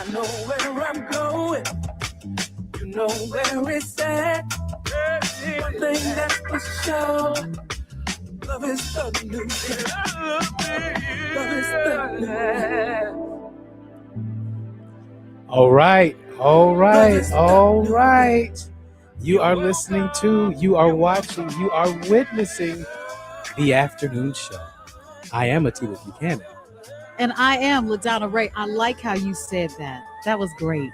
I know where I'm going. You know where it's at. One thing that's for sure. Love is the new. Love is the new. All right. You are listening to, you are watching, you are witnessing the afternoon show. I am Atiwa Buchanan. And I am LaDonna Ray. I like how you said that. That was great.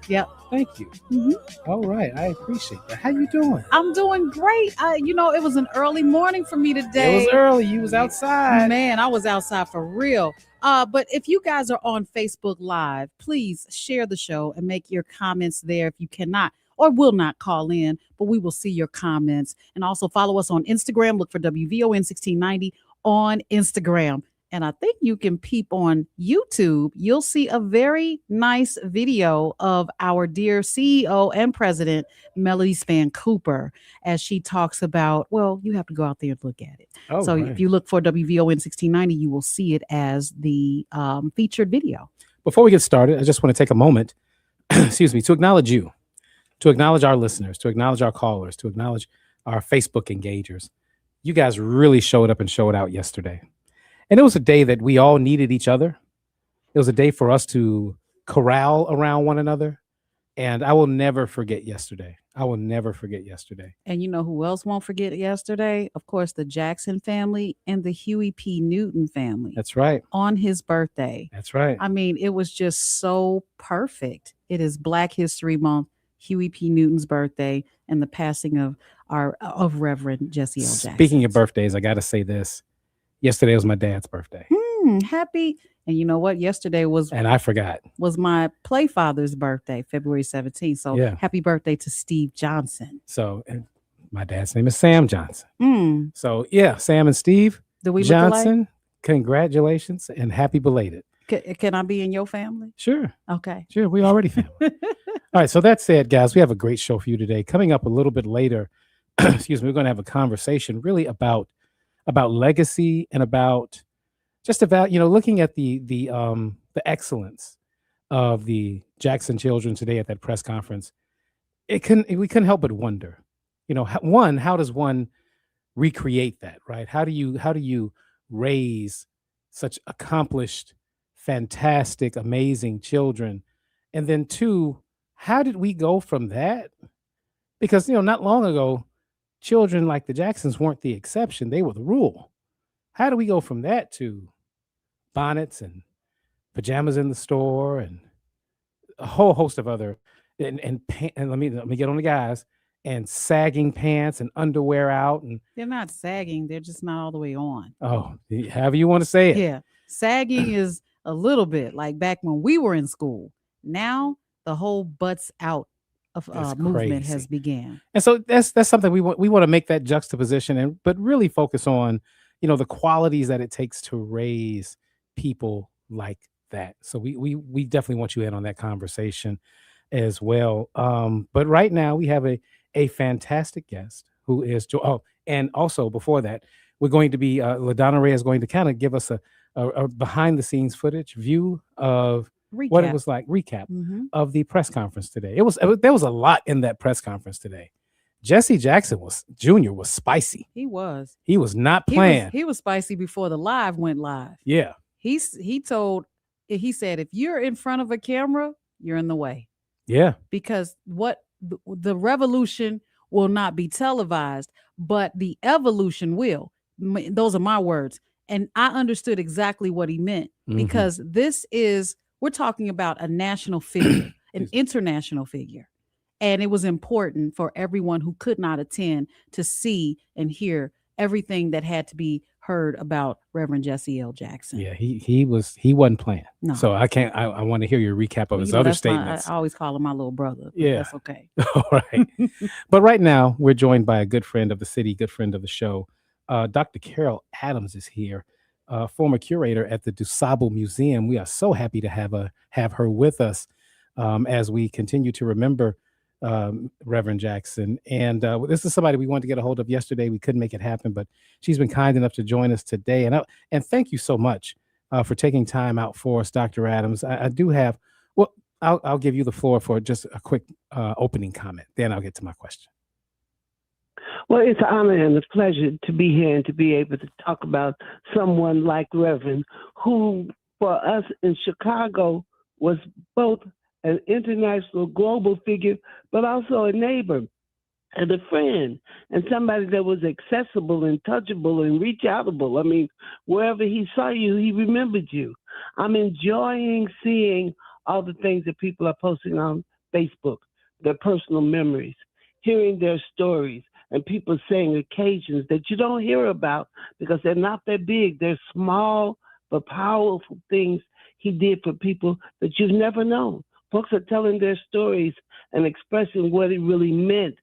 Yep. Thank you. Mm-hmm. All right. I appreciate that. How you doing? I'm doing great. It was an early morning for me today. It was early. You was outside. Man, I was outside for real. But if you guys are on Facebook Live, please share the show and make your comments there if you cannot or will not call in, but we will see your comments. And also follow us on Instagram. Look for WVON1690 on Instagram. And I think you can peep on YouTube. You'll see a very nice video of our dear CEO and president, Melody Span Cooper, as she talks about, well, you have to go out there and look at it. So if you look for WVON 1690, you will see it as the featured video. Before we get started, I just want to take a moment, to acknowledge you, to acknowledge our listeners, to acknowledge our callers, to acknowledge our Facebook engagers. You guys really showed up and showed out yesterday. And it was a day that we all needed each other. It was a day for us to corral around one another. And I will never forget yesterday. And you know who else won't forget yesterday? Of course, the Jackson family and the Huey P. Newton family. That's right. On his birthday. That's right. I mean, it was just so perfect. It is Black History Month, Huey P. Newton's birthday, and the passing of Reverend Jesse L. Jackson. Speaking of birthdays, I got to say this. Yesterday was my dad's birthday. Happy. And you know what? Yesterday was... And I forgot. Was my playfather's birthday, February 17th. So happy birthday to Steve Johnson. So and my dad's name is Sam Johnson. So Sam and Steve Johnson, congratulations and happy belated. Can I be in your family? Sure. Okay. Sure. We already family. All right. So that said, guys, we have a great show for you today. Coming up a little bit later, we're going to have a conversation really about legacy and about looking at the excellence of the Jackson children today at that press conference. We couldn't help but wonder, how does one recreate that, right? How do you raise such accomplished, fantastic, amazing children? And then two, how did we go from that? Because, not long ago, children like the Jacksons weren't the exception. They were the rule. How do we go from that to bonnets and pajamas in the store and a whole host of other and let me get on the guys and sagging pants and underwear out? And they're not sagging. They're just not all the way on. Oh, however you want to say it. Yeah. Sagging is a little bit like back when we were in school. Now the whole butts out of movement has began. And so that's something we want to make that juxtaposition but really focus on, the qualities that it takes to raise people like that. So we definitely want you in on that conversation as well. But right now we have a fantastic guest who is and also before that, we're going to be LaDonna Ray is going to kind of give us a behind the scenes footage view of what it was like, recap of the press conference today. There was a lot in that press conference today. Jesse Jackson Jr. was spicy. He was not playing. He was spicy before the live went live. Yeah. He said, if you're in front of a camera, you're in the way. Yeah. Because the revolution will not be televised, but the evolution will. Those are my words. And I understood exactly what he meant because we're talking about a national figure, an international figure. And it was important for everyone who could not attend to see and hear everything that had to be heard about Reverend Jesse L. Jackson. Yeah, he wasn't playing. No. So I want to hear your recap of his other statements. I always call him my little brother. Yeah. That's okay. All right. But right now we're joined by a good friend of the city, good friend of the show. Dr. Carol Adams is here, former curator at the DuSable Museum. We are so happy to have her with us as we continue to remember Reverend Jackson. And this is somebody we wanted to get a hold of yesterday. We couldn't make it happen, but she's been kind enough to join us today. And thank you so much for taking time out for us, Dr. Adams. I do have Well, I'll give you the floor for just a quick opening comment. Then I'll get to my question. Well, it's an honor and a pleasure to be here and to be able to talk about someone like Reverend, who for us in Chicago was both an international global figure, but also a neighbor and a friend and somebody that was accessible and touchable and reach outable. I mean, wherever he saw you, he remembered you. I'm enjoying seeing all the things that people are posting on Facebook, their personal memories, hearing their stories, and people saying occasions that you don't hear about because they're not that big. They're small but powerful things he did for people that you've never known. Folks are telling their stories and expressing what it really meant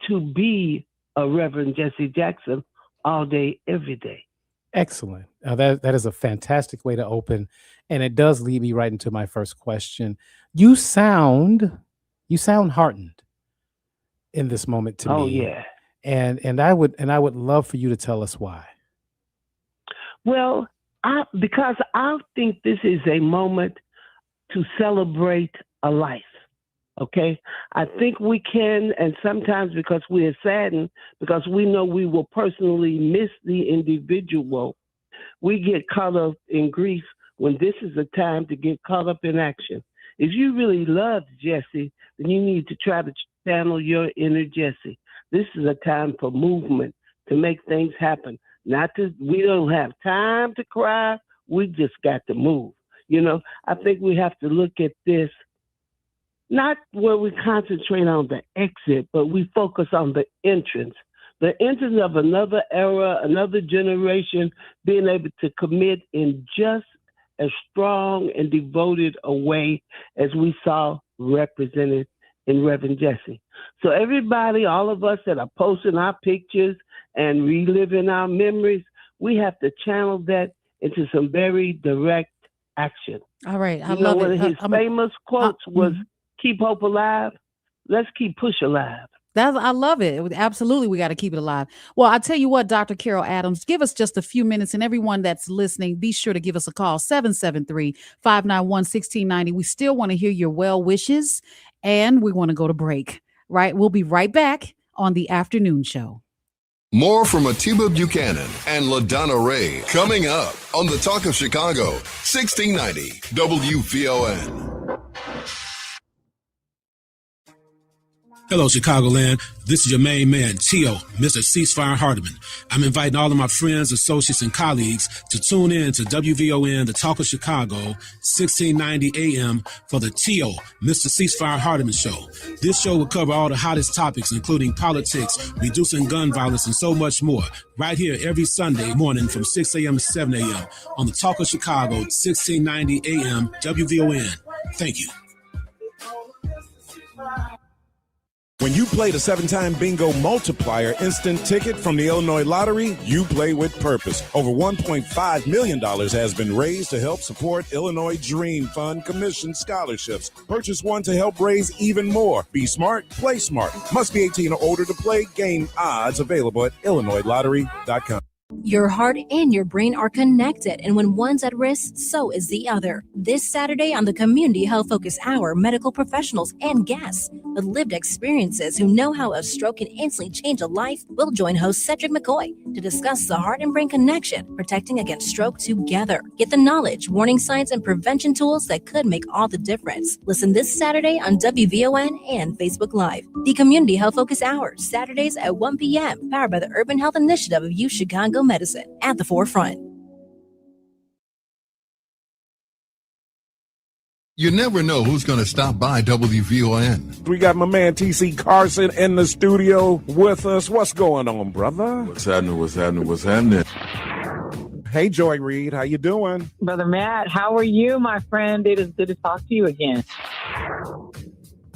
to be a Reverend Jesse Jackson all day, every day. Excellent. That is a fantastic way to open, and it does lead me right into my first question. You sound heartened in this moment to me. Oh yeah. And I would love for you to tell us why. Well, because I think this is a moment to celebrate a life. Okay, I think we can, and sometimes because we are saddened, because we know we will personally miss the individual, we get caught up in grief when this is a time to get caught up in action. If you really love Jesse, then you need to try to channel your inner Jesse. This is a time for movement, to make things happen. We don't have time to cry. We just got to move. You know, I think we have to look at this not where we concentrate on the exit, but we focus on the entrance of another era, another generation, being able to commit in just as strong and devoted a way as we saw represented in Reverend Jesse. So everybody, all of us that are posting our pictures and reliving our memories, we have to channel that into some very direct action. All right. I You know, love one it. of his famous quotes was, keep hope alive. Let's keep push alive. I love it. Absolutely. We got to keep it alive. Well, I tell you what, Dr. Carol Adams, give us just a few minutes, and everyone that's listening, be sure to give us a call, 773-591-1690. We still want to hear your well wishes, and we want to go to break, right? We'll be right back on the afternoon show. More from Atiba Buchanan and LaDonna Ray coming up on the Talk of Chicago, 1690 WVON. Hello, Chicagoland. This is your main man, Tio, Mr. Ceasefire Hardiman. I'm inviting all of my friends, associates, and colleagues to tune in to WVON, the Talk of Chicago, 1690 AM for the Tio, Mr. Ceasefire Hardiman Show. This show will cover all the hottest topics, including politics, reducing gun violence, and so much more, right here every Sunday morning from 6 a.m. to 7 a.m. on the Talk of Chicago, 1690 AM, WVON. Thank you. When you play the 7-time bingo multiplier instant ticket from the Illinois Lottery, you play with purpose. Over $1.5 million has been raised to help support Illinois Dream Fund Commission scholarships. Purchase one to help raise even more. Be smart, play smart. Must be 18 or older to play. Game odds available at IllinoisLottery.com. Your heart and your brain are connected, and when one's at risk, so is the other. This Saturday on the Community Health Focus Hour, medical professionals and guests with lived experiences who know how a stroke can instantly change a life will join host Cedric McCoy to discuss the heart and brain connection, protecting against stroke together. Get the knowledge, warning signs, and prevention tools that could make all the difference. Listen this Saturday on WVON and Facebook Live. The Community Health Focus Hour, Saturdays at 1 p.m., powered by the Urban Health Initiative of U Chicago Medicine, at the forefront. You never know who's going to stop by WVON. We got my man TC Carson in the studio with us. What's going on, brother? What's happening? Hey, Joy Reid, how you doing? Brother Matt, how are you, my friend? It is good to talk to you again.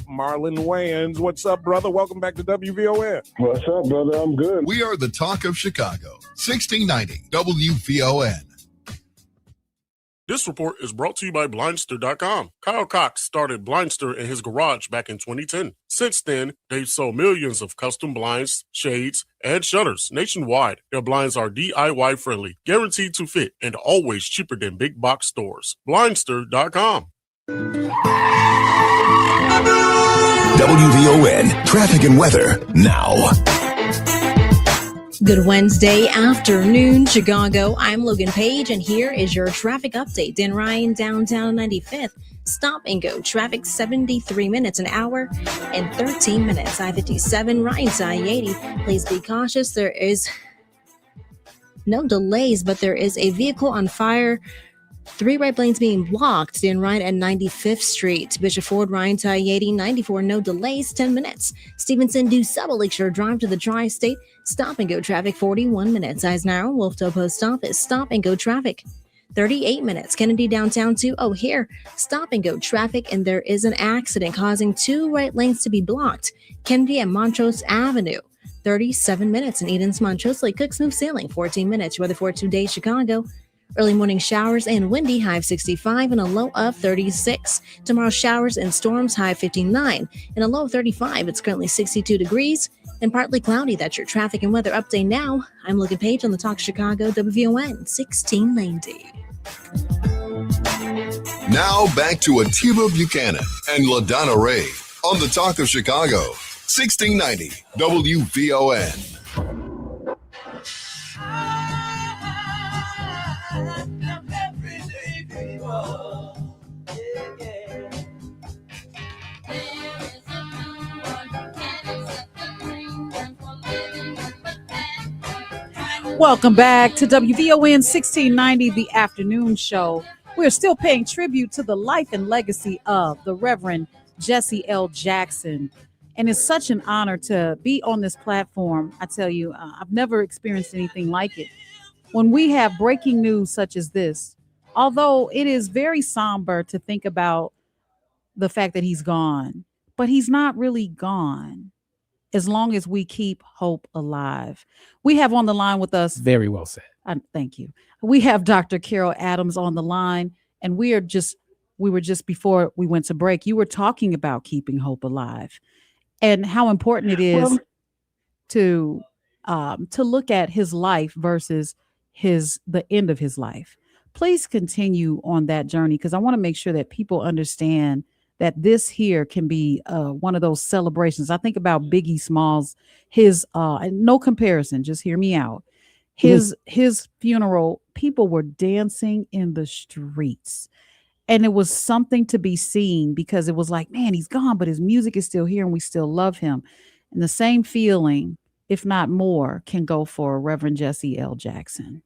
Marlon Wayans, what's up, brother? Welcome back to WVON. What's up, brother? I'm good. We are the Talk of Chicago, 1690 WVON. This report is brought to you by Blindster.com. Kyle Cox started Blindster in his garage back in 2010. Since then, they've sold millions of custom blinds, shades, and shutters nationwide. Their blinds are DIY friendly, guaranteed to fit, and always cheaper than big box stores. Blindster.com. WVON traffic and weather now. Good Wednesday afternoon, Chicago. I'm Logan Page, and here is your traffic update. Dan Ryan, downtown 95th. Stop and go. Traffic 73 minutes an hour and 13 minutes. I-57, Ryan to I-80. Please be cautious. There is no delays, but there is a vehicle on fire. 3 right lanes being blocked. Dan Ryan at 95th Street. Bishop Ford, Ryan to I-80, 94, no delays, 10 minutes. Stevenson, DuSable, Lakeshore Drive to the Tri-State. Stop and go traffic, 41 minutes. Eisenhower, Wolftoe Post Office. Stop and go traffic, 38 minutes. Kennedy downtown to O'Hare. Stop and go traffic, and there is an accident causing 2 right lanes to be blocked. Kennedy at Montrose Avenue. 37 minutes. In Eden's Montrose Lake, Cook Smooth Sailing, 14 minutes. Weather for today, Chicago. Early morning showers and windy, high of 65 and a low of 36. Tomorrow, showers and storms, high of 59 and a low of 35. It's currently 62 degrees and partly cloudy. That's your traffic and weather update now. I'm Logan Page on the Talk Chicago, WVON 1690. Now back to Atiba Buchanan and LaDonna Ray on the Talk of Chicago, 1690 WVON. Welcome back to WVON 1690, the afternoon show. We're still paying tribute to the life and legacy of the Reverend Jesse L. Jackson. And it's such an honor to be on this platform. I tell you, I've never experienced anything like it. When we have breaking news such as this, although it is very somber to think about the fact that he's gone, but he's not really gone. As long as we keep hope alive. We have on the line with us. Very well said. Thank you. We have Dr. Carol Adams on the line, and we were just before we went to break. You were talking about keeping hope alive and how important it is to look at his life versus the end of his life. Please continue on that journey, because I want to make sure that people understand that this here can be one of those celebrations. I think about Biggie Smalls, his no comparison, just hear me out. His funeral, people were dancing in the streets. And it was something to be seen, because it was like, man, he's gone, but his music is still here and we still love him. And the same feeling, if not more, can go for Reverend Jesse L. Jackson.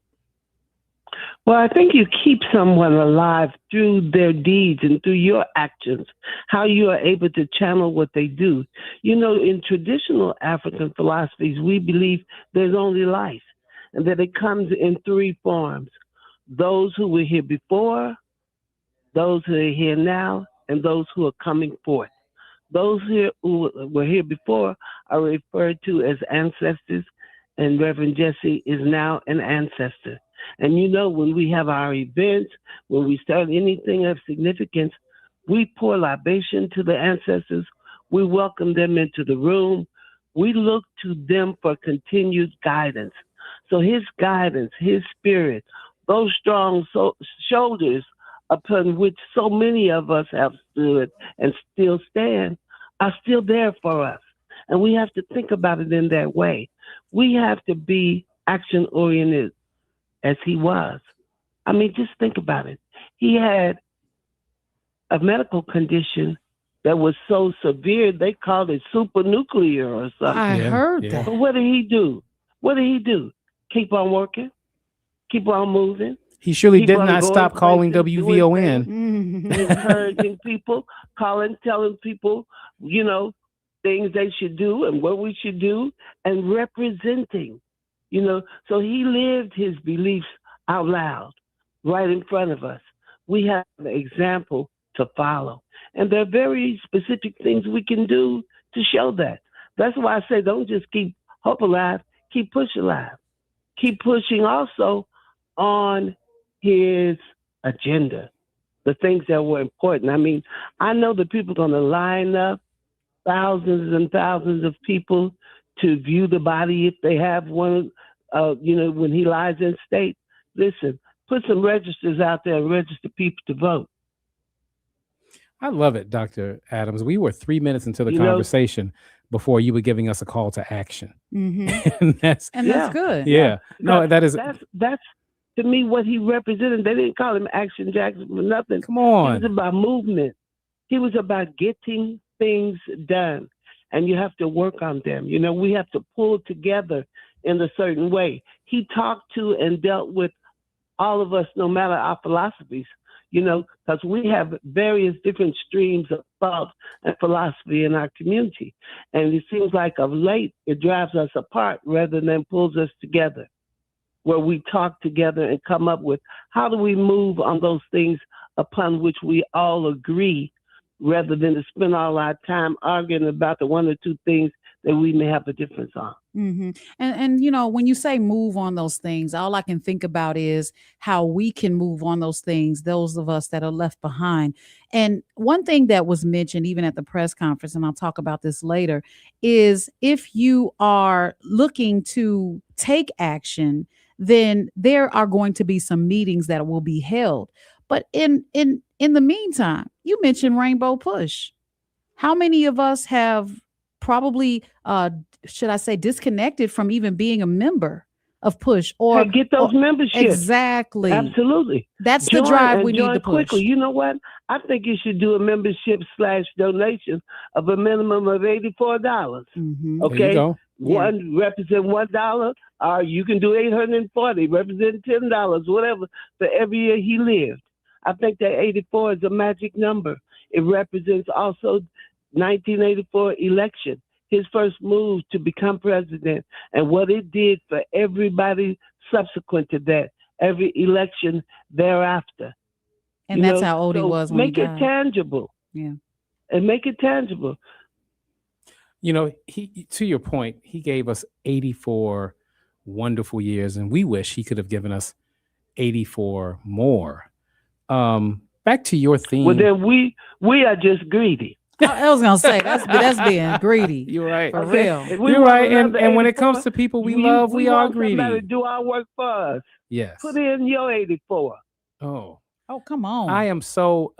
Well, I think you keep someone alive through their deeds and through your actions, how you are able to channel what they do. You know, in traditional African philosophies, we believe there's only life and that it comes in 3 forms. Those who were here before, those who are here now, and those who are coming forth. Those who were here before are referred to as ancestors, and Reverend Jesse is now an ancestor. And you know, when we have our events, when we start anything of significance, we pour libation to the ancestors. We welcome them into the room. We look to them for continued guidance. So his guidance, his spirit, those strong shoulders upon which so many of us have stood and still stand are still there for us. And we have to think about it in that way. We have to be action-oriented as he was. I mean, just think about it. He had a medical condition that was so severe, they called it supernuclear or something. I heard that. But what did he do? What did he do? Keep on working? Keep on moving? He surely Keep did on not going stop calling places, WVON. encouraging people, telling people, you know, things they should do and what we should do, and representing, you know. So he lived his beliefs out loud, right in front of us. We have an example to follow. And there are very specific things we can do to show that. That's why I say don't just keep hope alive, keep push alive. Keep pushing also on his agenda, the things that were important. I mean, I know that people are going to line up, thousands and thousands of people to view the body if they have one, you know, when he lies in state. Listen, put some registers out there and register people to vote. I love it, Dr. Adams. We were 3 minutes into the You know, conversation before you were giving us a call to action. And that's And yeah, that's good. yeah. No, because that is that's to me what he represented. They didn't call him Action Jackson for nothing. come He was on. about movement. He was about getting things done, and you have to work on them. You know, we have to pull together in a certain way. He talked to and dealt with all of us, no matter our philosophies, you know, because we have various different streams of thought and philosophy in our community. And it seems like of late, it drives us apart rather than pulls us together, where we talk together and come up with how do we move on those things upon which we all agree, rather than to spend all our time arguing about the one or two things that we may have a difference on. And you know, when you say move on those things, all I can think about is how we can move on those things, those of us that are left behind. And one thing that was mentioned even at the press conference, and I'll talk about this later, is if you are looking to take action, then there are going to be some meetings that will be held. But in the meantime, you mentioned Rainbow Push. How many of us have probably should I say disconnected from even being a member of Push or Get those memberships. Exactly. Absolutely. That's Join, the drive and we need join to push. quickly. You know what? I think you should do a membership/donation of a minimum of $84. Okay. There you go. One represent $1, or you can do 840, represent $10, whatever, for every year he lived. I think that 84 is a magic number. It represents also 1984 election, his first move to become president, and what it did for everybody subsequent to that, every election thereafter. And that's how old he was when he make it died. tangible. Yeah. And make it tangible. You know, he to your point, he gave us 84 wonderful years, and we wish he could have given us 84 more. Back to your theme. Well, then we are just greedy. I was gonna say that's being greedy. You're right. For real. You're right. And when it comes to people we love, we are want somebody greedy. to do our work for us. Yes. Put in your 84. Oh, come on. I am so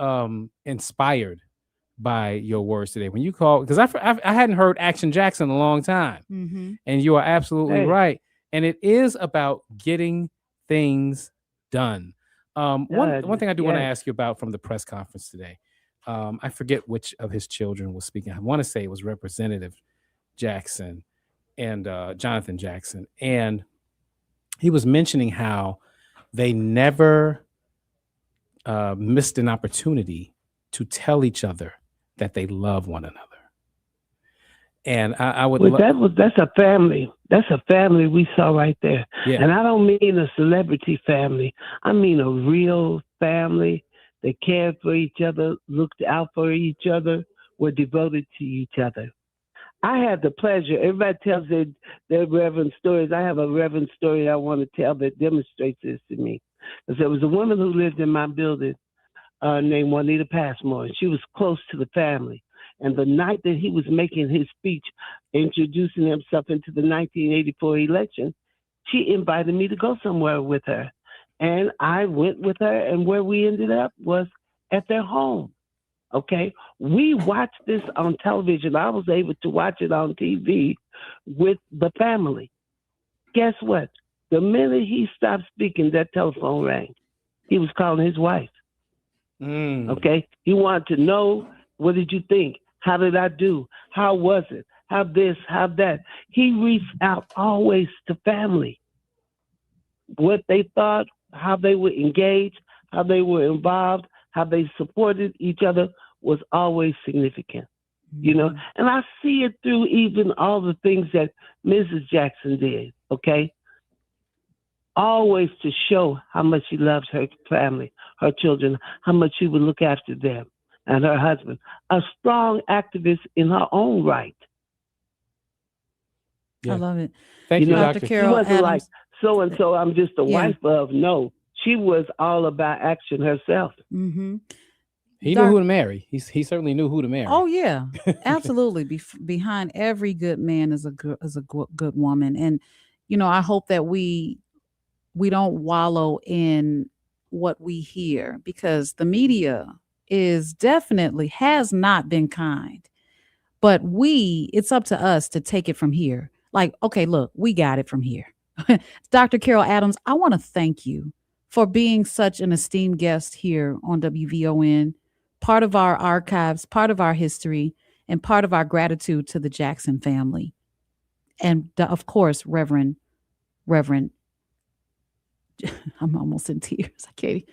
inspired by your words today. When you call, because I hadn't heard Action Jackson in a long time. And you are absolutely right. And it is about getting things done. One thing I do want to ask you about from the press conference today. I forget which of his children was speaking. I want to say it was Representative Jackson and Jonathan Jackson. And he was mentioning how they never missed an opportunity to tell each other that they love one another. And I would that's a family. That's a family we saw right there. Yeah. And I don't mean a celebrity family. I mean a real family that cared for each other, looked out for each other, were devoted to each other. I had the pleasure, everybody tells their reverend stories. I have a reverend story I want to tell that demonstrates this to me. Because there was a woman who lived in my building named Juanita Passmore, and she was close to the family. And the night that he was making his speech, introducing himself into the 1984 election, she invited me to go somewhere with her. And I went with her, and where we ended up was at their home. Okay? We watched this on television. I was able to watch it on TV with the family. Guess what? The minute he stopped speaking, that telephone rang. He was calling his wife. Okay? He wanted to know, what did you think? How did I do? How was it? How this, how that? He reached out always to family. What they thought, how they were engaged, how they were involved, how they supported each other was always significant. You know, and I see it through even all the things that Mrs. Jackson did, okay? Always to show how much she loves her family, her children, how much she would look after them and her husband. A strong activist in her own right. I love it. Thank you, Dr. Carol She wasn't Adams. like, so-and-so, I'm just a wife of. No, she was all about action herself. He knew who to marry. He certainly knew who to marry. Oh yeah, absolutely. Behind every good man is a good woman, and you know, I hope that we don't wallow in what we hear, because the media is definitely has not been kind. But it's up to us to take it from here. Like, okay, look, we got it from here. Dr. Carol Adams, I want to thank you for being such an esteemed guest here on WVON, part of our archives, part of our history, and part of our gratitude to the Jackson family. And of course, Reverend, I'm almost in tears. I can't.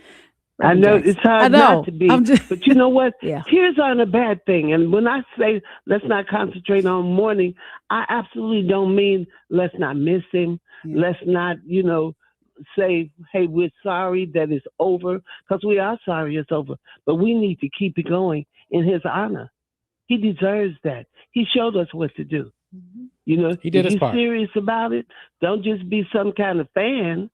I know it's hard not to be, but you know what? Yeah. Tears aren't a bad thing. And when I say let's not concentrate on mourning, I absolutely don't mean let's not miss him. Yeah. Let's not, say, hey, we're sorry that it's over, because we are sorry it's over. But we need to keep it going in his honor. He deserves that. He showed us what to do. Mm-hmm. He did his part. If you're serious about it, don't just be some kind of fan.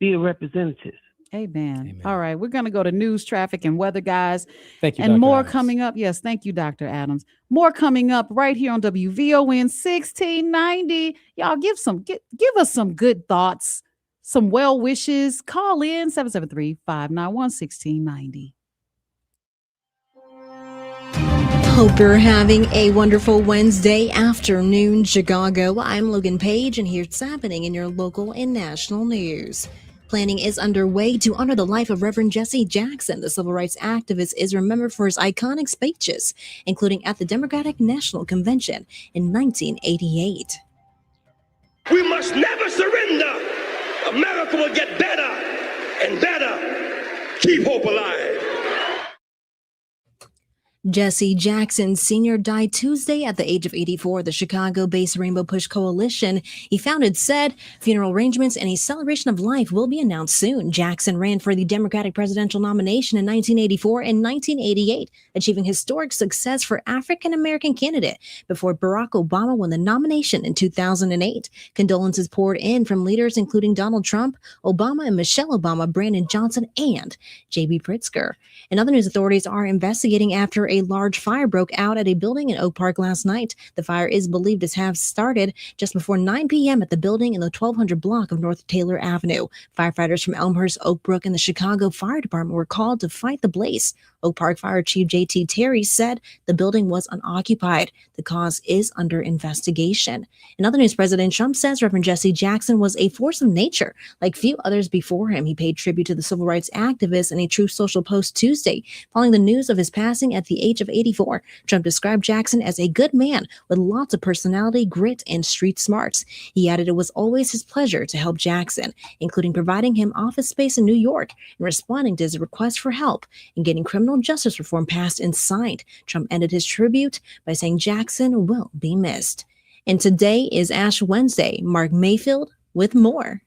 Be a representative. Amen. All right. We're going to go to news, traffic, and weather, guys. Thank you, and Dr. more Adams. coming up. Yes. Thank you, Dr. Adams. More coming up right here on WVON 1690. Y'all give us some good thoughts, some well wishes. Call in 773-591-1690. Hope you're having a wonderful Wednesday afternoon, Chicago. I'm Logan Page, and here's what's happening in your local and national news. Planning is underway to honor the life of Reverend Jesse Jackson. The civil rights activist is remembered for his iconic speeches, including at the Democratic National Convention in 1988. We must never surrender. America will get better and better. Keep hope alive. Jesse Jackson Sr. died Tuesday at the age of 84. The Chicago-based Rainbow Push Coalition he founded said funeral arrangements and a celebration of life will be announced soon. Jackson ran for the Democratic presidential nomination in 1984 and 1988, achieving historic success for African-American candidate before Barack Obama won the nomination in 2008. Condolences poured in from leaders including Donald Trump, Obama and Michelle Obama, Brandon Johnson, and J.B. Pritzker. In other news, authorities are investigating after a large fire broke out at a building in Oak Park last night. The fire is believed to have started just before 9 p.m. at the building in the 1200 block of North Taylor Avenue. Firefighters from Elmhurst, Oak Brook, and the Chicago Fire Department were called to fight the blaze. Oak Park Fire Chief J.T. Terry said the building was unoccupied. The cause is under investigation. In other news, President Trump says Reverend Jesse Jackson was a force of nature like few others before him. He paid tribute to the civil rights activist in a Truth Social post Tuesday following the news of his passing at the age of 84. Trump described Jackson as a good man with lots of personality, grit, and street smarts. He added it was always his pleasure to help Jackson, including providing him office space in New York and responding to his request for help in getting criminal justice reform passed and signed. Trump ended his tribute by saying Jackson will be missed. And today is Ash Wednesday. Mark Mayfield with more.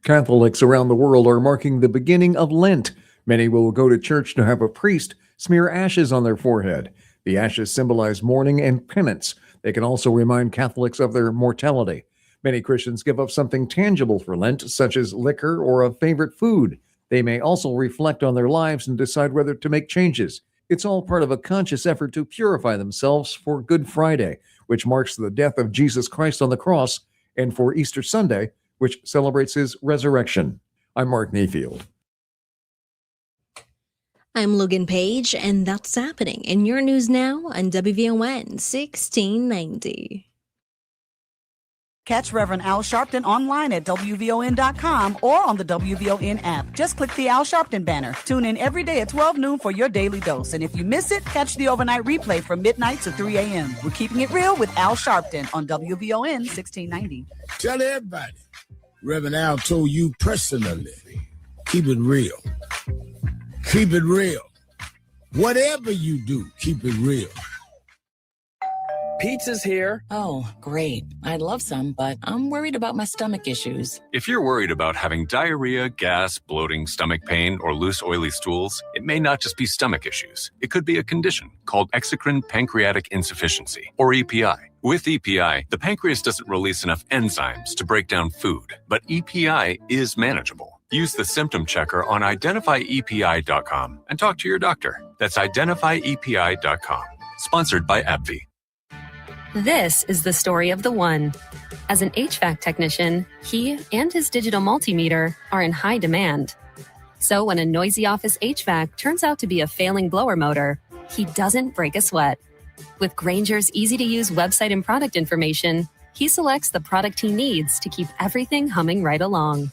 Catholics around the world are marking the beginning of Lent. Many will go to church to have a priest smear ashes on their forehead. The ashes symbolize mourning and penance. They can also remind Catholics of their mortality. Many Christians give up something tangible for Lent, such as liquor or a favorite food. They may also reflect on their lives and decide whether to make changes. It's all part of a conscious effort to purify themselves for Good Friday, which marks the death of Jesus Christ on the cross, and for Easter Sunday, which celebrates his resurrection. I'm Mark Mayfield. I'm Logan Page, and that's happening in your news now on WVON 1690. Catch Reverend Al Sharpton online at WVON.com or on the WVON app. Just click the Al Sharpton banner. Tune in every day at 12 noon for your daily dose. And if you miss it, catch the overnight replay from midnight to 3 a.m. We're keeping it real with Al Sharpton on WVON 1690. Tell everybody, Reverend Al told you personally, keep it real. Keep it real. Whatever you do, keep it real. Pizza's here. Oh, great. I'd love some, but I'm worried about my stomach issues. If you're worried about having diarrhea, gas, bloating, stomach pain, or loose, oily stools, it may not just be stomach issues. It could be a condition called exocrine pancreatic insufficiency, or EPI. With EPI, the pancreas doesn't release enough enzymes to break down food, but EPI is manageable. Use the symptom checker on identifyepi.com and talk to your doctor. That's identifyepi.com. Sponsored by AbbVie. This is the story of the one. As an HVAC technician, he and his digital multimeter are in high demand. So when a noisy office HVAC turns out to be a failing blower motor, he doesn't break a sweat. With Grainger's easy-to-use website and product information, he selects the product he needs to keep everything humming right along.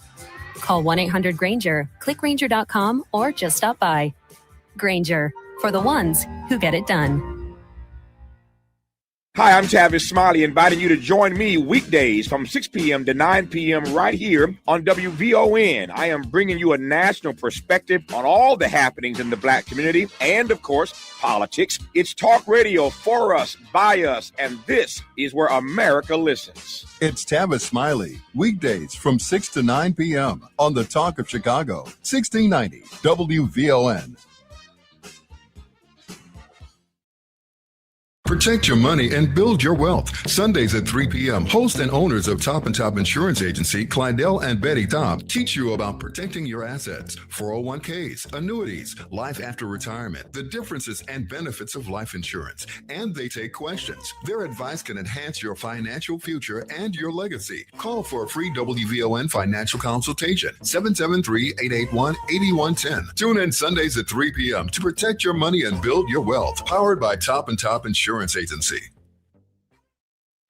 Call 1-800-GRAINGER, click Grainger.com, or just stop by. Grainger, for the ones who get it done. Hi, I'm Tavis Smiley, inviting you to join me weekdays from 6 p.m. to 9 p.m. right here on WVON. I am bringing you a national perspective on all the happenings in the Black community and, of course, politics. It's talk radio for us, by us, and this is where America listens. It's Tavis Smiley, weekdays from 6 to 9 p.m. on the Talk of Chicago, 1690 WVON. Protect your money and build your wealth. Sundays at 3 p.m., host and owners of Top & Top Insurance Agency, Clydell and Betty Top, teach you about protecting your assets, 401ks, annuities, life after retirement, the differences and benefits of life insurance, and they take questions. Their advice can enhance your financial future and your legacy. Call for a free WVON financial consultation, 773-881-8110. Tune in Sundays at 3 p.m. to protect your money and build your wealth. Powered by Top & Top Insurance Agency.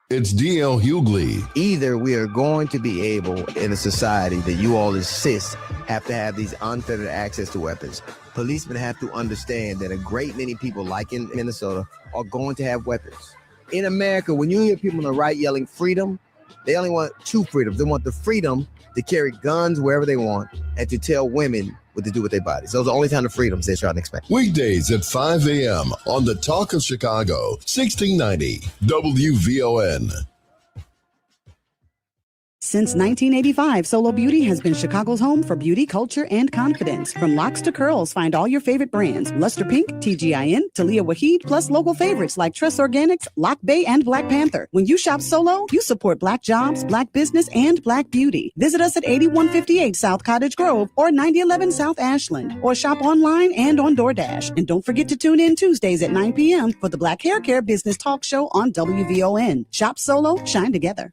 It's D.L. Hughley. Either we are going to be able in a society that you all insist have to have these unfettered access to weapons. Policemen have to understand that a great many people, like in Minnesota, are going to have weapons. In America, when you hear people on the right yelling freedom, they only want two freedoms. They want the freedom to carry guns wherever they want and to tell women what to do with their bodies. Those are the only kind of freedoms they're trying to expect. Weekdays at 5 a.m. on the Talk of Chicago, 1690 WVON. Since 1985, Solo Beauty has been Chicago's home for beauty, culture, and confidence. From locks to curls, find all your favorite brands. Luster Pink, TGIN, Talia Waheed, plus local favorites like Trust Organics, Lock Bay, and Black Panther. When you shop Solo, you support Black jobs, Black business, and Black beauty. Visit us at 8158 South Cottage Grove or 9011 South Ashland, or shop online and on DoorDash. And don't forget to tune in Tuesdays at 9 p.m. for the Black Hair Care Business Talk Show on WVON. Shop Solo, shine together.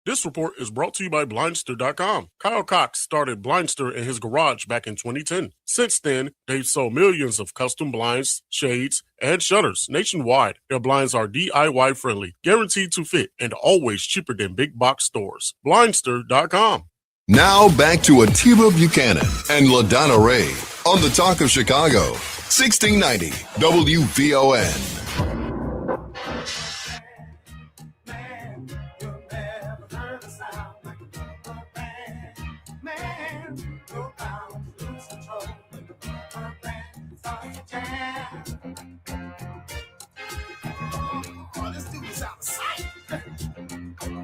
This report is brought to you by Blindster.com. Kyle Cox started Blindster in his garage back in 2010. Since then, they've sold millions of custom blinds, shades, and shutters nationwide. Their blinds are DIY friendly, guaranteed to fit, and always cheaper than big box stores. Blindster.com. Now back to Atiba Buchanan and LaDonna Ray on the Talk of Chicago, 1690 WVON.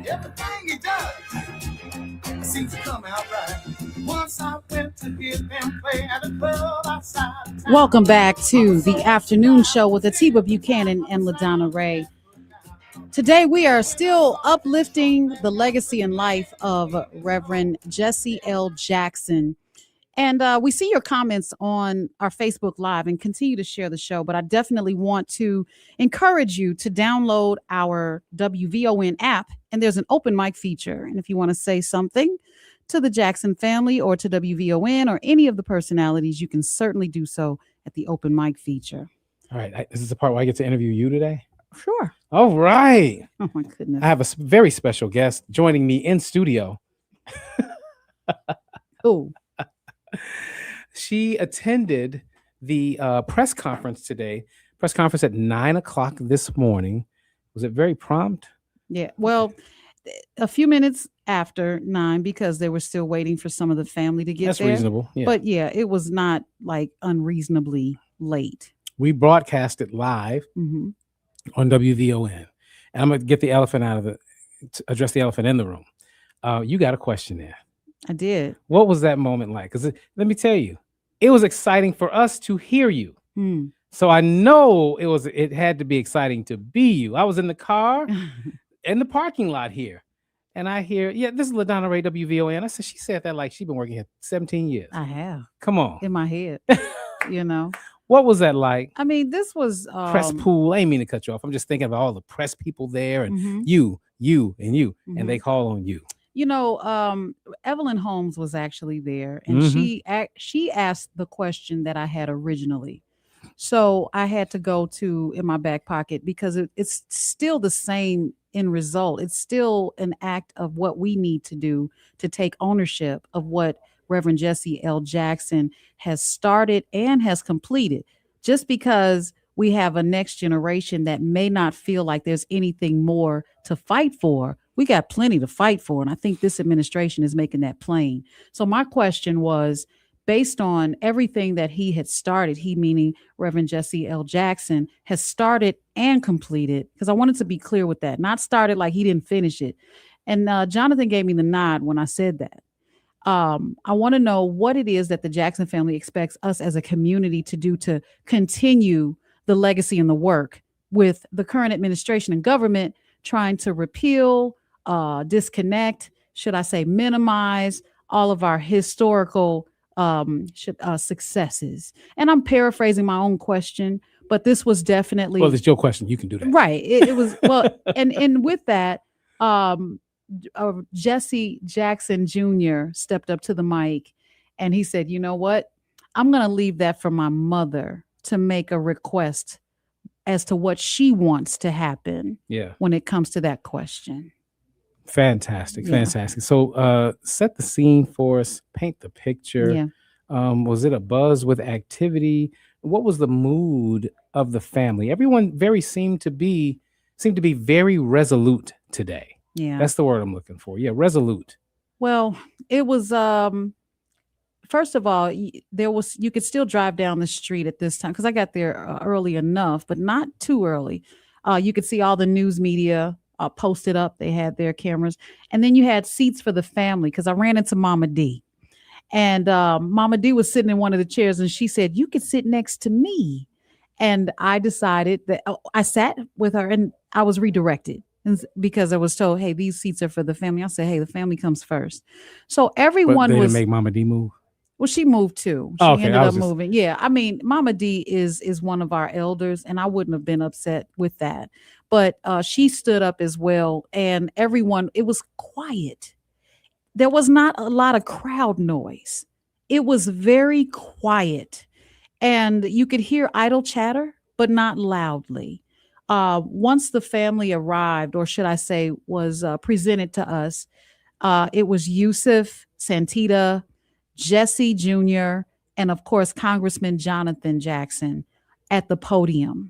Everything he does seems to come out right. Once I went to hear them play at a club outside. Welcome back to the afternoon show with Atiba Buchanan and LaDonna Ray. Today we are still uplifting the legacy and life of Reverend Jesse L. Jackson. And we see your comments on our Facebook Live and continue to share the show. But I definitely want to encourage you to download our WVON app. And there's an open mic feature. And if you want to say something to the Jackson family or to WVON or any of the personalities, you can certainly do so at the open mic feature. All right. This is the part where I get to interview you today. Sure. All right. Oh, my goodness. I have a very special guest joining me in studio. Who? She attended the press conference today. Press conference at 9:00 this morning. Was it very prompt? Yeah. Well, a few minutes after 9 because they were still waiting for some of the family to get That's there. reasonable. Yeah. But yeah, it was not like unreasonably late. We broadcast it live Mm-hmm. on WVON. And I'm going to get the elephant to address the elephant in the room. You got a question there. I did. What was that moment like? Because let me tell you, it was exciting for us to hear you. Mm. So I know it had to be exciting to be you. I was in the car in the parking lot here. And I hear, yeah, this is LaDonna Ray, WVON. I said, she said that like she's been working here 17 years. I have. Come on. In my head, you know. What was that like? I mean, this was press pool. I ain't mean to cut you off. I'm just thinking of all the press people there and Mhm. you, and Mhm. they call on you. Evelyn Holmes was actually there, and she asked the question that I had originally. So I had to go to in my back pocket because it's still the same end result. It's still an act of what we need to do to take ownership of what Reverend Jesse L. Jackson has started and has completed. Just because we have a next generation that may not feel like there's anything more to fight for, we got plenty to fight for. And I think this administration is making that plain. So my question was, based on everything that he had started, he meaning Reverend Jesse L. Jackson, has started and completed, because I wanted to be clear with that, not started like he didn't finish it. And Jonathan gave me the nod when I said that. I want to know what it is that the Jackson family expects us as a community to do to continue the legacy and the work with the current administration and government trying to repeal, disconnect, should I say minimize all of our historical successes. And I'm paraphrasing my own question, but this was definitely, well, it's your question. You can do that. Right. It was, well, and with that, Jesse Jackson Jr. stepped up to the mic and he said, you know what? I'm going to leave that for my mother to make a request as to what she wants to happen when it comes to that question. Fantastic. So set the scene for us, paint the picture. Yeah. Was it a buzz with activity? What was the mood of the family? Everyone seemed to be very resolute today. Yeah. That's the word I'm looking for. Yeah, resolute. Well, it was first of all, you could still drive down the street at this time because I got there early enough, but not too early. You could see all the news media posted up. They had their cameras. And then you had seats for the family because I ran into Mama D. And Mama D was sitting in one of the chairs and she said, you could sit next to me. And I decided that I sat with her and I was redirected because I was told, hey, these seats are for the family. I said, hey, the family comes first. So everyone didn't make Mama D move. Well, she moved too. She ended up moving. Yeah. I mean, Mama D is one of our elders, and I wouldn't have been upset with that. But she stood up as well. And everyone, it was quiet. There was not a lot of crowd noise. It was very quiet. And you could hear idle chatter, but not loudly. Once the family arrived, or should I say was presented to us, it was Yusuf, Santita, Jesse Jr., and of course, Congressman Jonathan Jackson at the podium.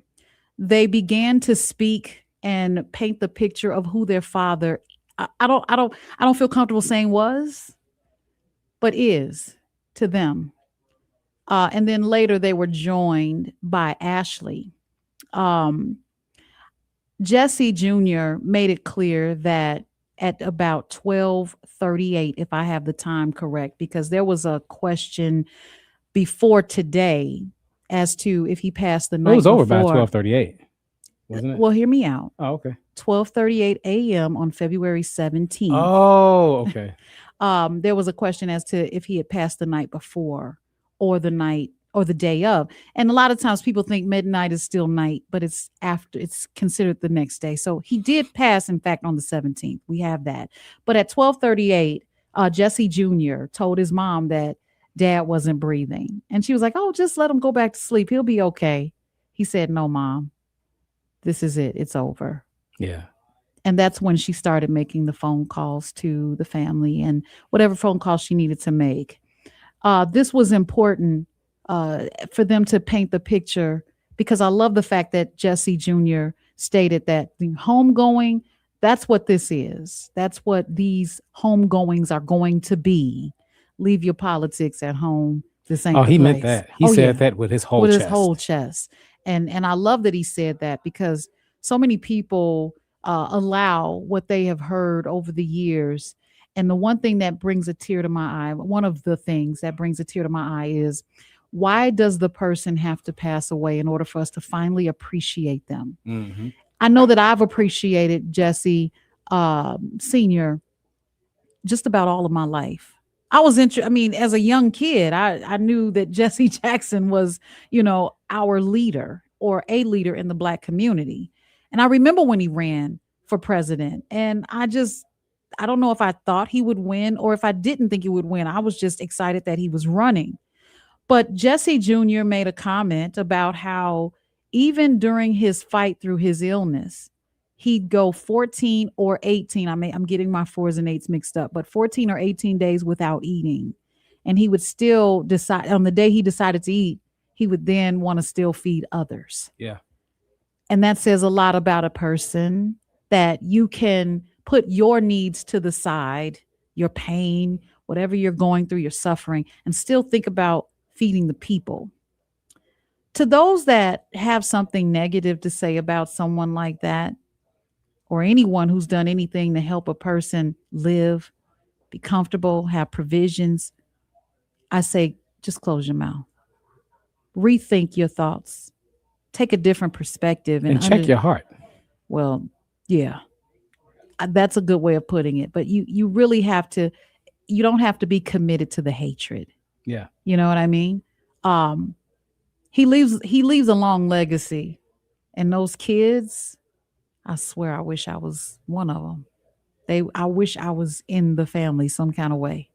They began to speak and paint the picture of who their father, I don't feel comfortable saying was, but is to them. And then later they were joined by Ashley. Jesse Jr. made it clear that at about 12:38, if I have the time correct, because there was a question before today as to if he passed the night. It was over before. by 12:38, wasn't it? Well, hear me out. Oh, okay. 12:38 a.m. on February 17th. Oh, okay. There was a question as to if he had passed the night before or the night or the day of. And a lot of times people think midnight is still night, but it's after, it's considered the next day. So he did pass, in fact, on the 17th. We have that. But at 12:38, Jesse Jr. told his mom that Dad wasn't breathing. And she was like, oh, just let him go back to sleep. He'll be okay. He said, no, Mom, this is it. It's over. Yeah. And that's when she started making the phone calls to the family and whatever phone calls she needed to make. This was important for them to paint the picture, because I love the fact that Jesse Jr. stated that the homegoing, that's what this is. That's what these homegoings are going to be. Leave your politics at home. This ain't the he place. meant that. He said that with his whole chest. With his whole chest. And I love that he said that, because so many people allow what they have heard over the years. And the one thing that brings a tear to my eye, one of the things that brings a tear to my eye is, why does the person have to pass away in order for us to finally appreciate them? Mm-hmm. I know that I've appreciated Jesse Sr. just about all of my life. I was as a young kid, I knew that Jesse Jackson was, our leader or a leader in the Black community. And I remember when he ran for president, and I just I don't know if I thought he would win or if I didn't think he would win. I was just excited that he was running. But Jesse Jr. made a comment about how even during his fight through his illness, he'd go 14 or 18. I'm getting my 4s and 8s mixed up, but 14 or 18 days without eating. And he would still decide on the day he decided to eat, he would then want to still feed others. Yeah. And that says a lot about a person, that you can put your needs to the side, your pain, whatever you're going through, your suffering, and still think about feeding the people. To those that have something negative to say about someone like that, or anyone who's done anything to help a person live, be comfortable, have provisions, I say, just close your mouth. Rethink your thoughts. Take a different perspective. And check your heart. Well, yeah. That's a good way of putting it. But you really have to, you don't have to be committed to the hatred. Yeah. You know what I mean? He leaves a long legacy. And those kids, I swear, I wish I was one of them. I wish I was in the family some kind of way,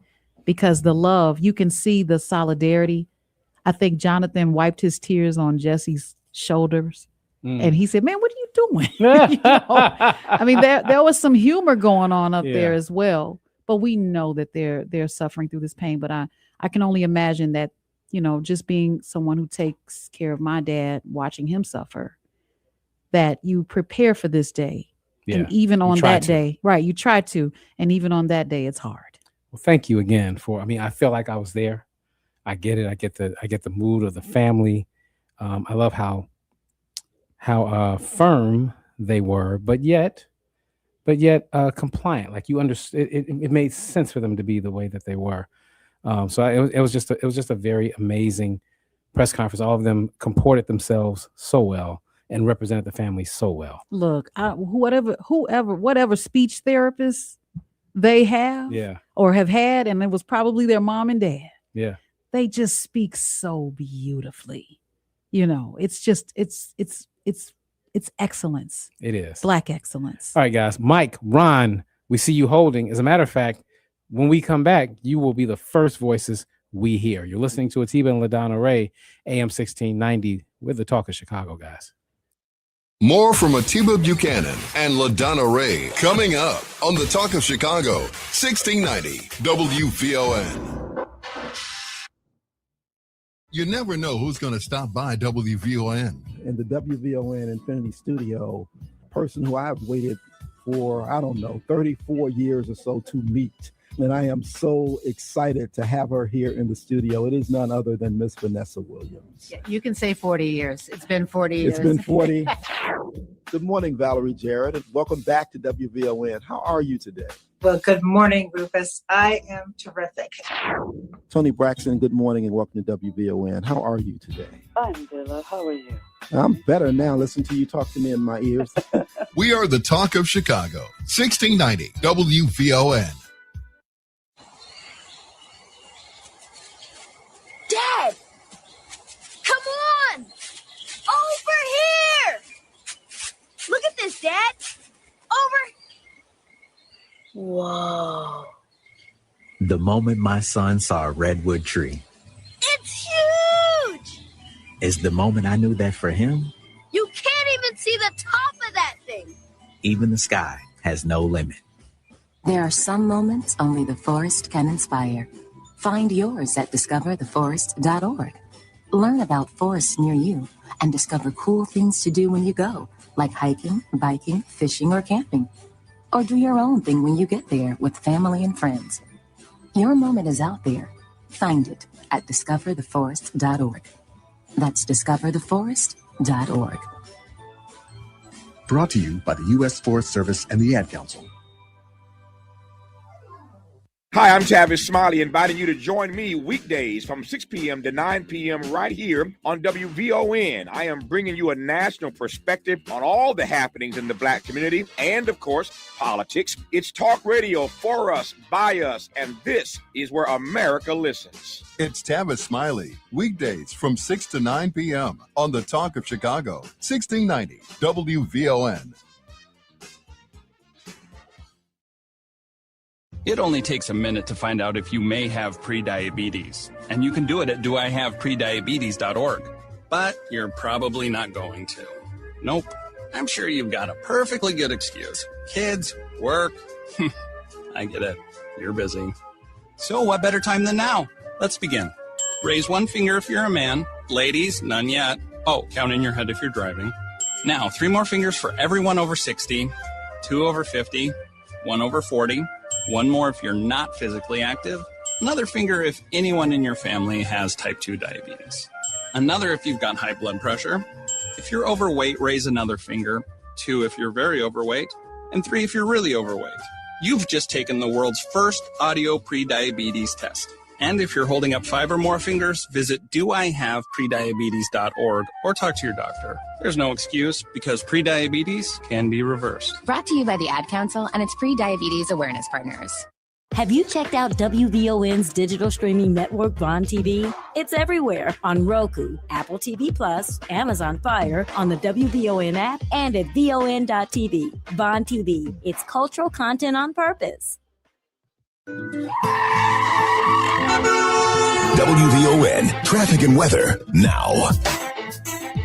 because the love, you can see the solidarity. I think Jonathan wiped his tears on Jesse's shoulders. And he said, man, what are you doing? You know? I mean, there was some humor going on up there as well. But we know that they're suffering through this pain. But I can only imagine that, you know, just being someone who takes care of my dad, watching him suffer, that you prepare for this day. Yeah. And even on that day, right, you try to. And even on that day, it's hard. Well, thank you again I feel like I was there. I get it. I get the mood of the family. I love how firm they were, but yet compliant. Like you understood, it made sense for them to be the way that they were. It was just a very amazing press conference. All of them comported themselves so well and represented the family so well. Look, whatever speech therapists they have, or have had, and it was probably their mom and dad. Yeah, they just speak so beautifully. You know, it's excellence. It is Black excellence. All right, guys. Mike, Ron, we see you holding. As a matter of fact, when we come back, you will be the first voices we hear. You're listening to Atiba and LaDonna Ray, AM 1690, with the Talk of Chicago, guys. More from Atiba Buchanan and LaDonna Ray coming up on the Talk of Chicago, 1690 WVON. You never know who's going to stop by WVON. In the WVON Infinity Studio, a person who I've waited for, 34 years or so to meet. And I am so excited to have her here in the studio. It is none other than Miss Vanessa Williams. Yeah, you can say 40 years. It's been 40 years. It's been 40. Good morning, Valerie Jarrett, and welcome back to WVON. How are you today? Well, good morning, Rufus. I am terrific. Tony Braxton, good morning and welcome to WVON. How are you today? I'm good. How are you? I'm better now. Listen to you talk to me in my ears. We are the Talk of Chicago, 1690 WVON. Dad! Come on! Over here! Look at this, Dad! Over! Whoa. The moment my son saw a redwood tree It's huge! is the moment I knew that for him, You can't even see the top of that thing! even the sky has no limit. There are some moments only the forest can inspire. Find yours at discovertheforest.org. Learn about forests near you and discover cool things to do when you go, like hiking, biking, fishing, or camping. Or do your own thing when you get there with family and friends. Your moment is out there. Find it at discovertheforest.org. That's discovertheforest.org. Brought to you by the U.S. Forest Service and the Ad Council. Hi, I'm Tavis Smiley, inviting you to join me weekdays from 6 p.m. to 9 p.m. right here on WVON. I am bringing you a national perspective on all the happenings in the Black community and, of course, politics. It's talk radio for us, by us, and this is where America listens. It's Tavis Smiley, weekdays from 6 to 9 p.m. on the Talk of Chicago, 1690 WVON. It only takes a minute to find out if you may have prediabetes, and you can do it at doihaveprediabetes.org. But you're probably not going to. Nope. I'm sure you've got a perfectly good excuse. Kids, work. I get it. You're busy. So what better time than now? Let's begin. Raise one finger if you're a man. Ladies, none yet. Oh, count in your head if you're driving. Now, 3 more fingers for everyone over 60, 2 over 50, 1 over 40, 1 more if you're not physically active, another finger if anyone in your family has type 2 diabetes, another if you've got high blood pressure. If you're overweight, raise another finger, 2 if you're very overweight, and 3 if you're really overweight. You've just taken the world's first audio prediabetes test. And if you're holding up 5 or more fingers, visit doihaveprediabetes.org or talk to your doctor. There's no excuse because prediabetes can be reversed. Brought to you by the Ad Council and its pre-diabetes awareness partners. Have you checked out WVON's digital streaming network, Bond TV? It's everywhere on Roku, Apple TV Plus, Amazon Fire, on the WVON app, and at VON.TV. Bond TV, it's cultural content on purpose. WVON traffic and weather now.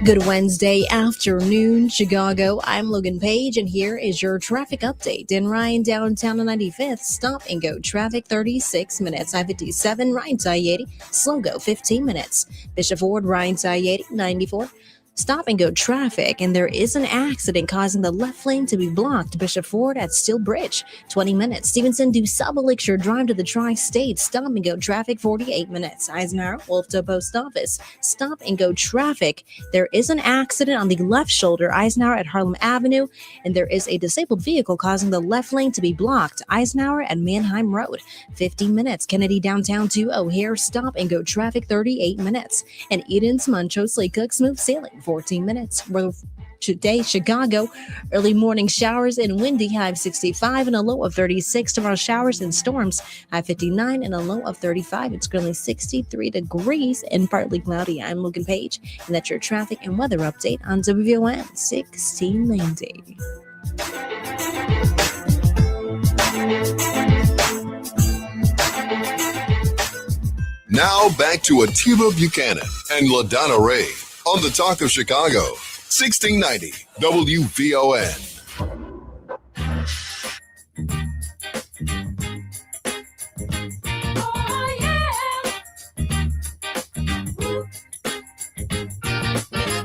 Good Wednesday afternoon, Chicago. I'm Logan Page, and here is your traffic update. In Ryan, downtown on 95th, stop and go traffic 36 minutes. I-57, Ryan to I-80, slow go 15 minutes. Bishop Ford, Ryan to I-80, 94. Stop and go traffic, and there is an accident causing the left lane to be blocked. Bishop Ford at Steel Bridge, 20 minutes. Stevenson, DuSable Lakeshore Drive to the Tri-State. Stop and go traffic, 48 minutes. Eisenhower, Wolftown Post Office. Stop and go traffic. There is an accident on the left shoulder, Eisenhower at Harlem Avenue, and there is a disabled vehicle causing the left lane to be blocked. Eisenhower at Manheim Road, 15 minutes. Kennedy downtown to O'Hare. Stop and go traffic, 38 minutes. And Eden's, Montrose, Lake Cook, smooth sailing, 14 minutes. Today, Chicago, early morning showers and windy, high of 65 and a low of 36. Tomorrow, showers and storms, high 59 and a low of 35. It's currently 63 degrees and partly cloudy. I'm Logan Page, and that's your traffic and weather update on WVON 1690. Now back to Atiba Buchanan and LaDonna Ray on the Talk of Chicago, 1690 WVON.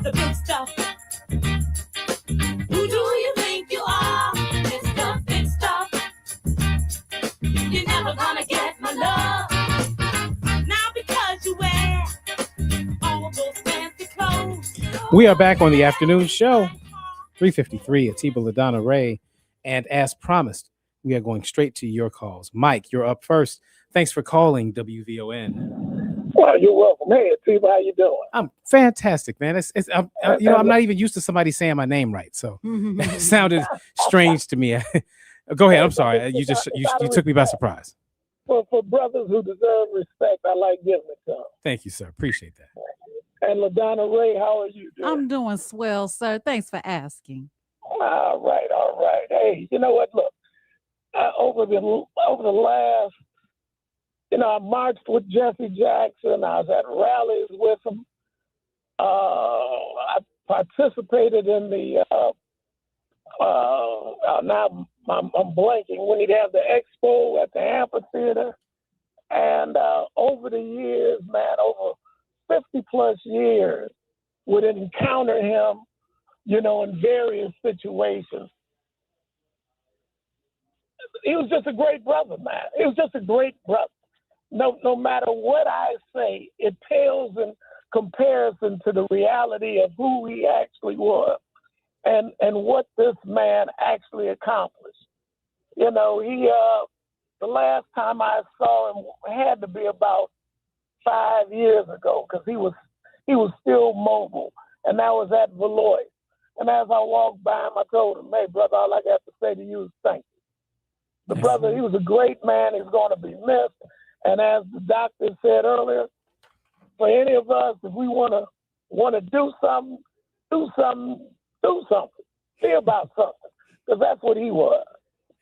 The good stuff. Who do you think you are? Mr. Big Stuff. You're never gonna get my love. Now because you wear all those fancy clothes. We are back on the afternoon show, 3:53, Atiba, LaDonna Ray. And as promised, we are going straight to your calls. Mike, you're up first. Thanks for calling WVON. Well, you're welcome. Hey, Atiba, how you doing? I'm fantastic, man. I'm not even used to somebody saying my name right, so it sounded strange to me. Go ahead. I'm sorry. You took me by surprise. For brothers who deserve respect, I like giving it to them. Thank you, sir. Appreciate that. And LaDonna Ray, how are you doing? I'm doing swell, sir. Thanks for asking. All right. Hey, you know what? Look, over the last, I marched with Jesse Jackson. I was at rallies with him. I participated in the. Now I'm blanking when he'd have the expo at the amphitheater, and over the years, man, over 50 plus years, would encounter him, in various situations. He was just a great brother, man. He was just a great brother. No matter what I say, it pales in comparison to the reality of who he actually was and what this man actually accomplished. He the last time I saw him had to be about 5 years ago because he was still mobile, and that was at Valois. And as I walked by him, I told him, "Hey, brother, all I got to say to you is thank you." The brother, he was a great man. He's going to be missed. And as the doctor said earlier, for any of us, if we want to do something, be about something, because that's what he was.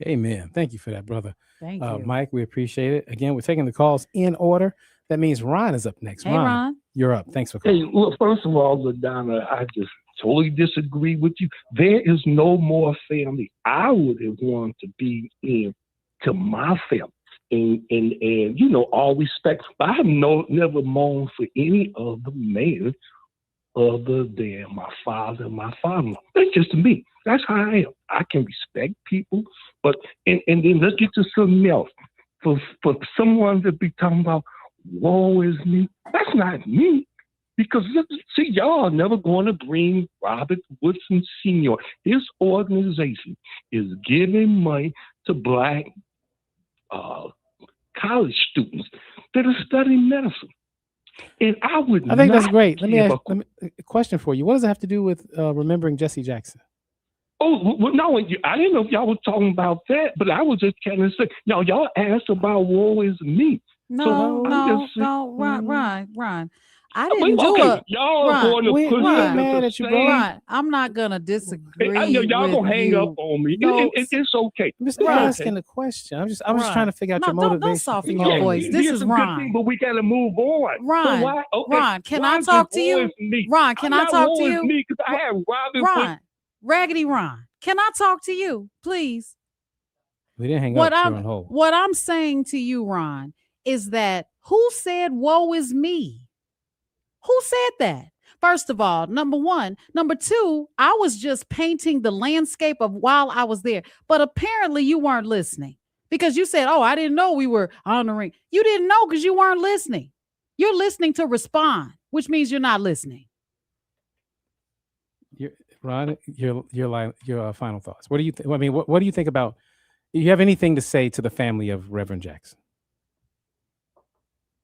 Amen. Thank you for that, brother. Thank you. Mike, we appreciate it. Again, we're taking the calls in order. That means Ron is up next. Hey, Ron. You're up. Thanks for calling. Hey, well, first of all, LaDonna, I just totally disagree with you. There is no more family I would have wanted to be in to my family. And you know, all respect. I have never mourned for any other man other than my father and my father. That's just me. That's how I am. I can respect people, but and then let's get to something else. For someone to be talking about woe is me, that's not me. Because see, y'all are never going to bring Robert Woodson Sr. His organization is giving money to Black college students that are studying medicine. And I think that's great. Let me ask a question for you. What does it have to do with remembering Jesse Jackson? Oh, well, no, I didn't know if y'all were talking about that, but I was just kind of saying, no, y'all asked about woe is me. No, Ron. I didn't do okay. Y'all are going to put Ron, mad at you, bro. Ron, I'm not going to disagree. I know y'all with going to hang you. up on me. No, it's okay. I'm just asking the question. I'm just trying to figure out your motivation. Don't soften your voice. This is Ron. But we got to move on. Ron, Ron, can I talk to you? Ron, can I talk to you? Me because I have Ron, Raggedy Ron, can I talk to you, please? We didn't hang up. You're on hold. What I'm saying to you, Ron, is that who said woe is me? Who said that? First of all, number one. Number two, I was just painting the landscape of while I was there. But apparently you weren't listening because you said, oh, I didn't know we were honoring. You didn't know because you weren't listening. You're listening to respond, which means you're not listening. Ron, your final thoughts. What do you think? I mean, what do you think about? Do you have anything to say to the family of Reverend Jackson?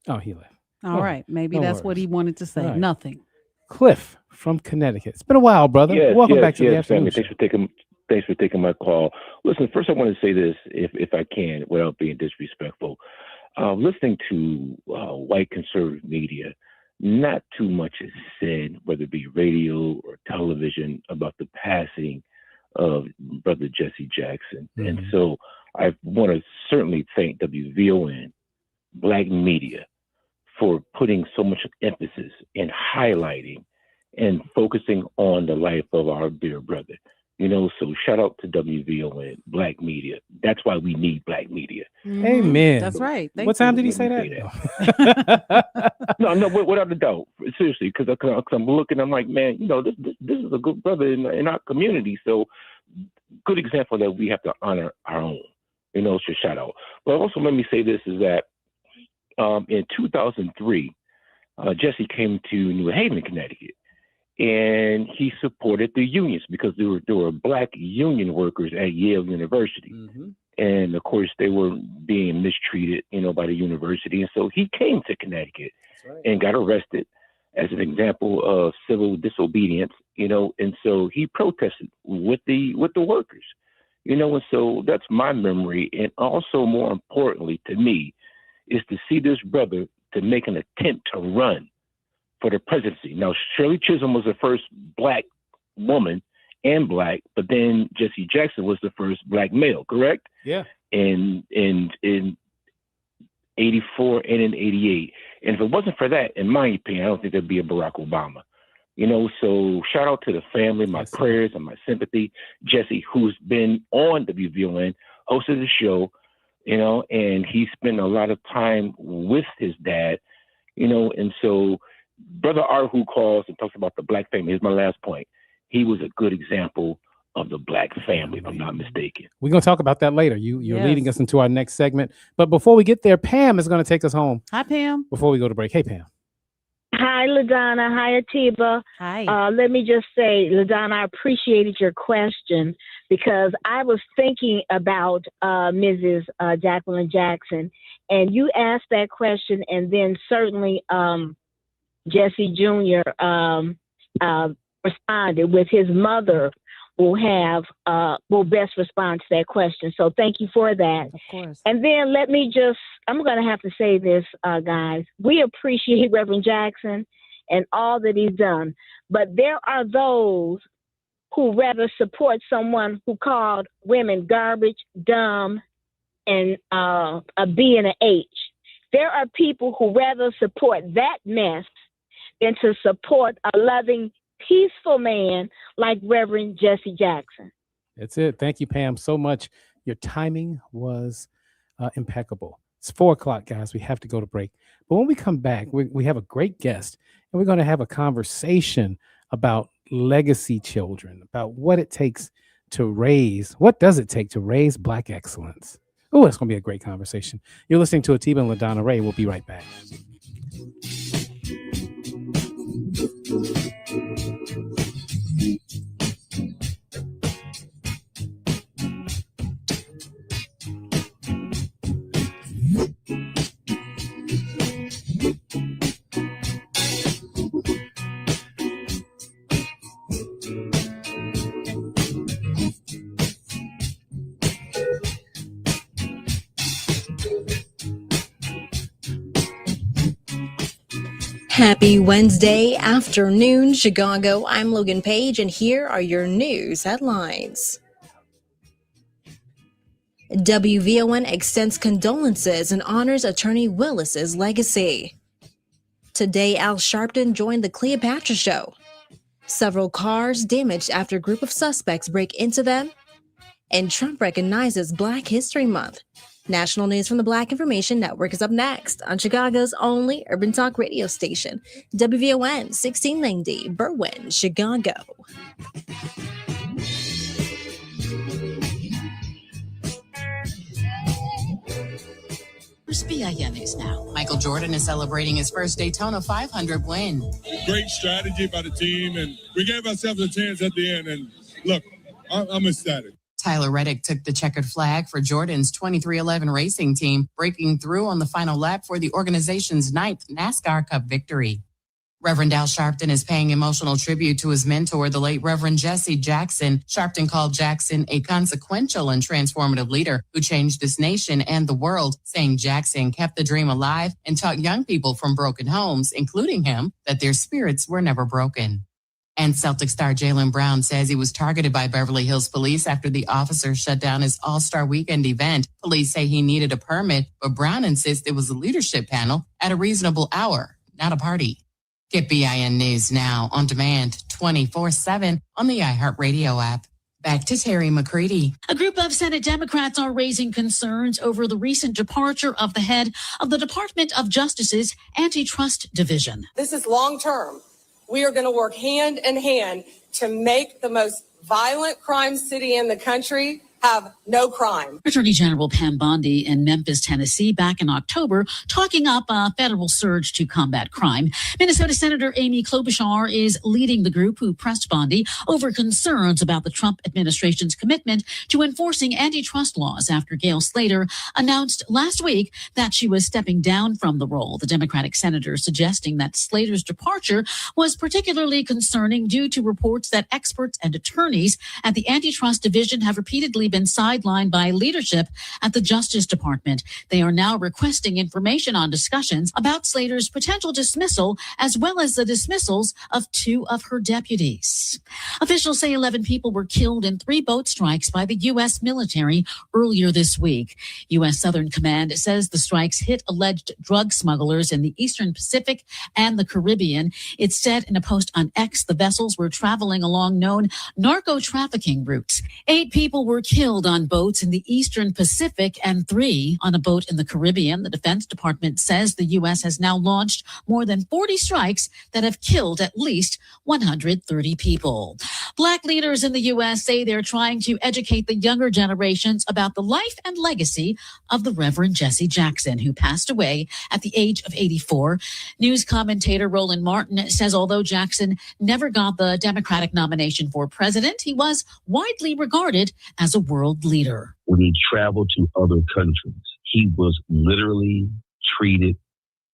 Oh, he left. All right. Maybe that's what he wanted to say. Right. Nothing. Cliff from Connecticut. It's been a while, brother. Welcome back to the afternoon. Thanks for taking my call. Listen, first I want to say this, if I can, without being disrespectful. Listening to white conservative media, not too much is said, whether it be radio or television, about the passing of Brother Jesse Jackson. Mm-hmm. And so I want to certainly thank WVON, Black media, for putting so much emphasis in highlighting and focusing on the life of our dear brother. You know, so shout out to WVON, Black media. That's why we need Black media. Mm-hmm. Amen. That's right. What time did he say that? No, without a doubt. Seriously, because I'm looking, I'm like, man, you know, this is a good brother in our community. So good example that we have to honor our own. You know, so shout out. But also let me say this is that in 2003, Jesse came to New Haven, Connecticut, and he supported the unions because there were Black union workers at Yale University. Mm-hmm. And of course, they were being mistreated, you know, by the university. And so he came to Connecticut and got arrested as an example of civil disobedience, you know, and so he protested with the workers, you know, and so that's my memory. And also, more importantly to me, is to see this brother to make an attempt to run for the presidency. Now, Shirley Chisholm was the first Black woman and Black, but then Jesse Jackson was the first Black male, correct? Yeah. In 84 and in 88. And if it wasn't for that, in my opinion, I don't think there'd be a Barack Obama. You know, so shout out to the family, my prayers and my sympathy. Jesse, who's been on WVON, hosted the show, you know, and he spent a lot of time with his dad, you know, and so Brother Art, who calls and talks about the Black family, is my last point. He was a good example of the Black family, if I'm not mistaken. We're going to talk about that later. You're leading us into our next segment. But before we get there, Pam is going to take us home. Hi, Pam. Before we go to break. Hey, Pam. Hi, LaDonna. Hi, Atiba. Hi. Let me just say, LaDonna, I appreciated your question because I was thinking about Mrs. Jacqueline Jackson, and you asked that question, and then certainly Jesse Jr. Responded with his mother will best respond to that question. So thank you for that. Of course. And then I'm going to have to say this, guys. We appreciate Reverend Jackson and all that he's done, but there are those who rather support someone who called women garbage, dumb, and a B and an H. There are people who rather support that mess than to support a loving, peaceful man like Reverend Jesse Jackson. That's it. Thank you, Pam, so much. Your timing was impeccable. It's 4:00, guys. We have to go to break. But when we come back, we have a great guest, and we're going to have a conversation about legacy children, about what it takes to raise, what does it take to raise Black excellence? Oh, it's going to be a great conversation. You're listening to Atiba and LaDonna Ray. We'll be right back. Happy Wednesday afternoon, Chicago. I'm Logan Page, and here are your news headlines. WVON extends condolences and honors attorney Willis's legacy. Today, Al Sharpton joined the Cleopatra show. Several cars damaged after a group of suspects break into them. And Trump recognizes Black History Month. National news from the Black Information Network is up next on Chicago's only urban talk radio station, WVON 1690, Berwyn, Chicago. BIN News Now. Michael Jordan is celebrating his first Daytona 500 win. Great strategy by the team, and we gave ourselves a chance at the end. And look, I'm ecstatic. Tyler Reddick took the checkered flag for Jordan's 2311 racing team, breaking through on the final lap for the organization's 9th NASCAR Cup victory. Reverend Al Sharpton is paying emotional tribute to his mentor, the late Reverend Jesse Jackson. Sharpton called Jackson a consequential and transformative leader who changed this nation and the world, saying Jackson kept the dream alive and taught young people from broken homes, including him, that their spirits were never broken. And Celtic star Jaylen Brown says he was targeted by Beverly Hills police after the officer shut down his All-Star Weekend event. Police say he needed a permit, but Brown insists it was a leadership panel at a reasonable hour, not a party. Get BIN News Now on demand 24/7 on the iHeartRadio app. Back to Terry McCready. A group of Senate Democrats are raising concerns over the recent departure of the head of the Department of Justice's Antitrust Division. This is long term. We are going to work hand in hand to make the most violent crime city in the country have no crime. Attorney General Pam Bondi in Memphis, Tennessee, back in October, talking up a federal surge to combat crime. Minnesota Senator Amy Klobuchar is leading the group who pressed Bondi over concerns about the Trump administration's commitment to enforcing antitrust laws after Gail Slater announced last week that she was stepping down from the role. The Democratic senator suggesting that Slater's departure was particularly concerning due to reports that experts and attorneys at the Antitrust Division have repeatedly been sidelined by leadership at the Justice Department. They are now requesting information on discussions about Slater's potential dismissal, as well as the dismissals of 2 of her deputies. Officials say 11 people were killed in 3 boat strikes by the U.S. military earlier this week. U.S. Southern Command says the strikes hit alleged drug smugglers in the Eastern Pacific and the Caribbean. It said in a post on X the vessels were traveling along known narco-trafficking routes. 8 people were killed on boats in the Eastern Pacific and 3 on a boat in the Caribbean. The Defense Department says the U.S. has now launched more than 40 strikes that have killed at least 130 people. Black leaders in the U.S. say they're trying to educate the younger generations about the life and legacy of the Reverend Jesse Jackson, who passed away at the age of 84. News commentator Roland Martin says although Jackson never got the Democratic nomination for president, he was widely regarded as a world leader. When he traveled to other countries, he was literally treated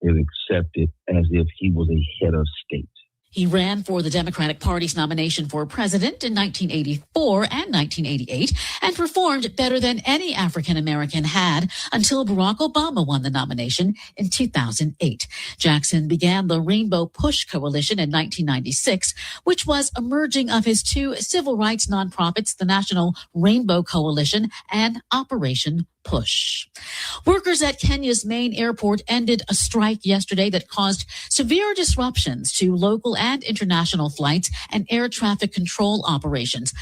and accepted as if he was a head of state. He ran for the Democratic Party's nomination for president in 1984 and 1988 and performed better than any African-American had until Barack Obama won the nomination in 2008. Jackson began the Rainbow Push Coalition in 1996, which was a merging of his 2 civil rights nonprofits, the National Rainbow Coalition and Operation push. Workers at Kenya's main airport ended a strike yesterday that caused severe disruptions to local and international flights and air traffic control operations.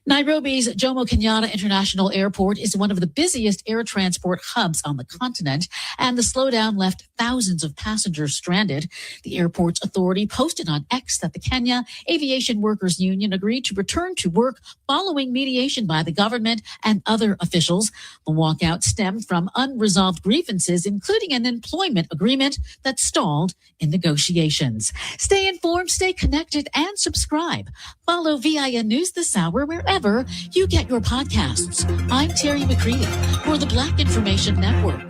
Nairobi's Jomo Kenyatta International Airport is one of the busiest air transport hubs on the continent, and the slowdown left thousands of passengers stranded. The airport's authority posted on X that the Kenya Aviation Workers Union agreed to return to work following mediation by the government and other officials. The walkout stemmed from unresolved grievances, including an employment agreement that stalled in negotiations. Stay informed, stay connected, and subscribe. Follow VIN News this hour wherever you get your podcasts. I'm Terry McCready for the Black Information Network.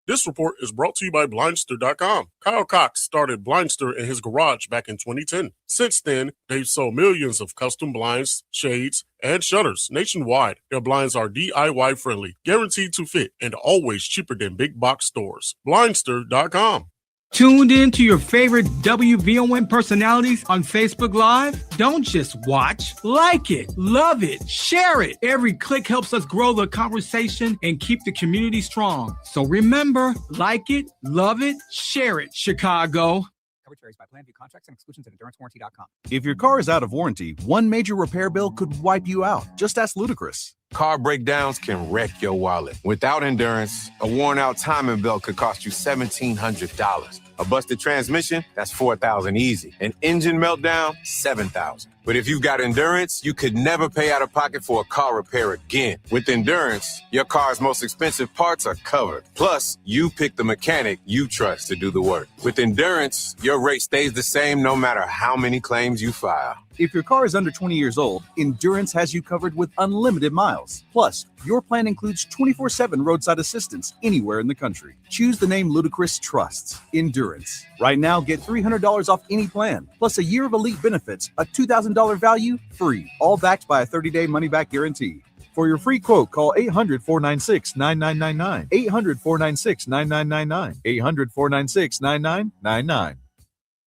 This report is brought to you by Blindster.com. Kyle Cox started Blindster in his garage back in 2010. Since then, they've sold millions of custom blinds, shades, and shutters nationwide. Their blinds are DIY friendly, guaranteed to fit, and always cheaper than big box stores. Blindster.com. Tuned in to your favorite WVON personalities on Facebook Live? Don't just watch, like it, love it, share it. Every click helps us grow the conversation and keep the community strong. So remember, like it, love it, share it, Chicago. Coverage varies by plan, view contracts and exclusions at endurancewarranty.com. If your car is out of warranty, one major repair bill could wipe you out. Just ask Ludacris. Car breakdowns can wreck your wallet. Without Endurance, a worn-out timing belt could cost you $1,700. A busted transmission, that's $4,000 easy. An engine meltdown, $7,000. But if you've got Endurance, you could never pay out of pocket for a car repair again. With Endurance, your car's most expensive parts are covered. Plus, you pick the mechanic you trust to do the work. With Endurance, your rate stays the same no matter how many claims you file. If your car is under 20 years old, Endurance has you covered with unlimited miles. Plus, your plan includes 24/7 roadside assistance anywhere in the country. Choose the name Ludacris trusts, Endurance. Right now, get $300 off any plan, plus a year of elite benefits, a $2,000 value, free, all backed by a 30-day money-back guarantee. For your free quote, call 800-496-9999. 800-496-9999. 800-496-9999.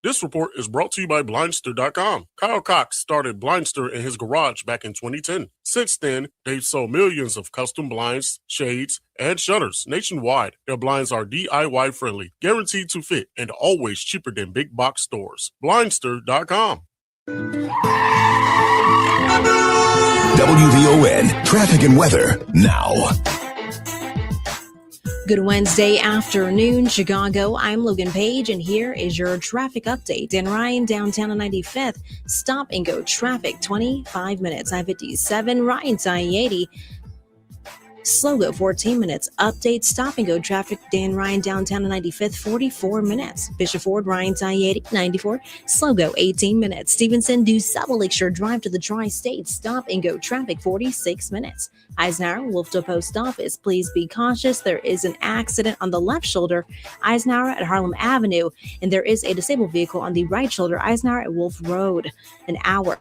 This report is brought to you by Blindster.com. Kyle Cox started Blindster in his garage back in 2010. Since then, they've sold millions of custom blinds, shades, and shutters nationwide. Their blinds are DIY friendly, guaranteed to fit, and always cheaper than big box stores. Blindster.com. WVON traffic and weather now. Good Wednesday afternoon, Chicago. I'm Logan Page, and here is your traffic update. Dan Ryan, downtown on 95th, stop and go traffic, 25 minutes. I-57, Ryan to I-80. Slow go 14 minutes. Update stop and go traffic. Dan Ryan downtown on 95th, 44 minutes. Bishop Ford, Ryan to I-80, 94. Slow go 18 minutes. Stevenson, DuSable Lakeshore Drive to the Tri-State. Stop and go traffic 46 minutes. Eisenhower, Wolf to Post Office. Please be cautious. There is an accident on the left shoulder, Eisenhower at Harlem Avenue, and there is a disabled vehicle on the right shoulder, Eisenhower at Wolf Road. An hour.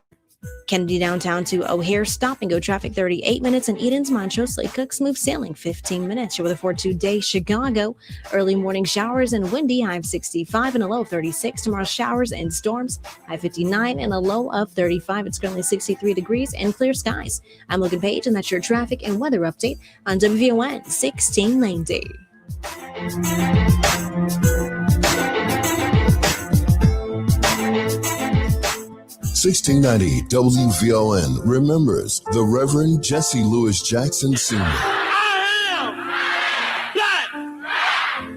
Kennedy downtown to O'Hare, stop and go traffic 38 minutes, and Eden's Montrose Lake Cook smooth sailing 15 minutes. Your weather for today, Chicago. Early morning showers and windy, high of 65 and a low of 36. Tomorrow showers and storms, high 59 and a low of 35. It's currently 63 degrees and clear skies. I'm Logan Page, and that's your traffic and weather update on WVON 1690. 1690 WVON remembers the Reverend Jesse Louis Jackson Sr.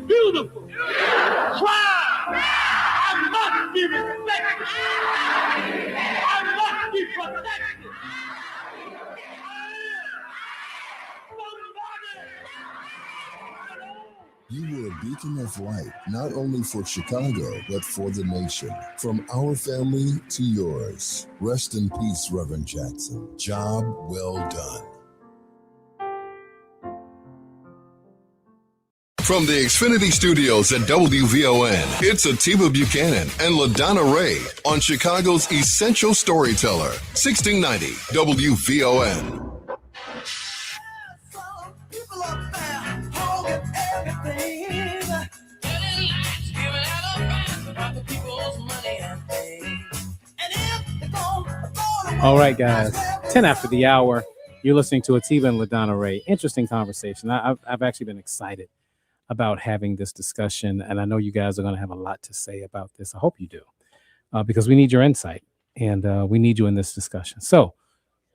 Beautiful. Wow. I must be respected. I must be protected. You were a beacon of light, not only for Chicago, but for the nation. From our family to yours. Rest in peace, Reverend Jackson. Job well done. From the Xfinity Studios at WVON, it's Atiba Buchanan and LaDonna Ray on Chicago's Essential Storyteller, 1690 WVON. All right, guys. 10 after the hour. You're listening to Atiba and LaDonna Ray. Interesting conversation. I've actually been excited about having this discussion, and I know you guys are going to have a lot to say about this. I hope you do, because we need your insight, and we need you in this discussion. So,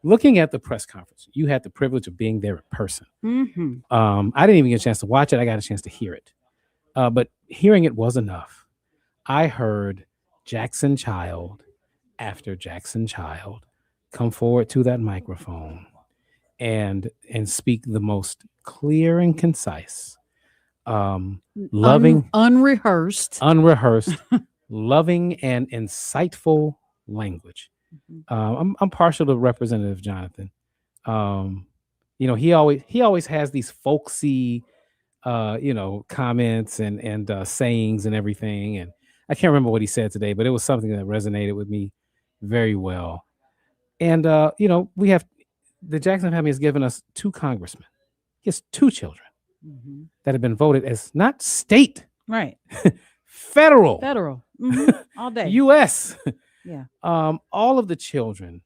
looking at the press conference, you had the privilege of being there in person. Mm-hmm. I didn't even get a chance to watch it. I got a chance to hear it, but hearing it was enough. I heard Jackson Child after Jackson Child come forward to that microphone and speak the most clear and concise, loving, unrehearsed, loving and insightful language. I'm partial to Representative Jonathan. He always has these folksy comments and sayings and everything. And I can't remember what he said today, but it was something that resonated with me very well. And we have the Jackson family has given us 2 congressmen. He has 2 children that have been voted as not state, right? Federal, all day, U.S. Yeah. All of the children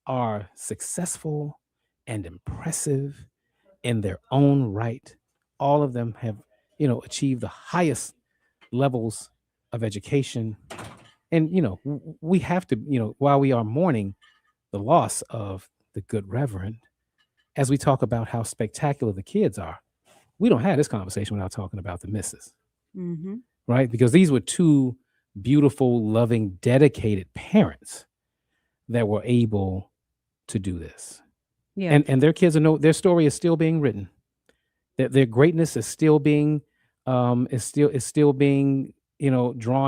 are successful and impressive in their own right. All of them have, achieved the highest levels of education. And, we have to, while we are mourning the loss of the good Reverend, as we talk about how spectacular the kids are, we don't have this conversation without talking about the misses, right? Because these were 2 beautiful, loving, dedicated parents that were able to do this. Yeah. And their kids their story is still being written. Their greatness is still being drawn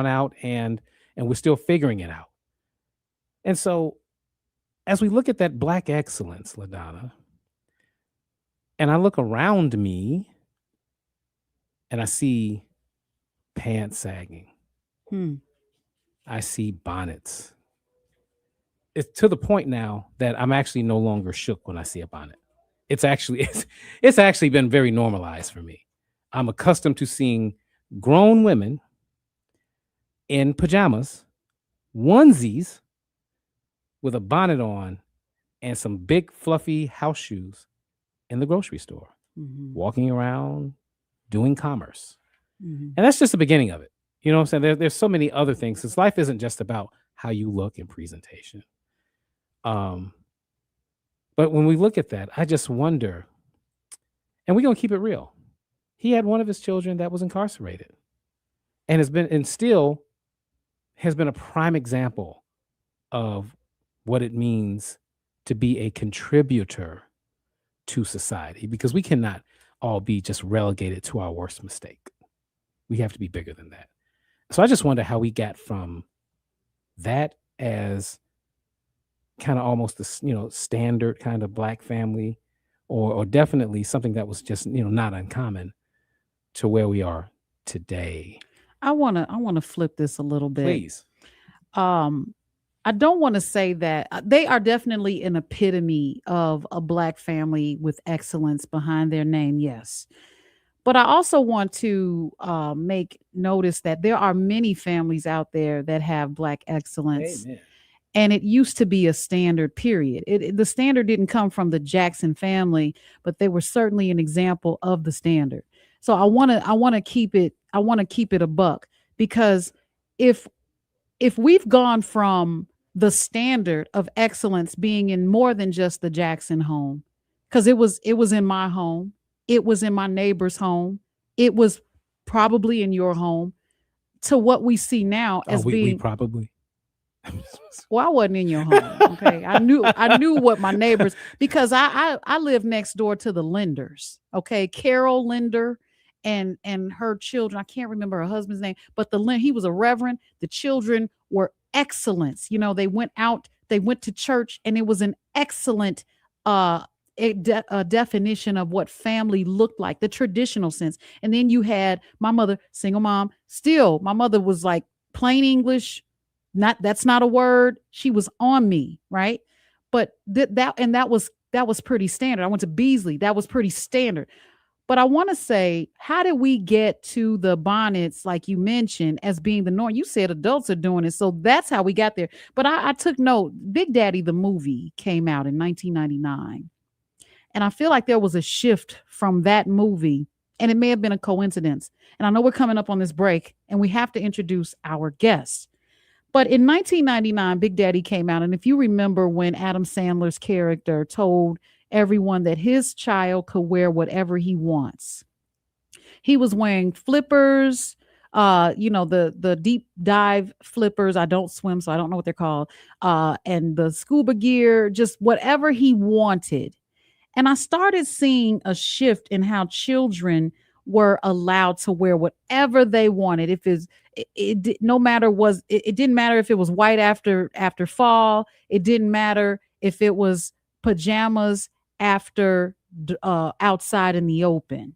out, and we're still figuring it out. And so as we look at that Black excellence, LaDonna, and I look around me and I see pants sagging. I see bonnets. It's to the point now that I'm actually no longer shook when I see a bonnet. It's actually been very normalized for me. I'm accustomed to seeing grown women in pajamas, onesies, with a bonnet on and some big fluffy house shoes in the grocery store, walking around, doing commerce. And that's just the beginning of it. You know what I'm saying? There's so many other things, because life isn't just about how you look in presentation. But when we look at that, I just wonder, and we're going to keep it real. He had one of his children that was incarcerated and still has been a prime example of what it means to be a contributor to society, because we cannot all be just relegated to our worst mistake. We have to be bigger than that. So I just wonder how we got from that as kind of almost the standard kind of Black family, or definitely something that was just not uncommon, to where we are today. I wanna flip this a little bit. Please. I don't want to say that they are definitely an epitome of a Black family with excellence behind their name. Yes. But I also want to make notice that there are many families out there that have Black excellence. Amen. And it used to be a standard, period. The standard didn't come from the Jackson family, but they were certainly an example of the standard. So I want to keep it a buck, because if we've gone from the standard of excellence being in more than just the Jackson home, because it was in my home, it was in my neighbor's home, it was probably in your home, to what we see now as we probably. Well, I wasn't in your home. Okay. I knew what my neighbors, because I live next door to the Linders. Okay. Carol Linder and her children. I can't remember her husband's name, but he was a reverend. The children were excellence. They went to church, and it was an excellent definition of what family looked like, the traditional sense. And then you had my mother, single mom. Still, my mother was like plain English. That's not a word. She was on me, right? But that was pretty standard. I went to Beasley. That was pretty standard. But I want to say, how did we get to the bonnets, like you mentioned, as being the norm? You said adults are doing it, so that's how we got there. But I took note. Big Daddy, the movie, came out in 1999. And I feel like there was a shift from that movie, and it may have been a coincidence. And I know we're coming up on this break, and we have to introduce our guests. But in 1999, Big Daddy came out. And if you remember when Adam Sandler's character told everyone that his child could wear whatever he wants, he was wearing flippers, the deep dive flippers. I don't swim, so I don't know what they're called. And the scuba gear, just whatever he wanted. And I started seeing a shift in how children were allowed to wear whatever they wanted. If it didn't matter if it was white after fall. It didn't matter if it was pajamas after outside in the open.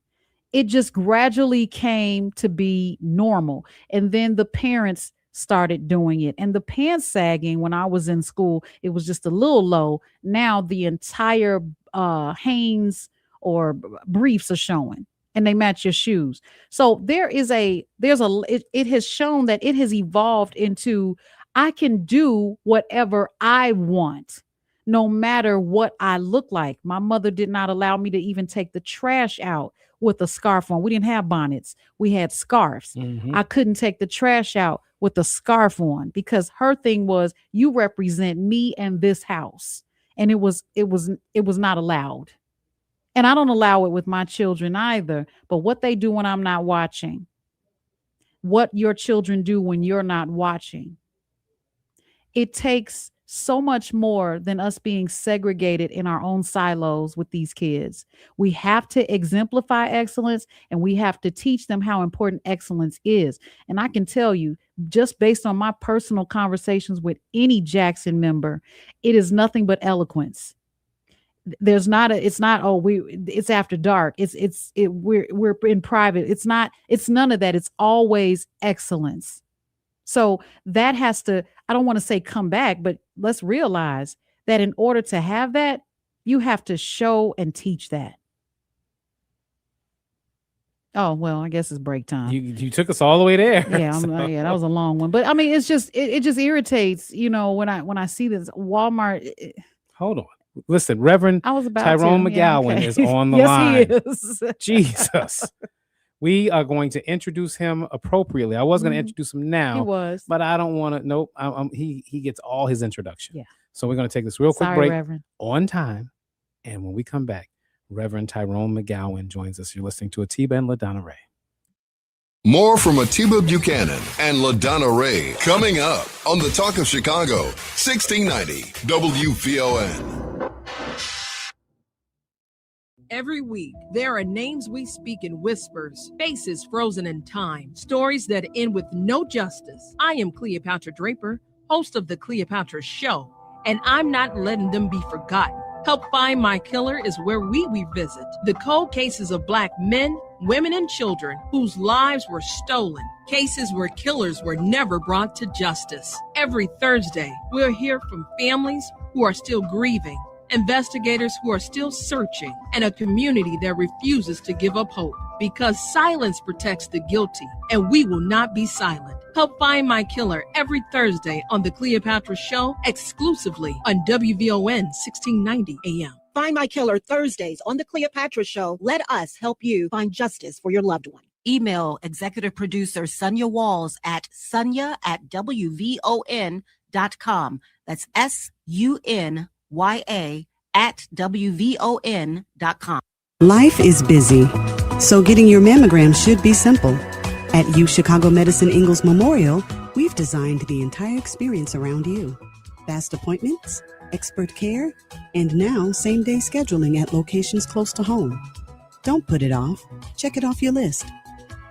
It just gradually came to be normal. And then the parents started doing it. And the pants sagging, when I was in school, it was just a little low. Now the entire Hanes or briefs are showing, and they match your shoes. So it has shown that it has evolved into, I can do whatever I want, no matter what I look like. My mother did not allow me to even take the trash out with a scarf on. We didn't have bonnets. We had scarves. Mhm. I couldn't take the trash out with a scarf on because her thing was, you represent me and this house. And it was not allowed. And I don't allow it with my children either. But what they do when I'm not watching, what your children do when you're not watching, it takes so much more than us being segregated in our own silos with these kids. We have to exemplify excellence, and we have to teach them how important excellence is. And I can tell you, just based on my personal conversations with any Jackson member, it is nothing but eloquence. It's after dark. We're in private. It's none of that. It's always excellence. So that has to, I don't want to say come back, but let's realize that in order to have that, you have to show and teach that. Oh, well, I guess it's break time. You took us all the way there. Yeah, that was a long one. But I mean, it's just, it just irritates, when I see this Walmart. Hold on. Listen, Reverend Tyrone McGowan is on the line. Yes, he is. Jesus. We are going to introduce him appropriately. I was going to introduce him now. He was. But I don't want to. Nope. He gets all his introduction. Yeah. So we're going to take this real quick Sorry, break Reverend. on time. And when we come back, Reverend Tyrone McGowan joins us. You're listening to Atiba and LaDonna Ray. More from Atiba Buchanan and LaDonna Ray coming up on the Talk of Chicago, 1690 WVON. Every week, there are names we speak in whispers, faces frozen in time, stories that end with no justice. I am Cleopatra Draper, host of The Cleopatra Show, and I'm not letting them be forgotten. Help Find My Killer is where we revisit the cold cases of Black men, women, and children whose lives were stolen, cases where killers were never brought to justice. Every Thursday, we'll hear from families who are still grieving, investigators who are still searching, and a community that refuses to give up hope, because silence protects the guilty, and we will not be silent. Help Find My Killer every Thursday on The Cleopatra Show, exclusively on WVON 1690 AM. Find My Killer Thursdays on The Cleopatra Show. Let us help you find justice for your loved one. Email executive producer Sonia Walls at sonia@WVON.com. That's SUNYA@WVON.com. Life is busy, so getting your mammogram should be simple. At U Chicago Medicine Ingalls Memorial, we've designed the entire experience around you. Fast appointments, expert care, and now same-day scheduling at locations close to home. Don't put it off. Check it off your list.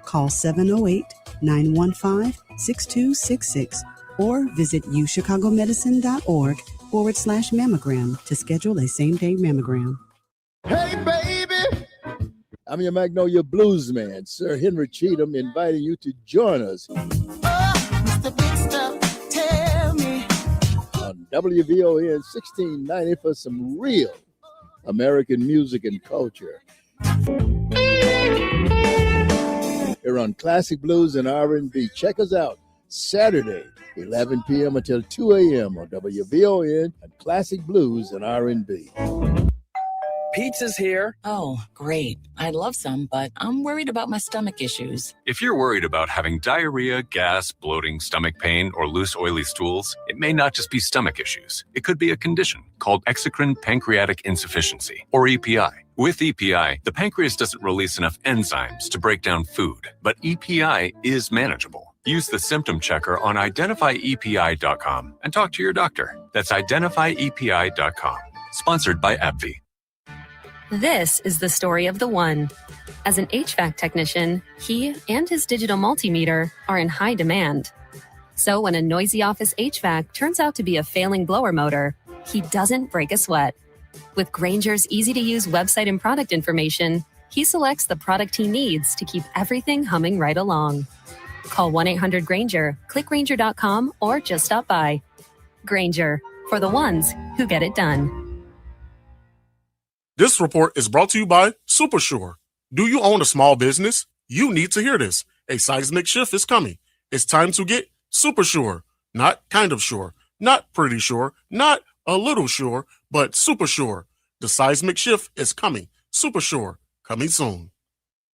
Call 708-915-6266 or visit uchicagomedicine.org/mammogram to schedule a same-day mammogram. Hey, baby! I'm your Magnolia Blues man, Sir Henry Cheatham, inviting you to join us on WVON 1690 for some real American music and culture. Here on Classic Blues and R&B. Check us out Saturday, 11 p.m. until 2 a.m. on WVON and Classic Blues and R&B. Pizza's here. Oh, great. I'd love some, but I'm worried about my stomach issues. If you're worried about having diarrhea, gas, bloating, stomach pain, or loose, oily stools, it may not just be stomach issues. It could be a condition called exocrine pancreatic insufficiency, or EPI. With EPI, the pancreas doesn't release enough enzymes to break down food, but EPI is manageable. Use the symptom checker on identifyepi.com and talk to your doctor. That's identifyepi.com. Sponsored by AbbVie. This is the story of the one. As an HVAC technician, he and his digital multimeter are in high demand. So when a noisy office HVAC turns out to be a failing blower motor, he doesn't break a sweat. With Grainger's easy-to-use website and product information, he selects the product he needs to keep everything humming right along. Call 1-800-GRAINGER, click Grainger.com, or just stop by. Grainger, for the ones who get it done. This report is brought to you by SuperSure. Do you own a small business? You need to hear this. A seismic shift is coming. It's time to get SuperSure. Not kind of sure, not pretty sure, not a little sure, but SuperSure. The seismic shift is coming. SuperSure, coming soon.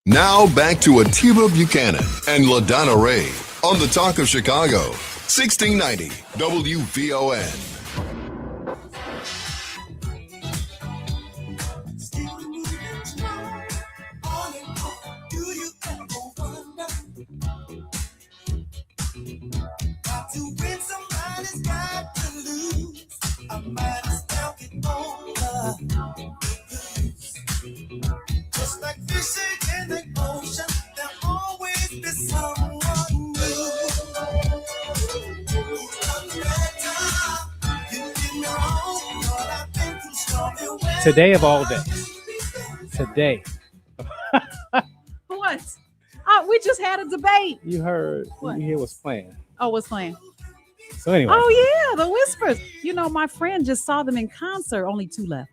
Now back to Atiba Buchanan and LaDonna Ray on the Talk of Chicago, 1690 WVON. Just like fish in the ocean, there'll always be someone new. Today of all days. Today. What? We just had a debate. You heard, What? you hear what's playing. Oh, what's playing? So anyway. Oh, yeah, the Whispers. You know, my friend just saw them in concert. Only two left.